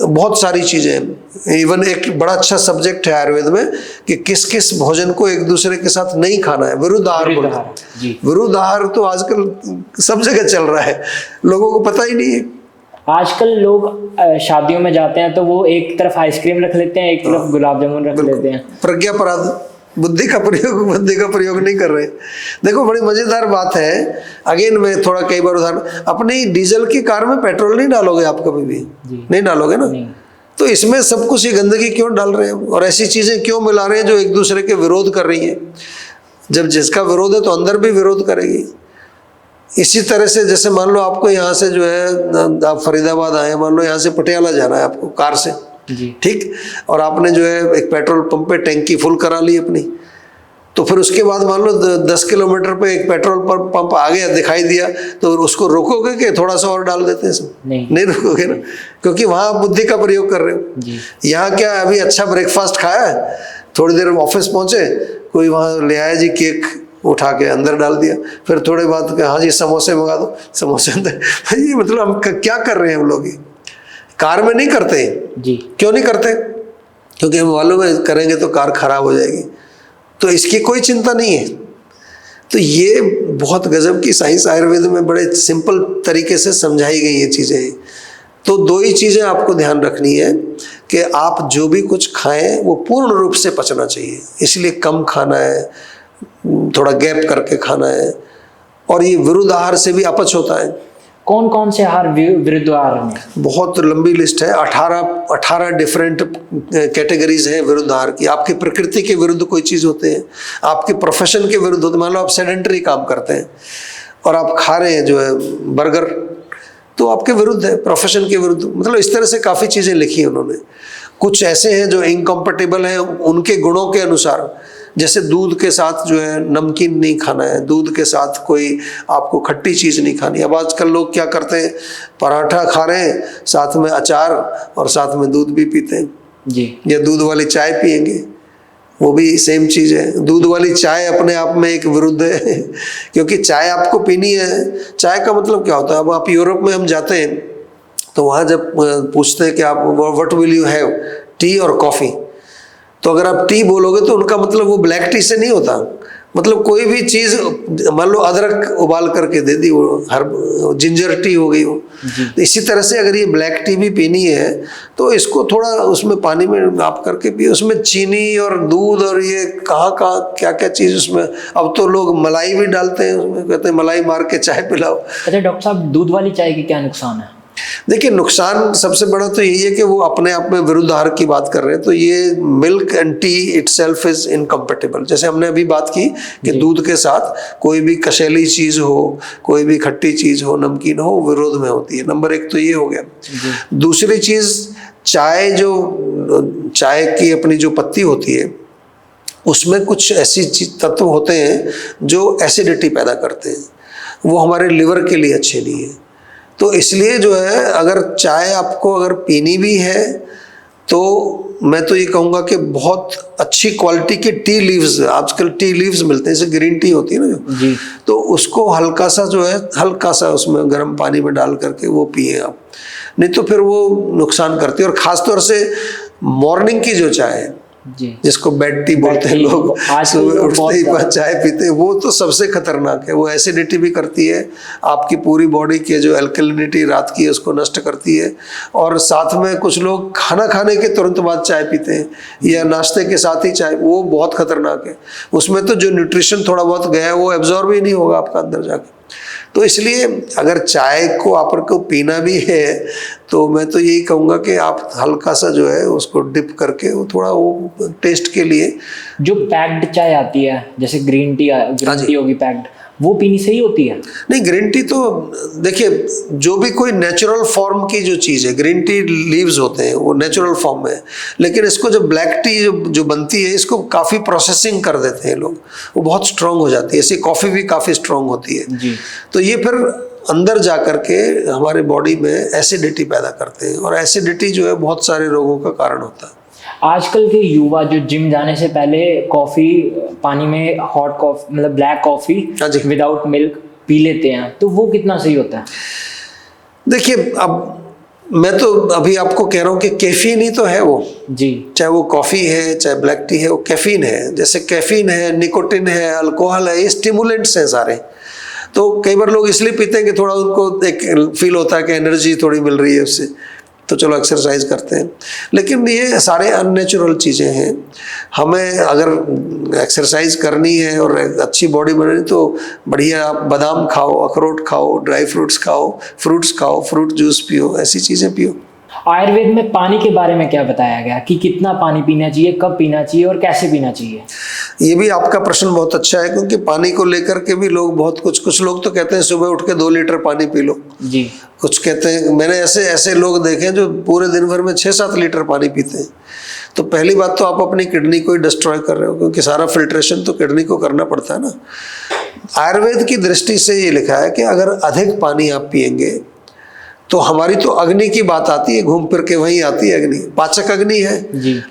बहुत सारी चीज़ें। इवन एक बड़ा अच्छा सब्जेक्ट है आयुर्वेद में कि किस किस भोजन को एक दूसरे के साथ नहीं खाना है, विरुद्ध आहार। विरुद्ध आहार तो आजकल सब जगह चल रहा है, लोगों को पता ही नहीं है। आजकल लोग शादियों में जाते हैं तो वो एक तरफ आइसक्रीम रख लेते हैं, एक तरफ गुलाब जामुन रख लेते हैं। प्रज्ञापराध, बुद्धि का प्रयोग नहीं कर रहे। देखो बड़ी मजेदार बात है, अगेन मैं थोड़ा कई बार उदाहरण, अपनी डीजल की कार में पेट्रोल नहीं डालोगे आप कभी भी, नहीं डालोगे ना, तो इसमें सब कुछ ये गंदगी क्यों डाल रहे हैं और ऐसी चीजें क्यों मिला रहे हैं जो एक दूसरे के विरोध कर रही है? जब जिसका विरोध है तो अंदर भी विरोध करेगी। इसी तरह से जैसे मान लो आपको यहाँ से जो है, आप फरीदाबाद आए, मान लो यहाँ से पटियाला जाना है आपको कार से, ठीक, और आपने जो है एक पेट्रोल पंप पे टैंकी फुल करा ली अपनी, तो फिर उसके बाद मान लो 10 किलोमीटर पे एक पेट्रोल पंप आ गया, दिखाई दिया, तो उसको रोकोगे कि थोड़ा सा और डाल देते हैं सब? नहीं रोकोगे ना, क्योंकि वहाँ आप बुद्धि का प्रयोग कर रहे हो। यहाँ क्या अभी अच्छा ब्रेकफास्ट खाया है, थोड़ी देर ऑफिस पहुंचे, कोई वहाँ ले आया जी केक, उठा के अंदर डाल दिया, फिर थोड़े बाद हाँ जी समोसे मंगा दो, समोसे अंदर। ये मतलब हम क्या कर रहे हैं हम लोग? कार में नहीं करते जी। क्यों नहीं करते? क्योंकि हम मालूम है करेंगे तो कार खराब हो जाएगी। तो इसकी कोई चिंता नहीं है। तो ये बहुत गजब की साइंस आयुर्वेद में बड़े सिंपल तरीके से समझाई गई ये चीज़ें। तो दो ही चीज़ें आपको ध्यान रखनी है कि आप जो भी कुछ खाएं वो पूर्ण रूप से पचना चाहिए, इसलिए कम खाना है, थोड़ा गैप करके खाना है। और ये विरुद्ध आहार से भी अपच होता है। कौन कौन से आहार विरुद्ध आहार में? बहुत लंबी लिस्ट है, 18 डिफरेंट कैटेगरीज हैं विरुद्ध आहार की। आपकी प्रकृति के विरुद्ध कोई चीज़ होते हैं, आपके प्रोफेशन के विरुद्ध होते हैं। मान लो आप सेडेंटरी काम करते हैं और आप खा रहे हैं जो है बर्गर, तो आपके विरुद्ध है, प्रोफेशन के विरुद्ध। मतलब इस तरह से काफ़ी चीज़ें लिखी हैं उन्होंने। कुछ ऐसे हैं जो इनकम्पेटेबल हैं उनके गुणों के अनुसार, जैसे दूध के साथ जो है नमकीन नहीं खाना है, दूध के साथ कोई आपको खट्टी चीज़ नहीं खानी। अब आजकल लोग क्या करते हैं, पराठा खा रहे हैं, साथ में अचार और साथ में दूध भी पीते हैं जी, या दूध वाली चाय पियेंगे, वो भी सेम चीज़ है। दूध वाली चाय अपने आप में एक विरुद्ध है क्योंकि चाय आपको पीनी है। चाय का मतलब क्या होता है, अब आप यूरोप में हम जाते हैं तो वहाँ जब पूछते हैं कि आप what will you have, T और कॉफ़ी, तो अगर आप टी बोलोगे तो उनका मतलब वो ब्लैक टी से नहीं होता। मतलब कोई भी चीज़, मान लो अदरक उबाल करके दे दी, वो हर जिंजर टी हो गई वो। तो इसी तरह से अगर ये ब्लैक टी भी पीनी है तो इसको थोड़ा उसमें पानी में आप करके पिए। उसमें चीनी और दूध और ये कहाँ क्या क्या चीज़ उसमें। अब तो लोग मलाई भी डालते हैं उसमें, कहते हैं मलाई मार के चाय पिलाओ। अच्छा डॉक्टर साहब, दूध वाली चाय के क्या नुकसान है? देखिए, नुकसान सबसे बड़ा तो यही है कि वो अपने आप में विरुद्ध आहार की बात कर रहे हैं। तो ये milk and T itself is incompatible. जैसे हमने अभी बात की कि दूध के साथ कोई भी कशेली चीज़ हो, कोई भी खट्टी चीज़ हो, नमकीन हो, विरोध में होती है। नंबर एक तो ये हो गया। दूसरी चीज़, चाय की अपनी जो पत्ती होती है उसमें कुछ ऐसी तत्व होते हैं जो एसिडिटी पैदा करते हैं, वो हमारे लिवर के लिए अच्छे नहीं है। तो इसलिए जो है, अगर चाय आपको अगर पीनी भी है तो मैं तो ये कहूँगा कि बहुत अच्छी क्वालिटी के टी लीव्स, आजकल टी लीव्स मिलते हैं, जैसे ग्रीन टी होती है ना जो, तो उसको हल्का सा जो है, हल्का सा उसमें गर्म पानी में डाल करके वो पिए आप, नहीं तो फिर वो नुकसान करती है। और ख़ास तौर से मॉर्निंग की जो चाय है जी, जिसको बेड टी बोलते हैं लोग, सुबह उठते ही बाद चाय पीते हैं, वो तो सबसे खतरनाक है। वो एसिडिटी भी करती है, आपकी पूरी बॉडी के जो एल्कलिनिटी रात की है उसको नष्ट करती है। और साथ में कुछ लोग खाना खाने के तुरंत बाद चाय पीते हैं या नाश्ते के साथ ही चाय, वो बहुत खतरनाक है। उसमें तो जो न्यूट्रिशन थोड़ा बहुत गया है वो एब्जॉर्ब ही नहीं होगा आपका अंदर जाके। तो इसलिए अगर चाय को आपको पीना भी है तो मैं तो यही कहूँगा कि आप हल्का सा जो है उसको डिप करके वो थोड़ा वो टेस्ट के लिए। जो पैक्ड चाय आती है जैसे ग्रीन टी होगी पैक्ड, वो पीनी सही होती है? नहीं, ग्रीन टी तो देखिए, जो भी कोई नेचुरल फॉर्म की जो चीज़ है, ग्रीन टी लीव्स होते हैं वो नेचुरल फॉर्म में है, लेकिन इसको जो ब्लैक टी जो बनती है इसको काफ़ी प्रोसेसिंग कर देते हैं लोग, वो बहुत स्ट्रॉन्ग हो जाती है। ऐसी कॉफ़ी भी काफ़ी स्ट्रॉन्ग होती है जी। तो ये फिर अंदर जा कर के हमारे बॉडी में एसिडिटी पैदा करते हैं, और एसिडिटी जो है बहुत सारे रोगों का कारण होता है। आजकल के युवा जो जिम जाने से पहले कॉफ़ी पानी में हॉट कॉफ़ी मतलब black coffee without milk P लेते हैं, तो वो कितना सही होता है? देखिए, अब मैं तो अभी आपको कह रहा हूँ कि कैफीन ही तो है वो जी, चाहे वो कॉफ़ी है चाहे ब्लैक टी है, वो कैफीन है। जैसे कैफीन है, निकोटिन है, अल्कोहल है, ये स्टिमुलेंट्स हैं सारे। तो कई बार लोग इसलिए पीते हैं कि थोड़ा उनको एक फील होता है कि एनर्जी थोड़ी मिल रही है उससे, तो चलो एक्सरसाइज करते हैं, लेकिन ये सारे अननेचुरल चीज़ें हैं। हमें अगर एक्सरसाइज करनी है और अच्छी बॉडी बनानी तो बढ़िया आप बादाम खाओ, अखरोट खाओ, ड्राई फ्रूट्स खाओ, फ्रूट जूस पियो, ऐसी चीज़ें पियो। आयुर्वेद में पानी के बारे में क्या बताया गया कि कितना पानी पीना चाहिए, कब पीना चाहिए और कैसे पीना चाहिए? ये भी आपका प्रश्न बहुत अच्छा है, क्योंकि पानी को लेकर के भी लोग बहुत कुछ लोग तो कहते हैं सुबह उठ के 2 लीटर पानी पी लो जी, कुछ कहते हैं, मैंने ऐसे लोग देखे हैं जो पूरे दिन भर में 6-7 लीटर पानी पीते हैं। तो पहली बात तो आप अपनी किडनी को ही डिस्ट्रॉय कर रहे हो, क्योंकि सारा फिल्ट्रेशन तो किडनी को करना पड़ता है ना। आयुर्वेद की दृष्टि से ये लिखा है कि अगर अधिक पानी आप पिएंगे तो हमारी तो अग्नि की बात आती है, घूम फिर के वहीं आती है अग्नि, पाचक अग्नि है।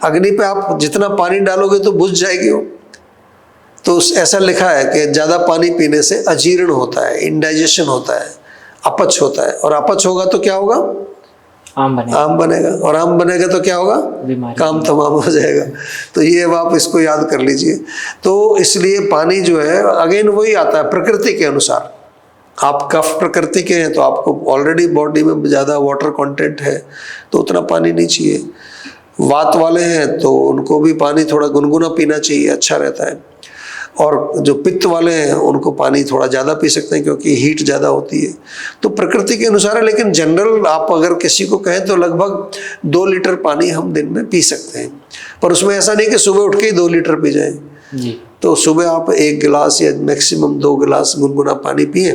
अग्नि पे आप जितना पानी डालोगे तो बुझ जाएगी वो। तो ऐसा लिखा है कि ज़्यादा पानी पीने से अजीर्ण होता है, इंडाइजेशन होता है, अपच होता है, और अपच होगा तो क्या होगा? आम बनेगा। आम बनेगा, और आम बनेगा तो क्या होगा, बीमारी काम तमाम हो जाएगा। तो ये अब आप इसको याद कर लीजिए। तो इसलिए पानी जो है अगेन वही आता है प्रकृति के अनुसार। आप कफ प्रकृति के हैं तो आपको ऑलरेडी बॉडी में ज़्यादा वाटर कंटेंट है तो उतना पानी नहीं चाहिए। वात वाले हैं तो उनको भी पानी थोड़ा गुनगुना पीना चाहिए, अच्छा रहता है। और जो पित्त वाले हैं उनको पानी थोड़ा ज़्यादा पी सकते हैं क्योंकि हीट ज़्यादा होती है। तो प्रकृति के अनुसार है, लेकिन जनरल आप अगर किसी को कहें तो लगभग 2 लीटर पानी हम दिन में पी सकते हैं। पर उसमें ऐसा नहीं कि सुबह उठ के ही 2 लीटर पी जाएं जी। तो सुबह आप 1 गिलास या मैक्सिमम 2 गिलास गुनगुना पानी पिए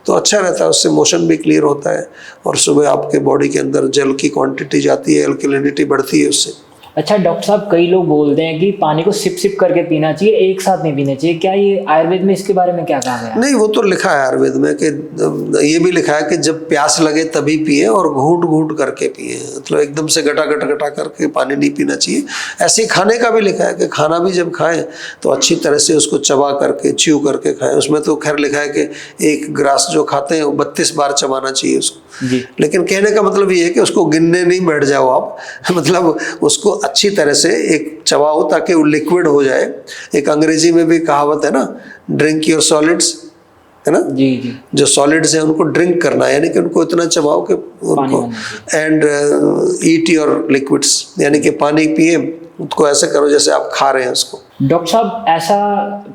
तो अच्छा रहता है, उससे मोशन भी क्लियर होता है और सुबह आपके बॉडी के अंदर जल की क्वांटिटी जाती है, एल्कलिनिटी बढ़ती है उससे। अच्छा डॉक्टर साहब, कई लोग बोलते हैं कि पानी को सिप सिप करके पीना चाहिए, एक साथ नहीं पीना चाहिए, क्या ये आयुर्वेद में इसके बारे में क्या कहा गया है? नहीं, वो तो लिखा है आयुर्वेद में कि ये भी लिखा है कि जब प्यास लगे तभी पिए और घूंट घूंट करके पिए, मतलब एकदम से गटा करके पानी नहीं पीना चाहिए। ऐसे ही खाने का भी लिखा है कि खाना भी जब खाएं तो अच्छी तरह से उसको चबा करके च्यू करके खाएं। उसमें तो खैर लिखा है कि 1 ग्रास जो खाते हैं वो 32 बार चबाना चाहिए उसको जी। लेकिन कहने का मतलब ये है कि उसको गिनने नहीं बैठ जाओ आप मतलब उसको अच्छी तरह से एक चबाओ ताकि वो लिक्विड हो जाए। एक अंग्रेजी में भी कहावत है ना, ड्रिंक योर सॉलिड्स, है ना जी जी। जो सॉलिड्स हैं उनको ड्रिंक करना है, यानी कि उनको इतना चबाओ कि उनको, एंड ईट योर लिक्विड्स, यानी कि पानी पिए उसको ऐसे करो जैसे आप खा रहे हैं उसको। डॉक्टर साहब, ऐसा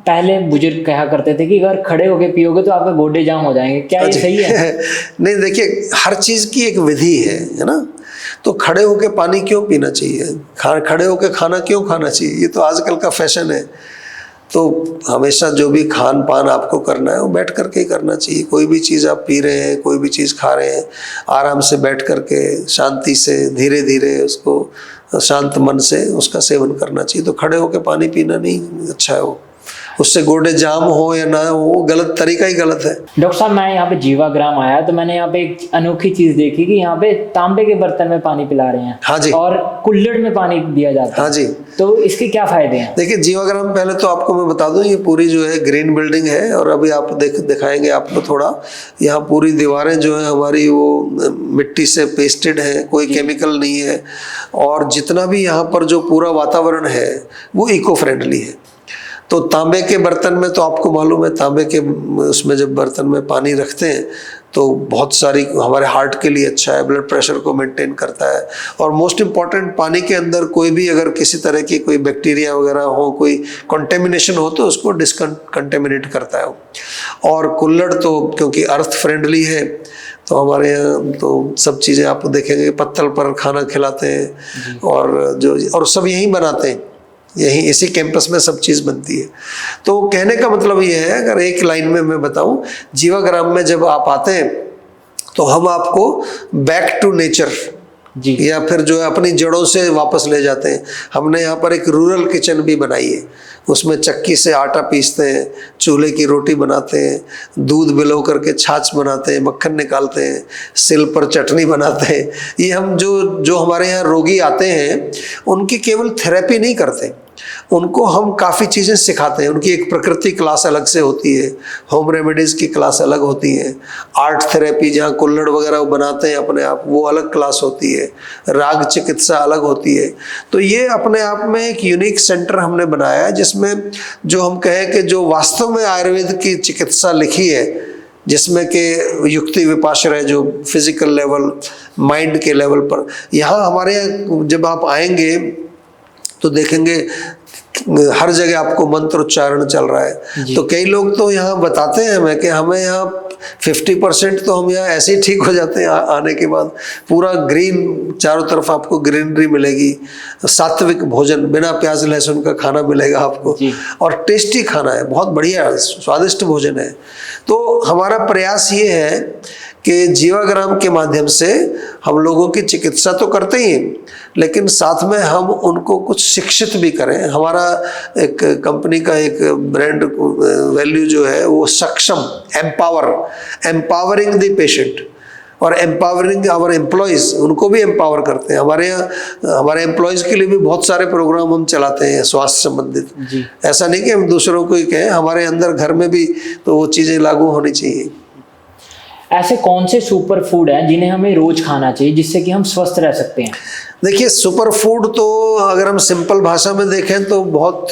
पहले बुजुर्ग कहा करते थे कि अगर खड़े होके पियोगे तो आपके गोडे जाम हो जाएंगे, क्या ये सही है? नहीं, देखिए हर चीज की एक विधि है ना। तो खड़े होके पानी क्यों पीना चाहिए, खड़े होके खाना क्यों खाना चाहिए, ये तो आजकल का फैशन है। तो हमेशा जो भी खान पान आपको करना है वो बैठ करके ही करना चाहिए। कोई भी चीज़ आप पी रहे हैं, कोई भी चीज़ खा रहे हैं, आराम से बैठ करके शांति से धीरे धीरे उसको शांत मन से उसका सेवन करना चाहिए। तो खड़े होकर पानी पीना नहीं अच्छा है, वो उससे गोडे जाम हो या ना हो, वो गलत तरीका ही गलत है। डॉक्टर साहब, मैं यहाँ पे जीवाग्राम आया तो मैंने यहाँ पे एक अनोखी चीज देखी कि यहाँ पे तांबे के बर्तन में पानी पिला रहे हैं। हाँ जी। और कुल्हड़ में पानी दिया जाता है। हाँ जी। तो इसके क्या फायदे हैं? देखिए जीवाग्राम, पहले तो आपको मैं बता दूं, ये पूरी जो है ग्रीन बिल्डिंग है और अभी आप दिखाएंगे आपको थोड़ा। यहाँ पूरी दीवारें जो है हमारी वो मिट्टी से पेस्टेड है, कोई केमिकल नहीं है। और जितना भी यहाँ पर जो पूरा वातावरण है वो इको फ्रेंडली है। तो तांबे के बर्तन में तो आपको मालूम है, तांबे के उसमें जब बर्तन में पानी रखते हैं तो बहुत सारी हमारे हार्ट के लिए अच्छा है, ब्लड प्रेशर को मेंटेन करता है। और मोस्ट इम्पॉर्टेंट, पानी के अंदर कोई भी अगर किसी तरह की कोई बैक्टीरिया वगैरह हो, कोई कंटेमिनेशन हो तो उसको डिसकंटेमिनेट करता है। और कुल्हड़ तो क्योंकि अर्थ फ्रेंडली है तो हमारे यहाँ तो सब चीज़ें आप देखेंगे पत्तल पर खाना खिलाते हैं और सब यहीं बनाते हैं, यहीं इसी कैंपस में सब चीज़ बनती है। तो कहने का मतलब ये है, अगर एक लाइन में मैं बताऊं, जीवाग्राम में जब आप आते हैं तो हम आपको बैक टू नेचर जी, या फिर जो है अपनी जड़ों से वापस ले जाते हैं। हमने यहाँ पर एक रूरल किचन भी बनाई है, उसमें चक्की से आटा पीसते हैं, चूल्हे की रोटी बनाते हैं, दूध बिलो करके छाछ बनाते हैं, मक्खन निकालते हैं, सिल पर चटनी बनाते हैं। ये हम जो हमारे यहाँ रोगी आते हैं उनकी केवल थेरेपी नहीं करते, उनको हम काफ़ी चीज़ें सिखाते हैं। उनकी एक प्रकृति क्लास अलग से होती है, होम रेमेडीज़ की क्लास अलग होती है, आर्ट थेरेपी जहाँ कुल्हड़ वगैरह वो बनाते हैं अपने आप, वो अलग क्लास होती है, राग चिकित्सा अलग होती है। तो ये अपने आप में एक यूनिक सेंटर हमने बनाया है जिसमें जो हम कहें कि जो वास्तव में आयुर्वेद की चिकित्सा लिखी है, जिसमें कि युक्ति विपाश्रय जो फिजिकल लेवल, माइंड के लेवल पर, यहाँ हमारे यहाँ जब आप आएंगे तो देखेंगे हर जगह आपको मंत्र उच्चारण चल रहा है। तो कई लोग तो यहाँ बताते हैं हमें कि हमें यहाँ 50% तो हम यहाँ ऐसे ही ठीक हो जाते हैं आने के बाद। पूरा ग्रीन, चारों तरफ आपको ग्रीनरी मिलेगी, सात्विक भोजन, बिना प्याज लहसुन का खाना मिलेगा आपको, और टेस्टी खाना है, बहुत बढ़िया स्वादिष्ट भोजन है। तो हमारा प्रयास ये है कि जीवाग्राम के माध्यम से हम लोगों की चिकित्सा तो करते ही हैं, लेकिन साथ में हम उनको कुछ शिक्षित भी करें। हमारा एक कंपनी का एक ब्रांड वैल्यू जो है वो सक्षम, एम्पावरिंग द पेशेंट और एम्पावरिंग आवर एम्प्लॉयज़, उनको भी एम्पावर करते हैं। हमारे यहाँ हमारे एम्प्लॉयज़ के लिए भी बहुत सारे प्रोग्राम हम चलाते हैं स्वास्थ्य संबंधित। ऐसा नहीं कि हम दूसरों को ही कहें, हमारे अंदर घर में भी तो वो चीज़ें लागू होनी चाहिए। ऐसे कौन से सुपर फूड हैं जिन्हें हमें रोज खाना चाहिए जिससे कि हम स्वस्थ रह सकते हैं? देखिए, सुपर फूड तो अगर हम सिंपल भाषा में देखें तो बहुत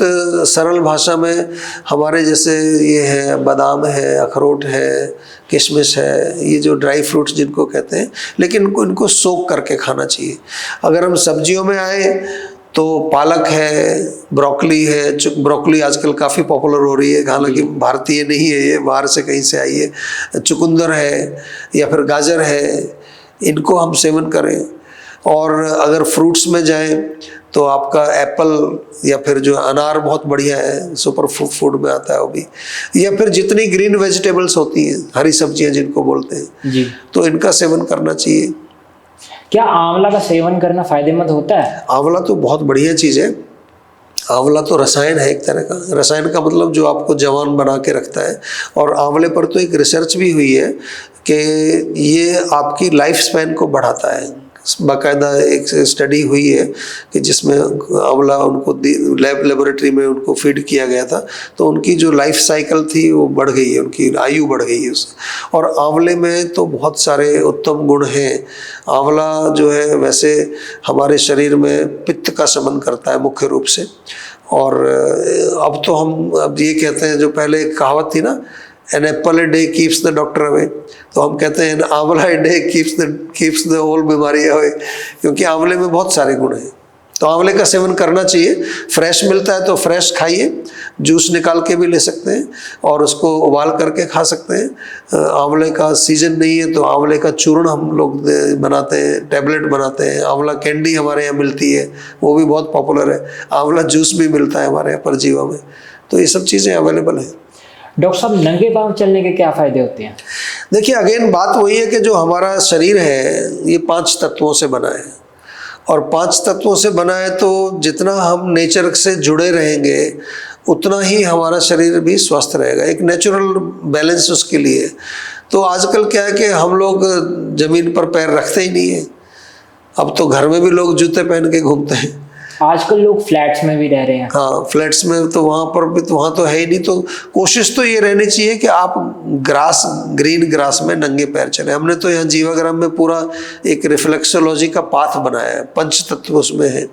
सरल भाषा में हमारे जैसे ये है, बादाम है, अखरोट है, किशमिश है, ये जो ड्राई फ्रूट्स जिनको कहते हैं, लेकिन इनको सोक करके खाना चाहिए। अगर हम सब्जियों में आए तो पालक है, ब्रोकली है। ब्रोकली आजकल काफ़ी पॉपुलर हो रही है, हालांकि भारतीय नहीं है, ये बाहर से कहीं से आई है। चुकंदर है या फिर गाजर है, इनको हम सेवन करें। और अगर फ्रूट्स में जाएं तो आपका एप्पल या फिर जो अनार बहुत बढ़िया है, सुपर फूड में आता है वो भी। या फिर जितनी ग्रीन वेजिटेबल्स होती हैं, हरी सब्जियां जिनको बोलते हैं जी, तो इनका सेवन करना चाहिए। क्या आंवला का सेवन करना फायदेमंद होता है? आंवला तो बहुत बढ़िया चीज़ है। आंवला तो रसायन है एक तरह का। रसायन का मतलब जो आपको जवान बना के रखता है। और आंवले पर तो एक रिसर्च भी हुई है कि ये आपकी लाइफ स्पैन को बढ़ाता है। बाकायदा एक स्टडी हुई है कि जिसमें आंवला उनको लेबोरेटरी में उनको फीड किया गया था, तो उनकी जो लाइफ साइकिल थी वो बढ़ गई है, उनकी आयु बढ़ गई है उससे। और आंवले में तो बहुत सारे उत्तम गुण हैं। आंवला जो है वैसे हमारे शरीर में पित्त का शमन करता है मुख्य रूप से। और अब तो हम अब ये कहते हैं, जो पहले कहावत थी ना, an apple a day keeps the doctor away, तो हम कहते हैं amla a day keeps the whole बीमारी अवे, क्योंकि आंवले में बहुत सारे गुण हैं। तो आंवले का सेवन करना चाहिए। फ्रेश मिलता है तो फ्रेश खाइए, जूस निकाल के भी ले सकते हैं और उसको उबाल करके खा सकते हैं। आंवले का सीजन नहीं है तो आंवले का चूर्ण हम लोग बनाते हैं, टैबलेट बनाते हैं। आंवला कैंडी हमारे यहाँ मिलती है, वो भी बहुत पॉपुलर है। आंवला जूस भी मिलता है हमारे यहाँ पर जीवा में। तो ये सब चीज़ें अवेलेबल हैं। डॉक्टर साहब, नंगे पांव चलने के क्या फायदे होते हैं? देखिए, अगेन बात वही है कि जो हमारा शरीर है ये 5 तत्वों से बना है। और 5 तत्वों से बना है तो जितना हम नेचर से जुड़े रहेंगे उतना ही हमारा शरीर भी स्वस्थ रहेगा। एक नेचुरल बैलेंस उसके लिए। तो आजकल क्या है कि हम लोग ज़मीन पर पैर रखते ही नहीं है। अब तो घर में भी लोग जूते पहन के घूमते हैं। आजकल लोग फ्लैट्स में भी रह रहे हैं। हाँ, फ्लैट्स में तो वहाँ पर भी तो वहाँ तो है ही नहीं। तो कोशिश तो ये रहनी चाहिए कि आप ग्रीन ग्रास में नंगे पैर चले। हमने तो यहाँ जीवाग्राम में पूरा एक रिफ्लेक्सोलॉजी का पाथ बनाया है। 5 तत्व उसमें है।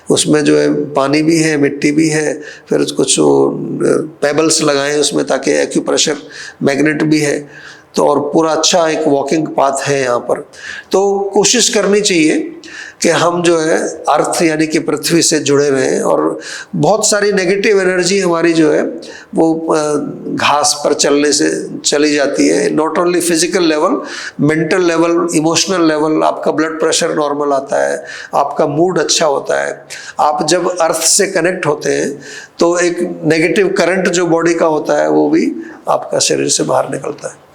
उसमें जो है पानी भी है, मिट्टी भी है, फिर कुछ पेबल्स लगाए उसमें ताकि एक्यूप्रेशर मैग्नेट भी है। तो और पूरा अच्छा एक वॉकिंग पाथ है यहाँ पर। तो कोशिश करनी चाहिए कि हम जो है अर्थ यानी कि पृथ्वी से जुड़े रहें। और बहुत सारी नेगेटिव एनर्जी हमारी जो है वो घास पर चलने से चली जाती है। Not only physical level, mental level, emotional level, आपका ब्लड प्रेशर नॉर्मल आता है, आपका मूड अच्छा होता है। आप जब अर्थ से कनेक्ट होते हैं तो एक नेगेटिव करंट जो बॉडी का होता है वो भी आपका शरीर से बाहर निकलता है।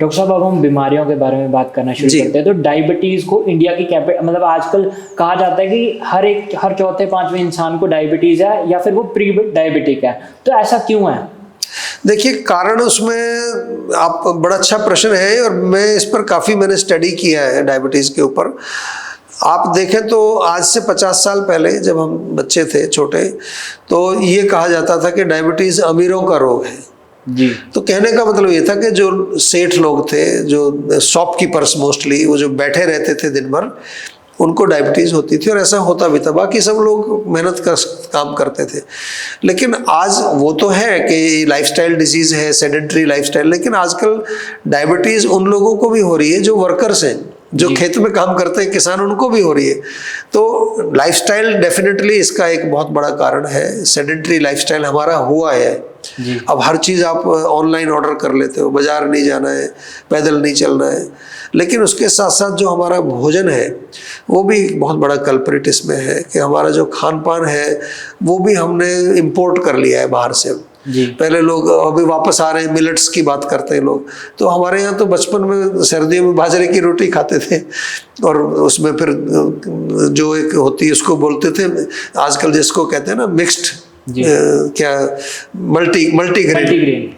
डॉक्टर साहब, अब हम बीमारियों के बारे में बात करना शुरू करते हैं। तो डायबिटीज को इंडिया की मतलब आजकल कहा जाता है कि हर चौथे 5वें इंसान को डायबिटीज है या फिर वो प्री डायबिटिक है। तो ऐसा क्यों है? देखिए, कारण उसमें आप बड़ा अच्छा प्रश्न है और मैं इस पर काफ़ी मैंने स्टडी किया है डायबिटीज़ के ऊपर। आप देखें तो आज से 50 साल पहले जब हम बच्चे थे छोटे, तो ये कहा जाता था कि डायबिटीज़ अमीरों का रोग है जी। तो कहने का मतलब ये था कि जो सेठ लोग थे, जो शॉपकीपर्स मोस्टली, वो जो बैठे रहते थे दिन भर, उनको डायबिटीज़ होती थी। और ऐसा होता भी था। बाकी सब लोग मेहनत का काम करते थे। लेकिन आज वो तो है कि लाइफस्टाइल डिजीज़ है, सेडेंटरी लाइफस्टाइल, लेकिन आजकल डायबिटीज़ उन लोगों को भी हो रही है जो वर्कर्स हैं, जो खेत में काम करते हैं, किसान, उनको भी हो रही है। तो लाइफस्टाइल डेफिनेटली इसका एक बहुत बड़ा कारण है। सेडेंटरी लाइफस्टाइल हमारा हुआ है। अब हर चीज़ आप ऑनलाइन ऑर्डर कर लेते हो, बाजार नहीं जाना है, पैदल नहीं चलना है। लेकिन उसके साथ साथ जो हमारा भोजन है वो भी बहुत बड़ा कल्प्रिट इसमें है कि हमारा जो खान पान है वो भी हमने इंपोर्ट कर लिया है बाहर से। पहले लोग, अभी वापस आ रहे हैं, मिलेट्स की बात करते हैं लोग। तो हमारे यहाँ तो बचपन में सर्दियों में बाजरे की रोटी खाते थे और उसमें फिर जो एक होती है उसको बोलते थे, आजकल जिसको कहते हैं ना मिक्स्ड, क्या मल्टी ग्रेन,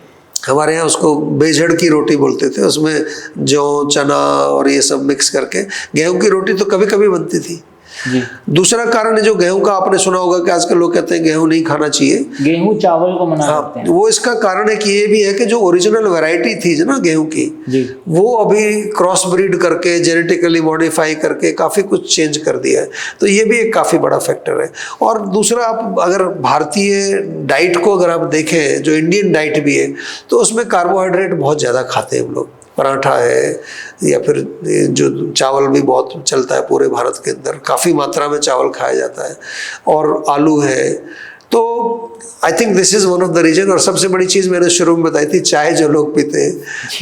हमारे यहाँ उसको बेझड़ की रोटी बोलते थे। उसमें जौ, चना और ये सब मिक्स करके, गेहूं की रोटी तो कभी कभी बनती थी। जी। दूसरा कारण है जो गेहूं का, आपने सुना होगा कि आजकल लोग कहते हैं गेहूं नहीं खाना चाहिए, गेहूं चावल को मना करते हैं। वो इसका कारण है कि ये भी है कि जो ओरिजिनल वैरायटी थी ना गेहूं की, जी। वो अभी क्रॉस ब्रीड करके जेनेटिकली मॉडिफाई करके काफी कुछ चेंज कर दिया है, तो ये भी एक काफी बड़ा फैक्टर है। और दूसरा, आप अगर भारतीय डाइट को अगर आप देखें, जो इंडियन डाइट भी है, तो उसमें कार्बोहाइड्रेट बहुत ज्यादा खाते हैं हम लोग। पराठा है या फिर जो चावल भी बहुत चलता है पूरे भारत के अंदर, काफ़ी मात्रा में चावल खाया जाता है, और आलू है। तो I think this is one of the reason. और सबसे बड़ी चीज़ मैंने शुरू में बताई थी, चाय जो लोग पीते हैं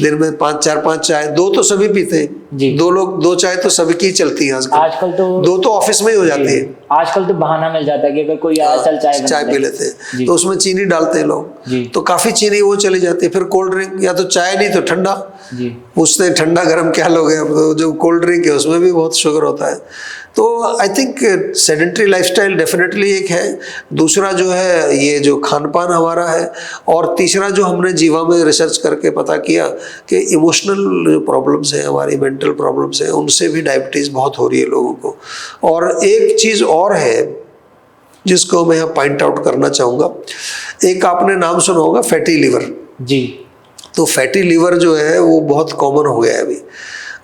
दिन में 4-5 चाय, 2 तो सभी पीते हैं, 2 चाय तो सभी की चलती है आजकल तो 2 तो ऑफिस में ही हो जाती है। आजकल तो बहाना मिल जाता है कि अगर कोई आया चल चाय पी लेते हैं, तो उसमें चीनी डालते हैं लोग, तो काफ़ी चीनी वो चली जाती है। फिर कोल्ड ड्रिंक, या तो चाय नहीं तो ठंडा, पूछते हैं ठंडा गर्म क्या लोगे, अब तो जो कोल्ड ड्रिंक है उसमें भी बहुत शुगर होता है। तो I think sedentary lifestyle definitely एक है, दूसरा जो है ये जो खान पान हमारा है, और तीसरा जो हमने जीवा में रिसर्च करके पता किया कि इमोशनल जो प्रॉब्लम्स हैं, हमारी मेंटल प्रॉब्लम्स हैं, उनसे भी डायबिटीज़ बहुत हो रही है लोगों को। और एक चीज़ और है जिसको मैं यहाँ पॉइंट आउट करना चाहूँगा, एक आपने नाम सुना होगा फैटी लिवर। जी। तो फैटी लिवर जो है वो बहुत कॉमन हो गया है अभी।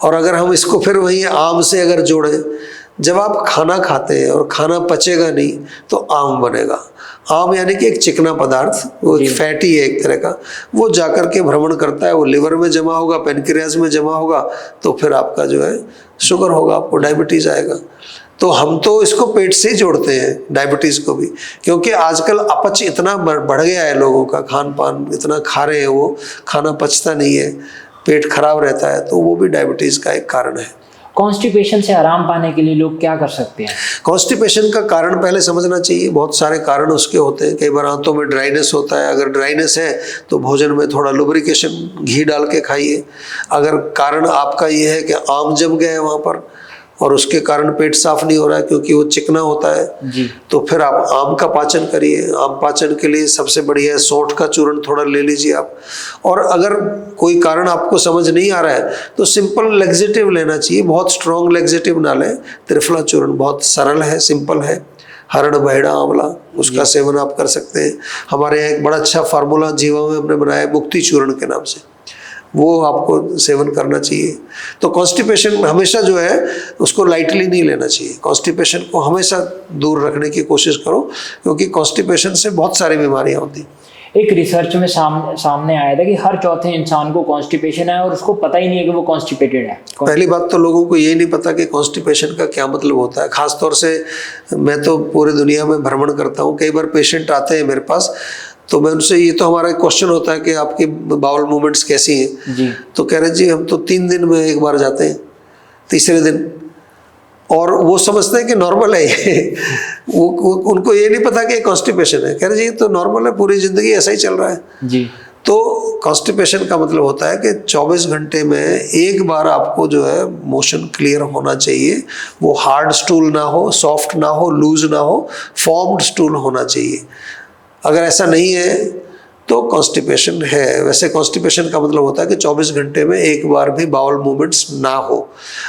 और अगर हम इसको फिर वहीं आम से अगर जोड़ें, जब आप खाना खाते हैं और खाना पचेगा नहीं तो आम बनेगा। आम यानी कि एक चिकना पदार्थ, वो फैटी है एक तरह का, वो जाकर के भ्रमण करता है, वो लिवर में जमा होगा, पेनक्रियाज में जमा होगा, तो फिर आपका जो है शुगर होगा, आपको डायबिटीज़ आएगा। तो हम तो इसको पेट से ही जोड़ते हैं डायबिटीज़ को भी, क्योंकि आजकल अपच इतना बढ़ गया है लोगों का, खान पान इतना खा रहे हैं, वो खाना पचता नहीं है, पेट खराब रहता है, तो वो भी डायबिटीज़ का एक कारण है। कॉन्स्टिपेशन से आराम पाने के लिए लोग क्या कर सकते हैं? कॉन्स्टिपेशन का कारण पहले समझना चाहिए, बहुत सारे कारण उसके होते हैं। कई बार आंतों में ड्राइनेस होता है, अगर ड्राइनेस है तो भोजन में थोड़ा लुब्रिकेशन घी डाल के खाइए। अगर कारण आपका ये है कि आम जम गया है वहाँ पर और उसके कारण पेट साफ नहीं हो रहा है क्योंकि वो चिकना होता है जी, तो फिर आप आम का पाचन करिए। आम पाचन के लिए सबसे बढ़िया है सौंठ का चूर्ण थोड़ा ले लीजिए आप। और अगर कोई कारण आपको समझ नहीं आ रहा है तो सिंपल लेग्जेटिव लेना चाहिए, बहुत स्ट्रॉन्ग लेग्जेटिव ना लें। त्रिफला चूर्ण बहुत सरल है, सिंपल है, हरड़ बहेड़ा आंवला, उसका सेवन आप कर सकते हैं। हमारे यहाँ एक बड़ा अच्छा फार्मूला जीवा में हमने बनाया है मुक्ति चूर्ण के नाम से, वो आपको सेवन करना चाहिए। तो कॉन्स्टिपेशन हमेशा जो है उसको लाइटली नहीं लेना चाहिए, कॉन्स्टिपेशन को हमेशा दूर रखने की कोशिश करो क्योंकि कॉन्स्टिपेशन से बहुत सारी बीमारियां होती हैं। एक रिसर्च में सामने आया था कि हर चौथे इंसान को कॉन्स्टिपेशन है और उसको पता ही नहीं है कि वो कॉन्स्टिपेटेड है। पहली बात तो लोगों को ये नहीं पता कि कॉन्स्टिपेशन का क्या मतलब होता है। खासतौर से मैं तो पूरी दुनिया में भ्रमण करता हूँ, कई बार पेशेंट आते हैं मेरे पास तो मैं उनसे, ये तो हमारा एक क्वेश्चन होता है कि आपकी बाउल मूवमेंट्स कैसी हैं जी, तो कह रहे जी हम तो 3 दिन में एक बार जाते हैं, तीसरे दिन, और वो समझते हैं कि नॉर्मल है ये वो उनको ये नहीं पता कि कॉन्स्टिपेशन है। कह रहे जी तो नॉर्मल है, पूरी जिंदगी ऐसा ही चल रहा है जी। तो कॉन्स्टिपेशन का मतलब होता है कि 24 घंटे में एक बार आपको जो है मोशन क्लियर होना चाहिए। वो हार्ड स्टूल ना हो, सॉफ्ट ना हो, लूज ना हो, फॉर्म्ड स्टूल होना चाहिए। अगर ऐसा नहीं है तो कॉन्स्टिपेशन है। वैसे कॉन्स्टिपेशन का मतलब होता है कि 24 घंटे में एक बार भी बाउल मूवमेंट्स ना हो।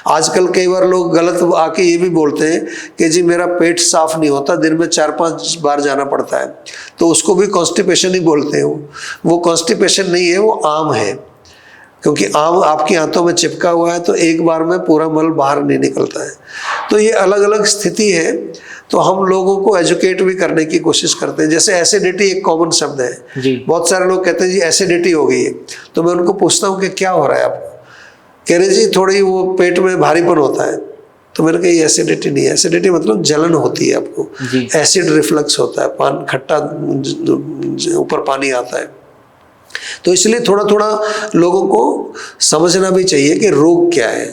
आजकल कई बार लोग गलत आके ये भी बोलते हैं कि जी मेरा पेट साफ नहीं होता, दिन में 4-5 बार जाना पड़ता है, तो उसको भी कॉन्स्टिपेशन ही बोलते हैं। वो कॉन्स्टिपेशन नहीं है, वो आम है, क्योंकि आम आपकी आंतों में चिपका हुआ है तो एक बार में पूरा मल बाहर नहीं निकलता है। तो ये अलग अलग स्थिति है, तो हम लोगों को एजुकेट भी करने की कोशिश करते हैं। जैसे एसिडिटी एक कॉमन शब्द है जी। बहुत सारे लोग कहते हैं जी एसिडिटी हो गई है, तो मैं उनको पूछता हूँ कि क्या हो रहा है आपको, कह रहे जी थोड़ी वो पेट में भारीपन होता है। तो मैंने कहा ये एसिडिटी नहीं है, एसिडिटी मतलब जलन होती है आपको, एसिड रिफ्लक्स होता है, पान खट्टा ऊपर पानी आता है। तो इसलिए थोड़ा थोड़ा लोगों को समझना भी चाहिए कि रोग क्या है।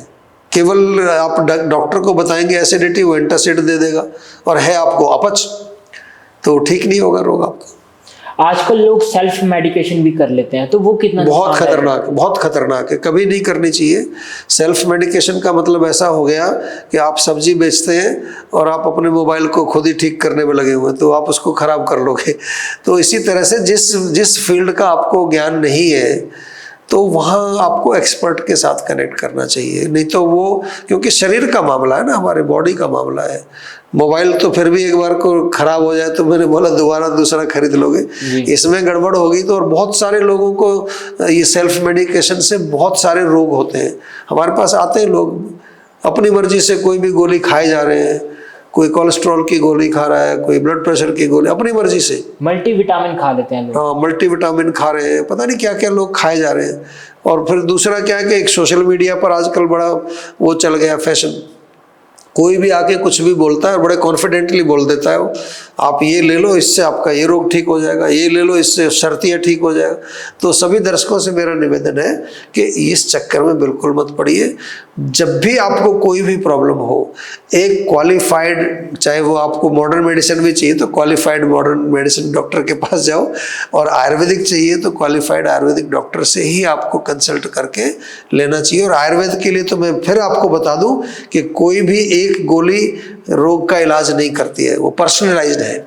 केवल आप डॉक्टर को बताएंगे एसिडिटी, वो एंटासिड दे देगा, और है आपको अपच, तो ठीक नहीं होगा रोग आपका। आजकल लोग सेल्फ मेडिकेशन भी कर लेते हैं, तो वो कितना बहुत खतरनाक, बहुत खतरनाक है, कभी नहीं करनी चाहिए। सेल्फ मेडिकेशन का मतलब ऐसा हो गया कि आप सब्जी बेचते हैं और आप अपने मोबाइल को खुद ही ठीक करने में लगे हुए हैं, तो आप उसको खराब कर लोगे। तो इसी तरह से जिस फील्ड का आपको ज्ञान नहीं है तो वहाँ आपको एक्सपर्ट के साथ कनेक्ट करना चाहिए, नहीं तो वो, क्योंकि शरीर का मामला है ना, हमारे बॉडी का मामला है। मोबाइल तो फिर भी एक बार को खराब हो जाए तो मैंने बोला दोबारा दूसरा खरीद लोगे, इसमें गड़बड़ होगी तो। और बहुत सारे लोगों को ये सेल्फ मेडिकेशन से बहुत सारे रोग होते हैं। हमारे पास आते हैं लोग अपनी मर्जी से कोई भी गोली खाए जा रहे हैं, कोई कोलेस्ट्रॉल की गोली खा रहा है, कोई ब्लड प्रेशर की गोली, अपनी मर्जी से मल्टीविटामिन खा लेते हैं लोग। हाँ, मल्टीविटामिन खा रहे हैं, पता नहीं क्या क्या लोग खाए जा रहे हैं। और फिर दूसरा क्या है कि एक सोशल मीडिया पर आजकल बड़ा वो चल गया फैशन, कोई भी आके कुछ भी बोलता है और बड़े कॉन्फिडेंटली बोल देता है वो, आप ये ले लो इससे आपका ये रोग ठीक हो जाएगा, ये ले लो इससे सर्दियाँ ठीक हो जाएगा। तो सभी दर्शकों से मेरा निवेदन है कि इस चक्कर में बिल्कुल मत पड़िए। जब भी आपको कोई भी प्रॉब्लम हो, एक क्वालिफाइड, चाहे वो आपको मॉडर्न मेडिसिन भी चाहिए तो क्वालिफाइड मॉडर्न मेडिसिन डॉक्टर के पास जाओ, और आयुर्वेदिक चाहिए तो क्वालिफाइड आयुर्वेदिक डॉक्टर से ही आपको कंसल्ट करके लेना चाहिए। और आयुर्वेद के लिए तो मैं फिर आपको बता दूं कि कोई भी एक गोली रोग का इलाज नहीं करती है, वो पर्सनलाइज्ड है।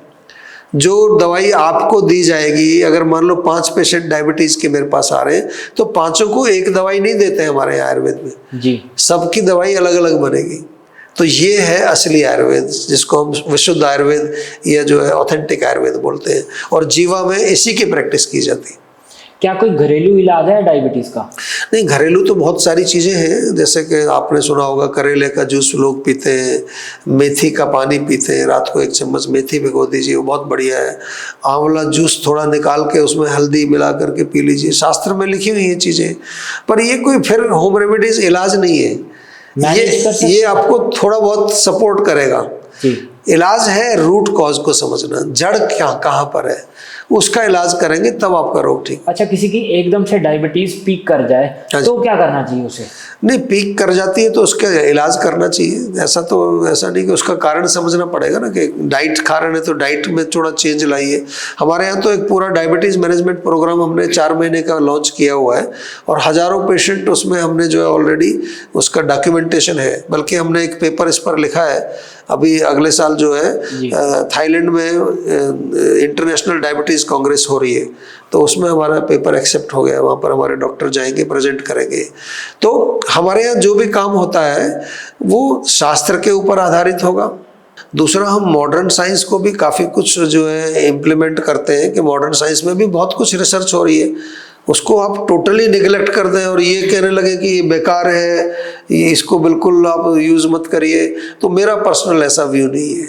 जो दवाई आपको दी जाएगी, अगर मान लो 5 पेशेंट डायबिटीज के मेरे पास आ रहे हैं तो 5 को एक दवाई नहीं देते हैं हमारे आयुर्वेद में जी, सबकी दवाई अलग अलग बनेगी। तो ये है असली आयुर्वेद, जिसको हम विशुद्ध आयुर्वेद या जो है ऑथेंटिक आयुर्वेद बोलते हैं, और जीवा में इसी की प्रैक्टिस की जाती है। क्या कोई घरेलू इलाज है डायबिटीज का? नहीं, घरेलू तो बहुत सारी चीज़ें हैं, जैसे कि आपने सुना होगा करेले का जूस लोग पीते हैं, मेथी का पानी पीते हैं, रात को 1 चम्मच मेथी भिगो दीजिए, वो बहुत बढ़िया है। आंवला जूस थोड़ा निकाल के उसमें हल्दी मिला करके पी लीजिए, शास्त्र में लिखी हुई ये चीज़ें। पर ये कोई फिर होम रेमेडीज इलाज नहीं है, ये आपको थोड़ा बहुत सपोर्ट करेगा। इलाज है रूट कॉज को समझना, जड़ क्या कहाँ पर है, उसका इलाज करेंगे तब आपका रोग ठीक। अच्छा, किसी की एकदम से डायबिटीज पीक कर जाए तो क्या करना चाहिए उसे? नहीं, पीक कर जाती है तो उसका इलाज करना चाहिए। ऐसा नहीं कि उसका कारण समझना पड़ेगा ना, कि डाइट खा रहे हैं तो डाइट में थोड़ा चेंज लाइए। हमारे यहाँ तो एक पूरा डायबिटीज मैनेजमेंट प्रोग्राम हमने 4 महीने का लॉन्च किया हुआ है, और हजारों पेशेंट उसमें हमने जो है ऑलरेडी उसका डॉक्यूमेंटेशन है। बल्कि हमने एक पेपर इस पर लिखा है, अभी अगले साल जो है थाईलैंड में इंटरनेशनल डायबिटीज कांग्रेस हो रही है, तो उसमें हमारा पेपर एक्सेप्ट हो गया। वहाँ पर हमारे डॉक्टर जाएंगे, प्रेजेंट करेंगे। तो हमारे यहाँ जो भी काम होता है वो शास्त्र के ऊपर आधारित होगा। दूसरा, हम मॉडर्न साइंस को भी काफ़ी कुछ जो है इम्प्लीमेंट करते हैं, कि मॉडर्न साइंस में भी बहुत कुछ रिसर्च हो रही है, उसको आप टोटली निगलेक्ट कर दें और ये कहने लगे कि ये बेकार है, ये इसको बिल्कुल आप यूज़ मत करिए, तो मेरा पर्सनल ऐसा व्यू नहीं है।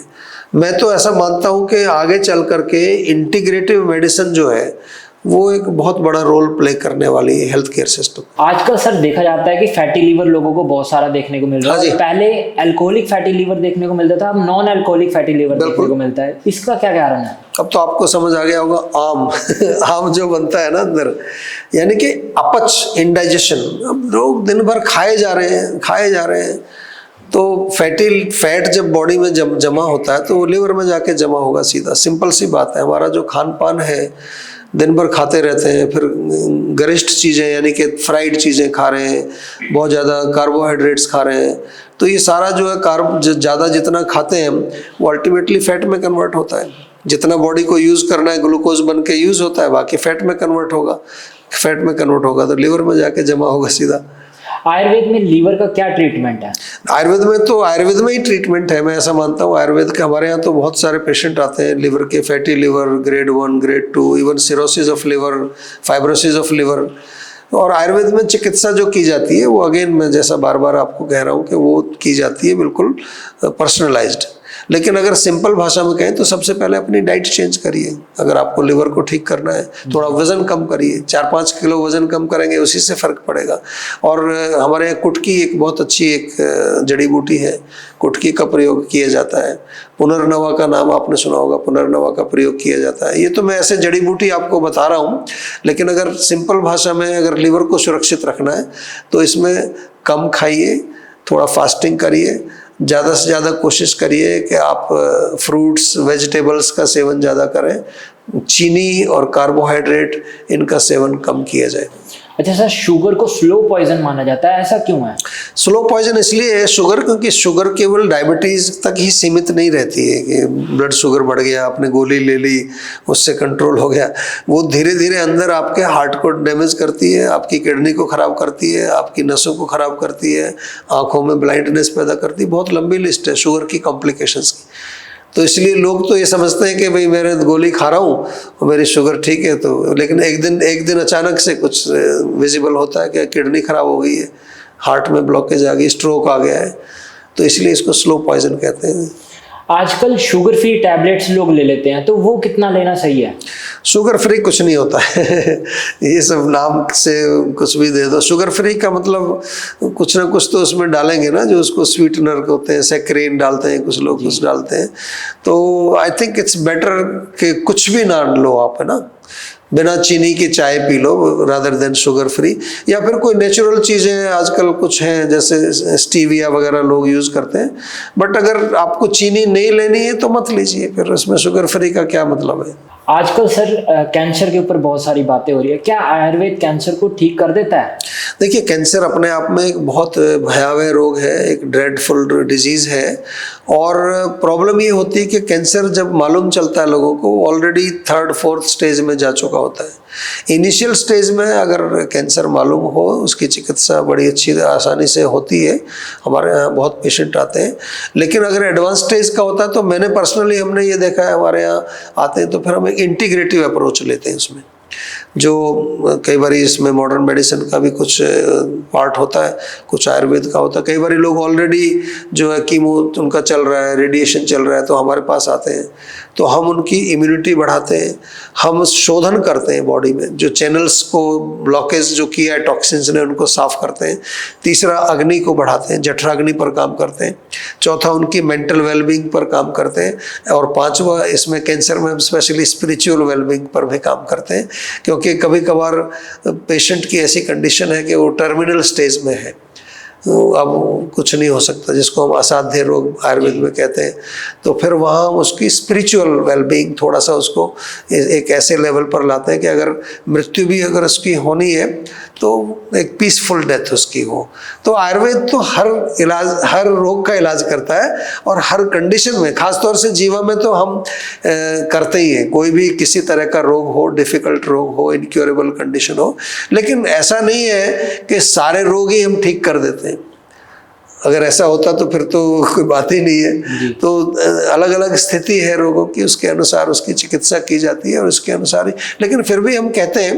मैं तो ऐसा मानता हूँ कि आगे चल करके इंटीग्रेटिव मेडिसिन जो है वो एक बहुत बड़ा रोल प्ले करने वाली है हेल्थ केयर सिस्टम। आजकल सर देखा जाता है कि फैटी लीवर लोगों को बहुत सारा देखने को मिल रहा है। पहले अल्कोहलिक फैटी लीवर देखने को मिलता था, अब नॉन अल्कोहलिक फैटी लीवर देखने को मिलता है। इसका क्या कारण है? अब तो आपको समझ आ गया होगा। आम जो बनता है ना अंदर, यानी कि अपच, इंडाइजेशन। अब लोग दिन भर खाए जा रहे हैं, तो फैट जब बॉडी में जमा होता है तो वो लिवर में जाके जमा होगा सीधा। सिंपल सी बात है, हमारा जो खान पान है, दिन भर खाते रहते हैं, फिर गरिष्ठ चीज़ें यानी कि फ्राइड चीज़ें खा रहे हैं, बहुत ज़्यादा कार्बोहाइड्रेट्स खा रहे हैं, तो ये सारा जो है कार्ब ज़्यादा जितना खाते हैं हम, वो अल्टीमेटली फैट में कन्वर्ट होता है। जितना बॉडी को यूज़ करना है ग्लूकोज बन के यूज़ होता है, बाकी फैट में कन्वर्ट होगा तो लिवर में जाके जमा होगा सीधा। आयुर्वेद में लीवर का क्या ट्रीटमेंट है? आयुर्वेद में ही ट्रीटमेंट है, मैं ऐसा मानता हूँ। आयुर्वेद के हमारे यहाँ तो बहुत सारे पेशेंट आते हैं लिवर के, fatty liver grade 1, grade 2, even cirrhosis of liver, fibrosis of liver. और आयुर्वेद में चिकित्सा जो की जाती है वो अगेन मैं जैसा बार बार आपको कह रहा हूँ कि वो की जाती है बिल्कुल पर्सनलाइज्ड। लेकिन अगर सिंपल भाषा में कहें तो सबसे पहले अपनी डाइट चेंज करिए। अगर आपको लिवर को ठीक करना है, थोड़ा वजन कम करिए, 4-5 किलो वजन कम करेंगे, उसी से फर्क पड़ेगा। और हमारे यहाँ कुटकी एक बहुत अच्छी एक जड़ी बूटी है, कुटकी का प्रयोग किया जाता है। पुनर्नवा का नाम आपने सुना होगा, पुनर्नवा का प्रयोग किया जाता है। ये तो मैं ऐसे जड़ी बूटी आपको बता रहा हूँ, लेकिन अगर सिंपल भाषा में अगर लिवर को सुरक्षित रखना है तो इसमें कम खाइए, थोड़ा फास्टिंग करिए, ज़्यादा से ज़्यादा कोशिश करिए कि आप फ्रूट्स वेजिटेबल्स का सेवन ज़्यादा करें, चीनी और कार्बोहाइड्रेट इनका सेवन कम किया जाए। अच्छा सर, शुगर को स्लो पॉइजन माना जाता है, ऐसा क्यों है? स्लो पॉइजन इसलिए है शुगर, क्योंकि शुगर केवल डायबिटीज तक ही सीमित नहीं रहती है कि ब्लड शुगर बढ़ गया, आपने गोली ले ली, उससे कंट्रोल हो गया। वो धीरे धीरे अंदर आपके हार्ट को डैमेज करती है, आपकी किडनी को खराब करती है, आपकी नसों को खराब करती है, आंखों में ब्लाइंडनेस पैदा करती है। बहुत लंबी लिस्ट है शुगर की कॉम्प्लिकेशंस की। तो इसलिए लोग तो ये समझते हैं कि भाई मेरे गोली खा रहा हूँ और मेरी शुगर ठीक है, तो लेकिन एक दिन अचानक से कुछ विजिबल होता है कि किडनी खराब हो गई है, हार्ट में ब्लॉकेज आ गई, स्ट्रोक आ गया है, तो इसलिए इसको स्लो पॉइजन कहते हैं। आजकल शुगर फ्री टैबलेट्स लोग ले लेते हैं, तो वो कितना लेना सही है? शुगर फ्री कुछ नहीं होता है ये सब नाम से कुछ भी दे दो। शुगर फ्री का मतलब कुछ ना कुछ तो उसमें डालेंगे ना, जो उसको स्वीटनर होते हैं, सैकरीन डालते हैं कुछ लोग, कुछ डालते हैं। तो आई थिंक इट्स बेटर कि कुछ भी ना लो आप, है ना, बिना चीनी की चाय P low rather than sugar free. या फिर कोई नेचुरल चीज़ें आजकल कुछ हैं, जैसे स्टीविया वगैरह लोग यूज़ करते हैं। बट अगर आपको चीनी नहीं लेनी है तो मत लीजिए, फिर उसमें शुगर फ्री का क्या मतलब है। आजकल सर कैंसर के ऊपर बहुत सारी बातें हो रही है, क्या आयुर्वेद कैंसर को ठीक कर देता है? देखिए, कैंसर अपने आप में एक बहुत भयावह रोग है, एक ड्रेडफुल डिजीज़ है। और प्रॉब्लम ये होती है कि कैंसर जब मालूम चलता है लोगों को, ऑलरेडी 3rd 4th स्टेज में जा चुका होता है। इनिशियल स्टेज में अगर कैंसर मालूम हो, उसकी चिकित्सा बड़ी अच्छी आसानी से होती है, हमारे यहाँ बहुत पेशेंट आते हैं। लेकिन अगर एडवांस स्टेज का होता है तो मैंने पर्सनली हमने ये देखा है, हमारे यहाँ आते हैं तो फिर हम एक इंटीग्रेटिव अप्रोच लेते हैं उसमें, जो कई बार इसमें मॉडर्न मेडिसिन का भी कुछ पार्ट होता है, कुछ आयुर्वेद का होता है। कई बार लोग ऑलरेडी जो है कीमो उनका चल रहा है, रेडिएशन चल रहा है, तो हमारे पास आते हैं, तो हम उनकी इम्यूनिटी बढ़ाते हैं, हम शोधन करते हैं बॉडी में, जो चैनल्स को ब्लॉकेज जो किया है टॉक्सिन्स ने उनको साफ करते हैं। तीसरा, अग्नि को बढ़ाते हैं, जठराग्नि पर काम करते हैं। चौथा, उनकी मेंटल वेलबींग पर काम करते हैं। और पांचवा, इसमें कैंसर में हम स्पेशली स्पिरिचुअल वेलबींग पर भी काम करते हैं, क्योंकि कभी कभार पेशेंट की ऐसी कंडीशन है कि वो टर्मिनल स्टेज में है, अब कुछ नहीं हो सकता, जिसको हम असाध्य रोग आयुर्वेद में कहते हैं। तो फिर वहाँ उसकी स्पिरिचुअल वेलबींग थोड़ा सा उसको एक ऐसे लेवल पर लाते हैं कि अगर मृत्यु भी अगर उसकी होनी है तो एक पीसफुल डेथ उसकी हो। तो आयुर्वेद तो हर रोग का इलाज करता है, और हर कंडीशन में, खासतौर से जीवा में तो हम करते ही हैं। कोई भी किसी तरह का रोग हो, डिफिकल्ट रोग हो, इनक्योरेबल कंडीशन हो, लेकिन ऐसा नहीं है कि सारे रोग ही हम ठीक कर देते हैं। अगर ऐसा होता तो फिर तो कोई बात ही नहीं है। तो अलग अलग स्थिति है रोगों की, उसके अनुसार उसकी चिकित्सा की जाती है और उसके अनुसार ही। लेकिन फिर भी हम कहते हैं,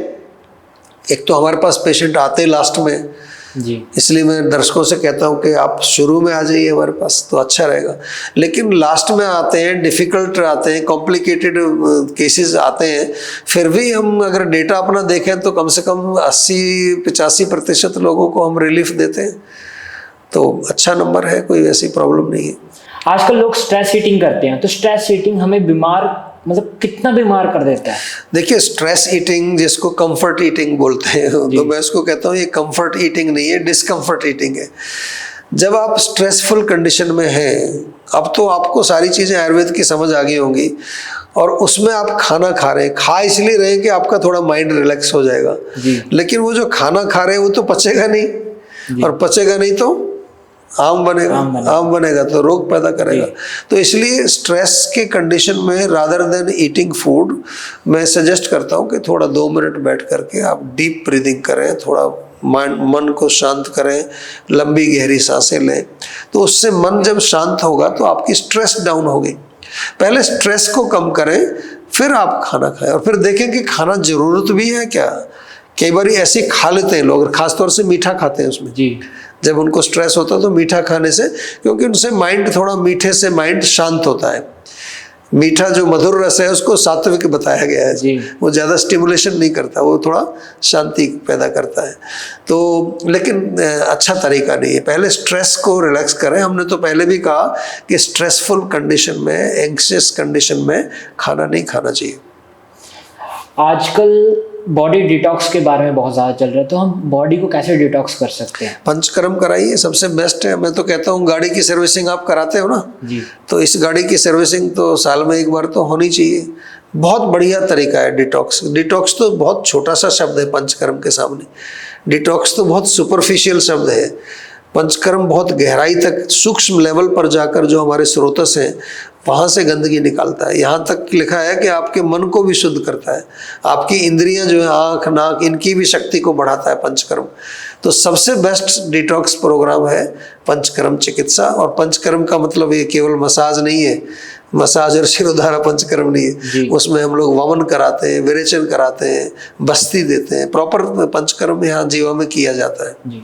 एक तो हमारे पास पेशेंट आते हैं लास्ट में जी, इसलिए मैं दर्शकों से कहता हूं कि आप शुरू में आ जाइए हमारे पास तो अच्छा रहेगा। लेकिन लास्ट में आते हैं, डिफ़िकल्ट आते हैं, कॉम्प्लिकेटेड केसेस आते हैं, फिर भी हम अगर डेटा अपना देखें तो कम से कम 80-85% लोगों को हम रिलीफ देते हैं। तो अच्छा नंबर है, कोई ऐसी प्रॉब्लम नहीं है। आजकल लोग स्ट्रेस ईटिंग करते हैं, तो स्ट्रेस ईटिंग हमें बीमार, मतलब कितना बीमार कर देता है? देखिए, स्ट्रेस ईटिंग जिसको कंफर्ट ईटिंग बोलते हैं, तो मैं उसको कहता हूँ ये कंफर्ट ईटिंग नहीं है, डिस्कम्फर्ट ईटिंग है। जब आप स्ट्रेसफुल कंडीशन में हैं, अब तो आपको सारी चीज़ें आयुर्वेद की समझ आ गई होंगी, और उसमें आप खाना खा रहे हैं, खा इसलिए रहे कि आपका थोड़ा माइंड रिलैक्स हो जाएगा। लेकिन वो जो खाना खा रहे हैं वो तो पचेगा नहीं, और पचेगा नहीं तो आम बनेगा तो रोग पैदा करेगा। तो इसलिए स्ट्रेस के कंडीशन में रादर देन ईटिंग फूड, मैं सजेस्ट करता हूँ कि थोड़ा 2 मिनट बैठ करके आप डीप ब्रीदिंग करें, थोड़ा मन को शांत करें, लंबी गहरी सांसें लें। तो उससे मन जब शांत होगा तो आपकी स्ट्रेस डाउन होगी। पहले स्ट्रेस को कम करें, फिर आप खाना खाएं, और फिर देखें कि खाना जरूरत भी है क्या। कई बार ऐसे खा लेते हैं लोग, खासतौर से मीठा खाते हैं उसमें जी। जब उनको स्ट्रेस होता है तो मीठा खाने से, क्योंकि उनसे माइंड थोड़ा, मीठे से माइंड शांत होता है। मीठा जो मधुर रस है उसको सात्विक बताया गया है जी। वो ज़्यादा स्टिमुलेशन नहीं करता, वो थोड़ा शांति पैदा करता है। तो लेकिन अच्छा तरीका नहीं है। पहले स्ट्रेस को रिलैक्स करें। हमने तो पहले भी कहा कि स्ट्रेसफुल कंडीशन में, एंग्शियस कंडीशन में खाना नहीं खाना चाहिए। आजकल बॉडी डिटॉक्स के बारे में बहुत ज़्यादा चल रहा है, तो हम बॉडी को कैसे डिटॉक्स कर सकते हैं? पंचकर्म कराइए, सबसे बेस्ट है। मैं तो कहता हूँ गाड़ी की सर्विसिंग आप कराते हो ना जी, तो इस गाड़ी की सर्विसिंग तो साल में 1 बार तो होनी चाहिए। बहुत बढ़िया तरीका है डिटॉक्स। डिटॉक्स तो बहुत छोटा सा शब्द है पंचकर्म के सामने। डिटॉक्स तो बहुत सुपरफिशियल शब्द है। पंचकर्म बहुत गहराई तक सूक्ष्म लेवल पर जाकर जो हमारे स्रोतस हैं वहाँ से गंदगी निकालता है। यहाँ तक लिखा है कि आपके मन को भी शुद्ध करता है, आपकी इंद्रियां जो है आँख नाक इनकी भी शक्ति को बढ़ाता है पंचकर्म। तो सबसे बेस्ट डिटॉक्स प्रोग्राम है पंचकर्म चिकित्सा। और पंचकर्म का मतलब ये केवल मसाज नहीं है, मसाज और शिरोधारा पंचकर्म नहीं है। उसमें हम लोग वमन कराते हैं, विरेचन कराते हैं, बस्ती देते हैं। प्रॉपर पंचकर्म यहाँ जीवा में किया जाता है जी।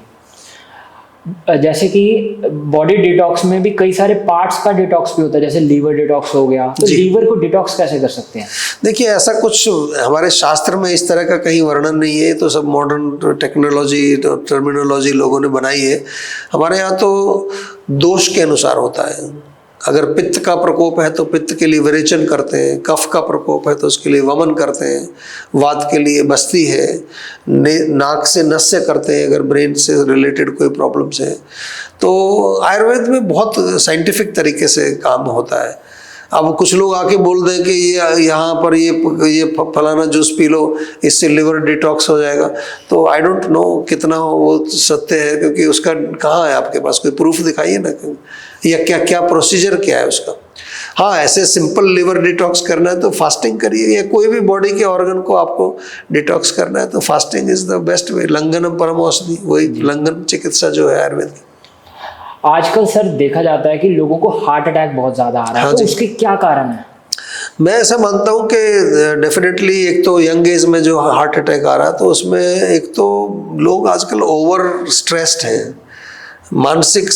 जैसे कि बॉडी डिटॉक्स में भी कई सारे पार्ट्स का डिटॉक्स भी होता है, जैसे लीवर डिटॉक्स हो गया, तो लीवर को डिटॉक्स कैसे कर सकते हैं? देखिए, ऐसा कुछ हमारे शास्त्र में इस तरह का कहीं वर्णन नहीं है, तो सब मॉडर्न टेक्नोलॉजी टर्मिनोलॉजी लोगों ने बनाई है। हमारे यहाँ तो दोष के अनुसार होता है। अगर पित्त का प्रकोप है तो पित्त के लिए विरेचन करते हैं, कफ का प्रकोप है तो उसके लिए वमन करते हैं, वात के लिए बस्ती है, नाक से नस्य करते हैं अगर ब्रेन से रिलेटेड कोई प्रॉब्लम्स है। तो आयुर्वेद में बहुत साइंटिफिक तरीके से काम होता है। अब कुछ लोग आके बोल दें कि ये यहाँ पर ये फलाना जूस पी लो, इससे लिवर डिटॉक्स हो जाएगा, तो आई डोंट नो कितना वो सत्य है, क्योंकि उसका कहाँ है आपके पास कोई प्रूफ दिखाइए ना, या क्या प्रोसीजर क्या है उसका। हाँ, ऐसे सिंपल लिवर डिटॉक्स करना है तो फास्टिंग करिए, या कोई भी बॉडी के ऑर्गन को आपको डिटॉक्स करना है तो fasting is the best way. लंघनम परम औषधि, वही लंघन चिकित्सा जो है आयुर्वेद की। आजकल सर देखा जाता है कि लोगों को हार्ट अटैक बहुत ज्यादा आ रहा है, तो उसके क्या कारण है? मैं ऐसा मानता हूँ कि डेफिनेटली एक तो यंग एज में जो हार्ट अटैक आ रहा है, तो उसमें एक तो लोग आजकल ओवर स्ट्रेस्ड हैं, मानसिक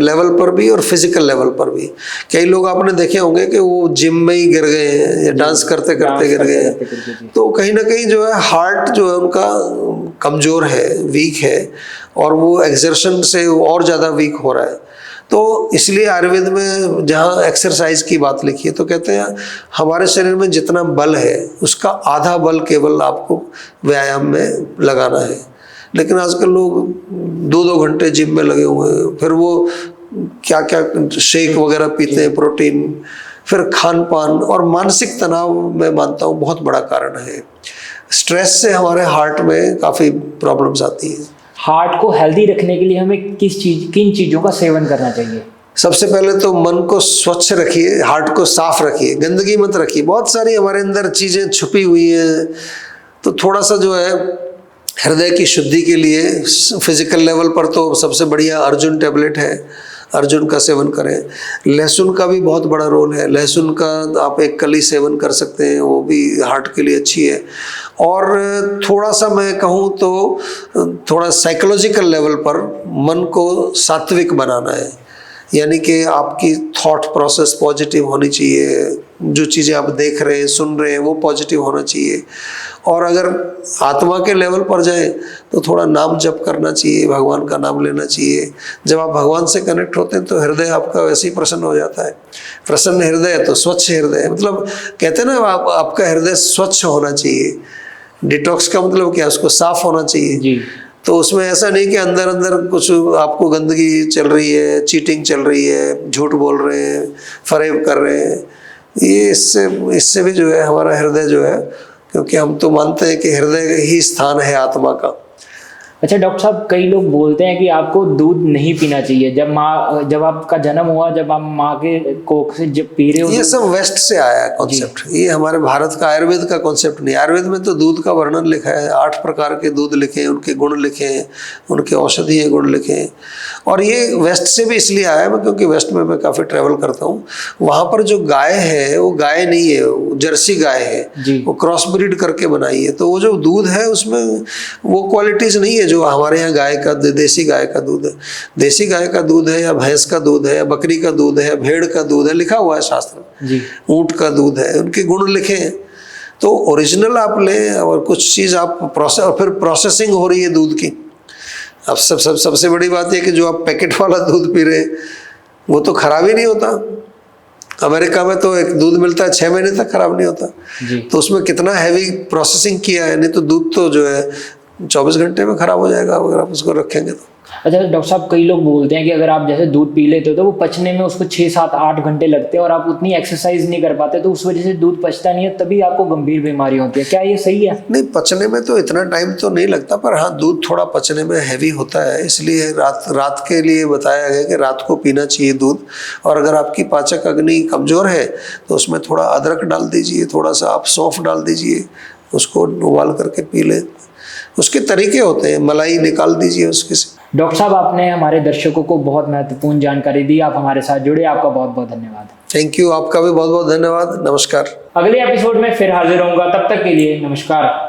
लेवल पर भी और फिजिकल लेवल पर भी। कई लोग आपने देखे होंगे कि वो जिम में ही गिर गए हैं या डांस करते करते गिर गए हैं, तो कहीं ना कहीं जो है हार्ट जो है उनका कमज़ोर है, वीक है, और वो एक्सर्शन से और ज़्यादा वीक हो रहा है। तो इसलिए आयुर्वेद में जहाँ एक्सरसाइज की बात लिखी है तो कहते हैं हमारे शरीर में जितना बल है उसका आधा बल केवल आपको व्यायाम में लगाना है। लेकिन आजकल लोग 2-2 घंटे जिम में लगे हुए हैं, फिर वो क्या क्या शेक वगैरह पीते हैं, प्रोटीन, फिर खान पान और मानसिक तनाव मैं मानता हूँ बहुत बड़ा कारण है। स्ट्रेस से हमारे हार्ट में काफ़ी प्रॉब्लम्स आती हैं। हार्ट को हेल्दी रखने के लिए हमें किन चीज़ों का सेवन करना चाहिए? सबसे पहले तो मन को स्वच्छ रखिए, हार्ट को साफ रखिए, गंदगी मत रखिए। बहुत सारी हमारे अंदर चीज़ें छुपी हुई हैं, तो थोड़ा सा जो है हृदय की शुद्धि के लिए फिजिकल लेवल पर तो सबसे बढ़िया अर्जुन टैबलेट है, अर्जुन का सेवन करें। लहसुन का भी बहुत बड़ा रोल है, लहसुन का आप एक कली सेवन कर सकते हैं, वो भी हार्ट के लिए अच्छी है। और थोड़ा सा मैं कहूँ तो थोड़ा साइकोलॉजिकल लेवल पर मन को सात्विक बनाना है, यानी कि आपकी थॉट प्रोसेस पॉजिटिव होनी चाहिए, जो चीज़ें आप देख रहे हैं सुन रहे हैं वो पॉजिटिव होना चाहिए। और अगर आत्मा के लेवल पर जाए तो थोड़ा नाम जप करना चाहिए, भगवान का नाम लेना चाहिए। जब आप भगवान से कनेक्ट होते हैं तो हृदय आपका वैसे ही प्रसन्न हो जाता है। प्रसन्न हृदय तो स्वच्छ हृदय, मतलब कहते हैं ना आपका हृदय स्वच्छ होना चाहिए। डिटॉक्स का मतलब क्या, उसको साफ होना चाहिए जी। तो उसमें ऐसा नहीं कि अंदर अंदर कुछ आपको गंदगी चल रही है, चीटिंग चल रही है, झूठ बोल रहे हैं, फरेब कर रहे हैं। ये इससे भी जो है हमारा हृदय जो है, क्योंकि हम तो मानते हैं कि हृदय ही स्थान है आत्मा का। अच्छा डॉक्टर साहब, कई लोग बोलते हैं कि आपको दूध नहीं पीना चाहिए। जब आपका जन्म हुआ, जब आप माँ के कोख से जब पी रहे हो, ये सब वेस्ट से आया है कॉन्सेप्ट, ये हमारे भारत का आयुर्वेद का कॉन्सेप्ट नहीं। आयुर्वेद में तो दूध का वर्णन लिखा है, 8 प्रकार के दूध लिखे हैं, उनके गुण लिखे हैं, उनके औषधीय गुण लिखे हैं। और ये वेस्ट से भी इसलिए आया है क्योंकि वेस्ट में मैं काफ़ी ट्रैवल करता हूँ। वहाँ पर जो गाय है वो गाय नहीं है, वो जर्सी गाय है, वो क्रॉस ब्रीड करके बनाई है। तो वो जो दूध है उसमें वो क्वालिटीज़ नहीं है जो हमारे यहाँ गाय का, देसी गाय का दूध है। देसी गाय का दूध है या भैंस का दूध है या बकरी का दूध है या भेड़ का दूध है, लिखा हुआ है शास्त्र में। ऊँट का दूध है, उनके गुण लिखे हैं। तो ओरिजिनल आप लें, और कुछ चीज़ आप प्रोसेस, और फिर प्रोसेसिंग हो रही है दूध की। अब सबसे बड़ी बात है कि जो आप पैकेट वाला दूध पी रहे हैं वो तो खराब ही नहीं होता। अमेरिका में तो एक दूध मिलता है 6 महीने तक खराब नहीं होता। तो उसमें कितना हैवी प्रोसेसिंग किया है, नहीं तो दूध तो जो है 24 घंटे में खराब हो जाएगा अगर आप उसको रखेंगे तो। अच्छा डॉक्टर साहब, कई लोग बोलते हैं कि अगर आप जैसे दूध पी लेते हो तो वो पचने में उसको 6, 7, 8 घंटे लगते हैं और आप उतनी एक्सरसाइज नहीं कर पाते, तो उस वजह से दूध पचता नहीं है, तभी आपको गंभीर बीमारी होती है। क्या ये सही है? नहीं, पचने में तो इतना टाइम तो नहीं लगता, पर हाँ दूध थोड़ा पचने में हैवी होता है, इसलिए रात के लिए बताया गया कि रात को पीना चाहिए दूध। और अगर आपकी पाचक अग्नि कमज़ोर है तो उसमें थोड़ा अदरक डाल दीजिए, थोड़ा सा आप सौंफ डाल दीजिए, उसको उबाल करके पी लें। उसके तरीके होते हैं, मलाई निकाल दीजिए उसके से। डॉक्टर साहब, आपने हमारे दर्शकों को बहुत महत्वपूर्ण जानकारी दी, आप हमारे साथ जुड़े, आपका बहुत बहुत धन्यवाद। थैंक यू, आपका भी बहुत बहुत धन्यवाद। नमस्कार। अगले एपिसोड में फिर हाजिर होऊंगा, तब तक के लिए नमस्कार।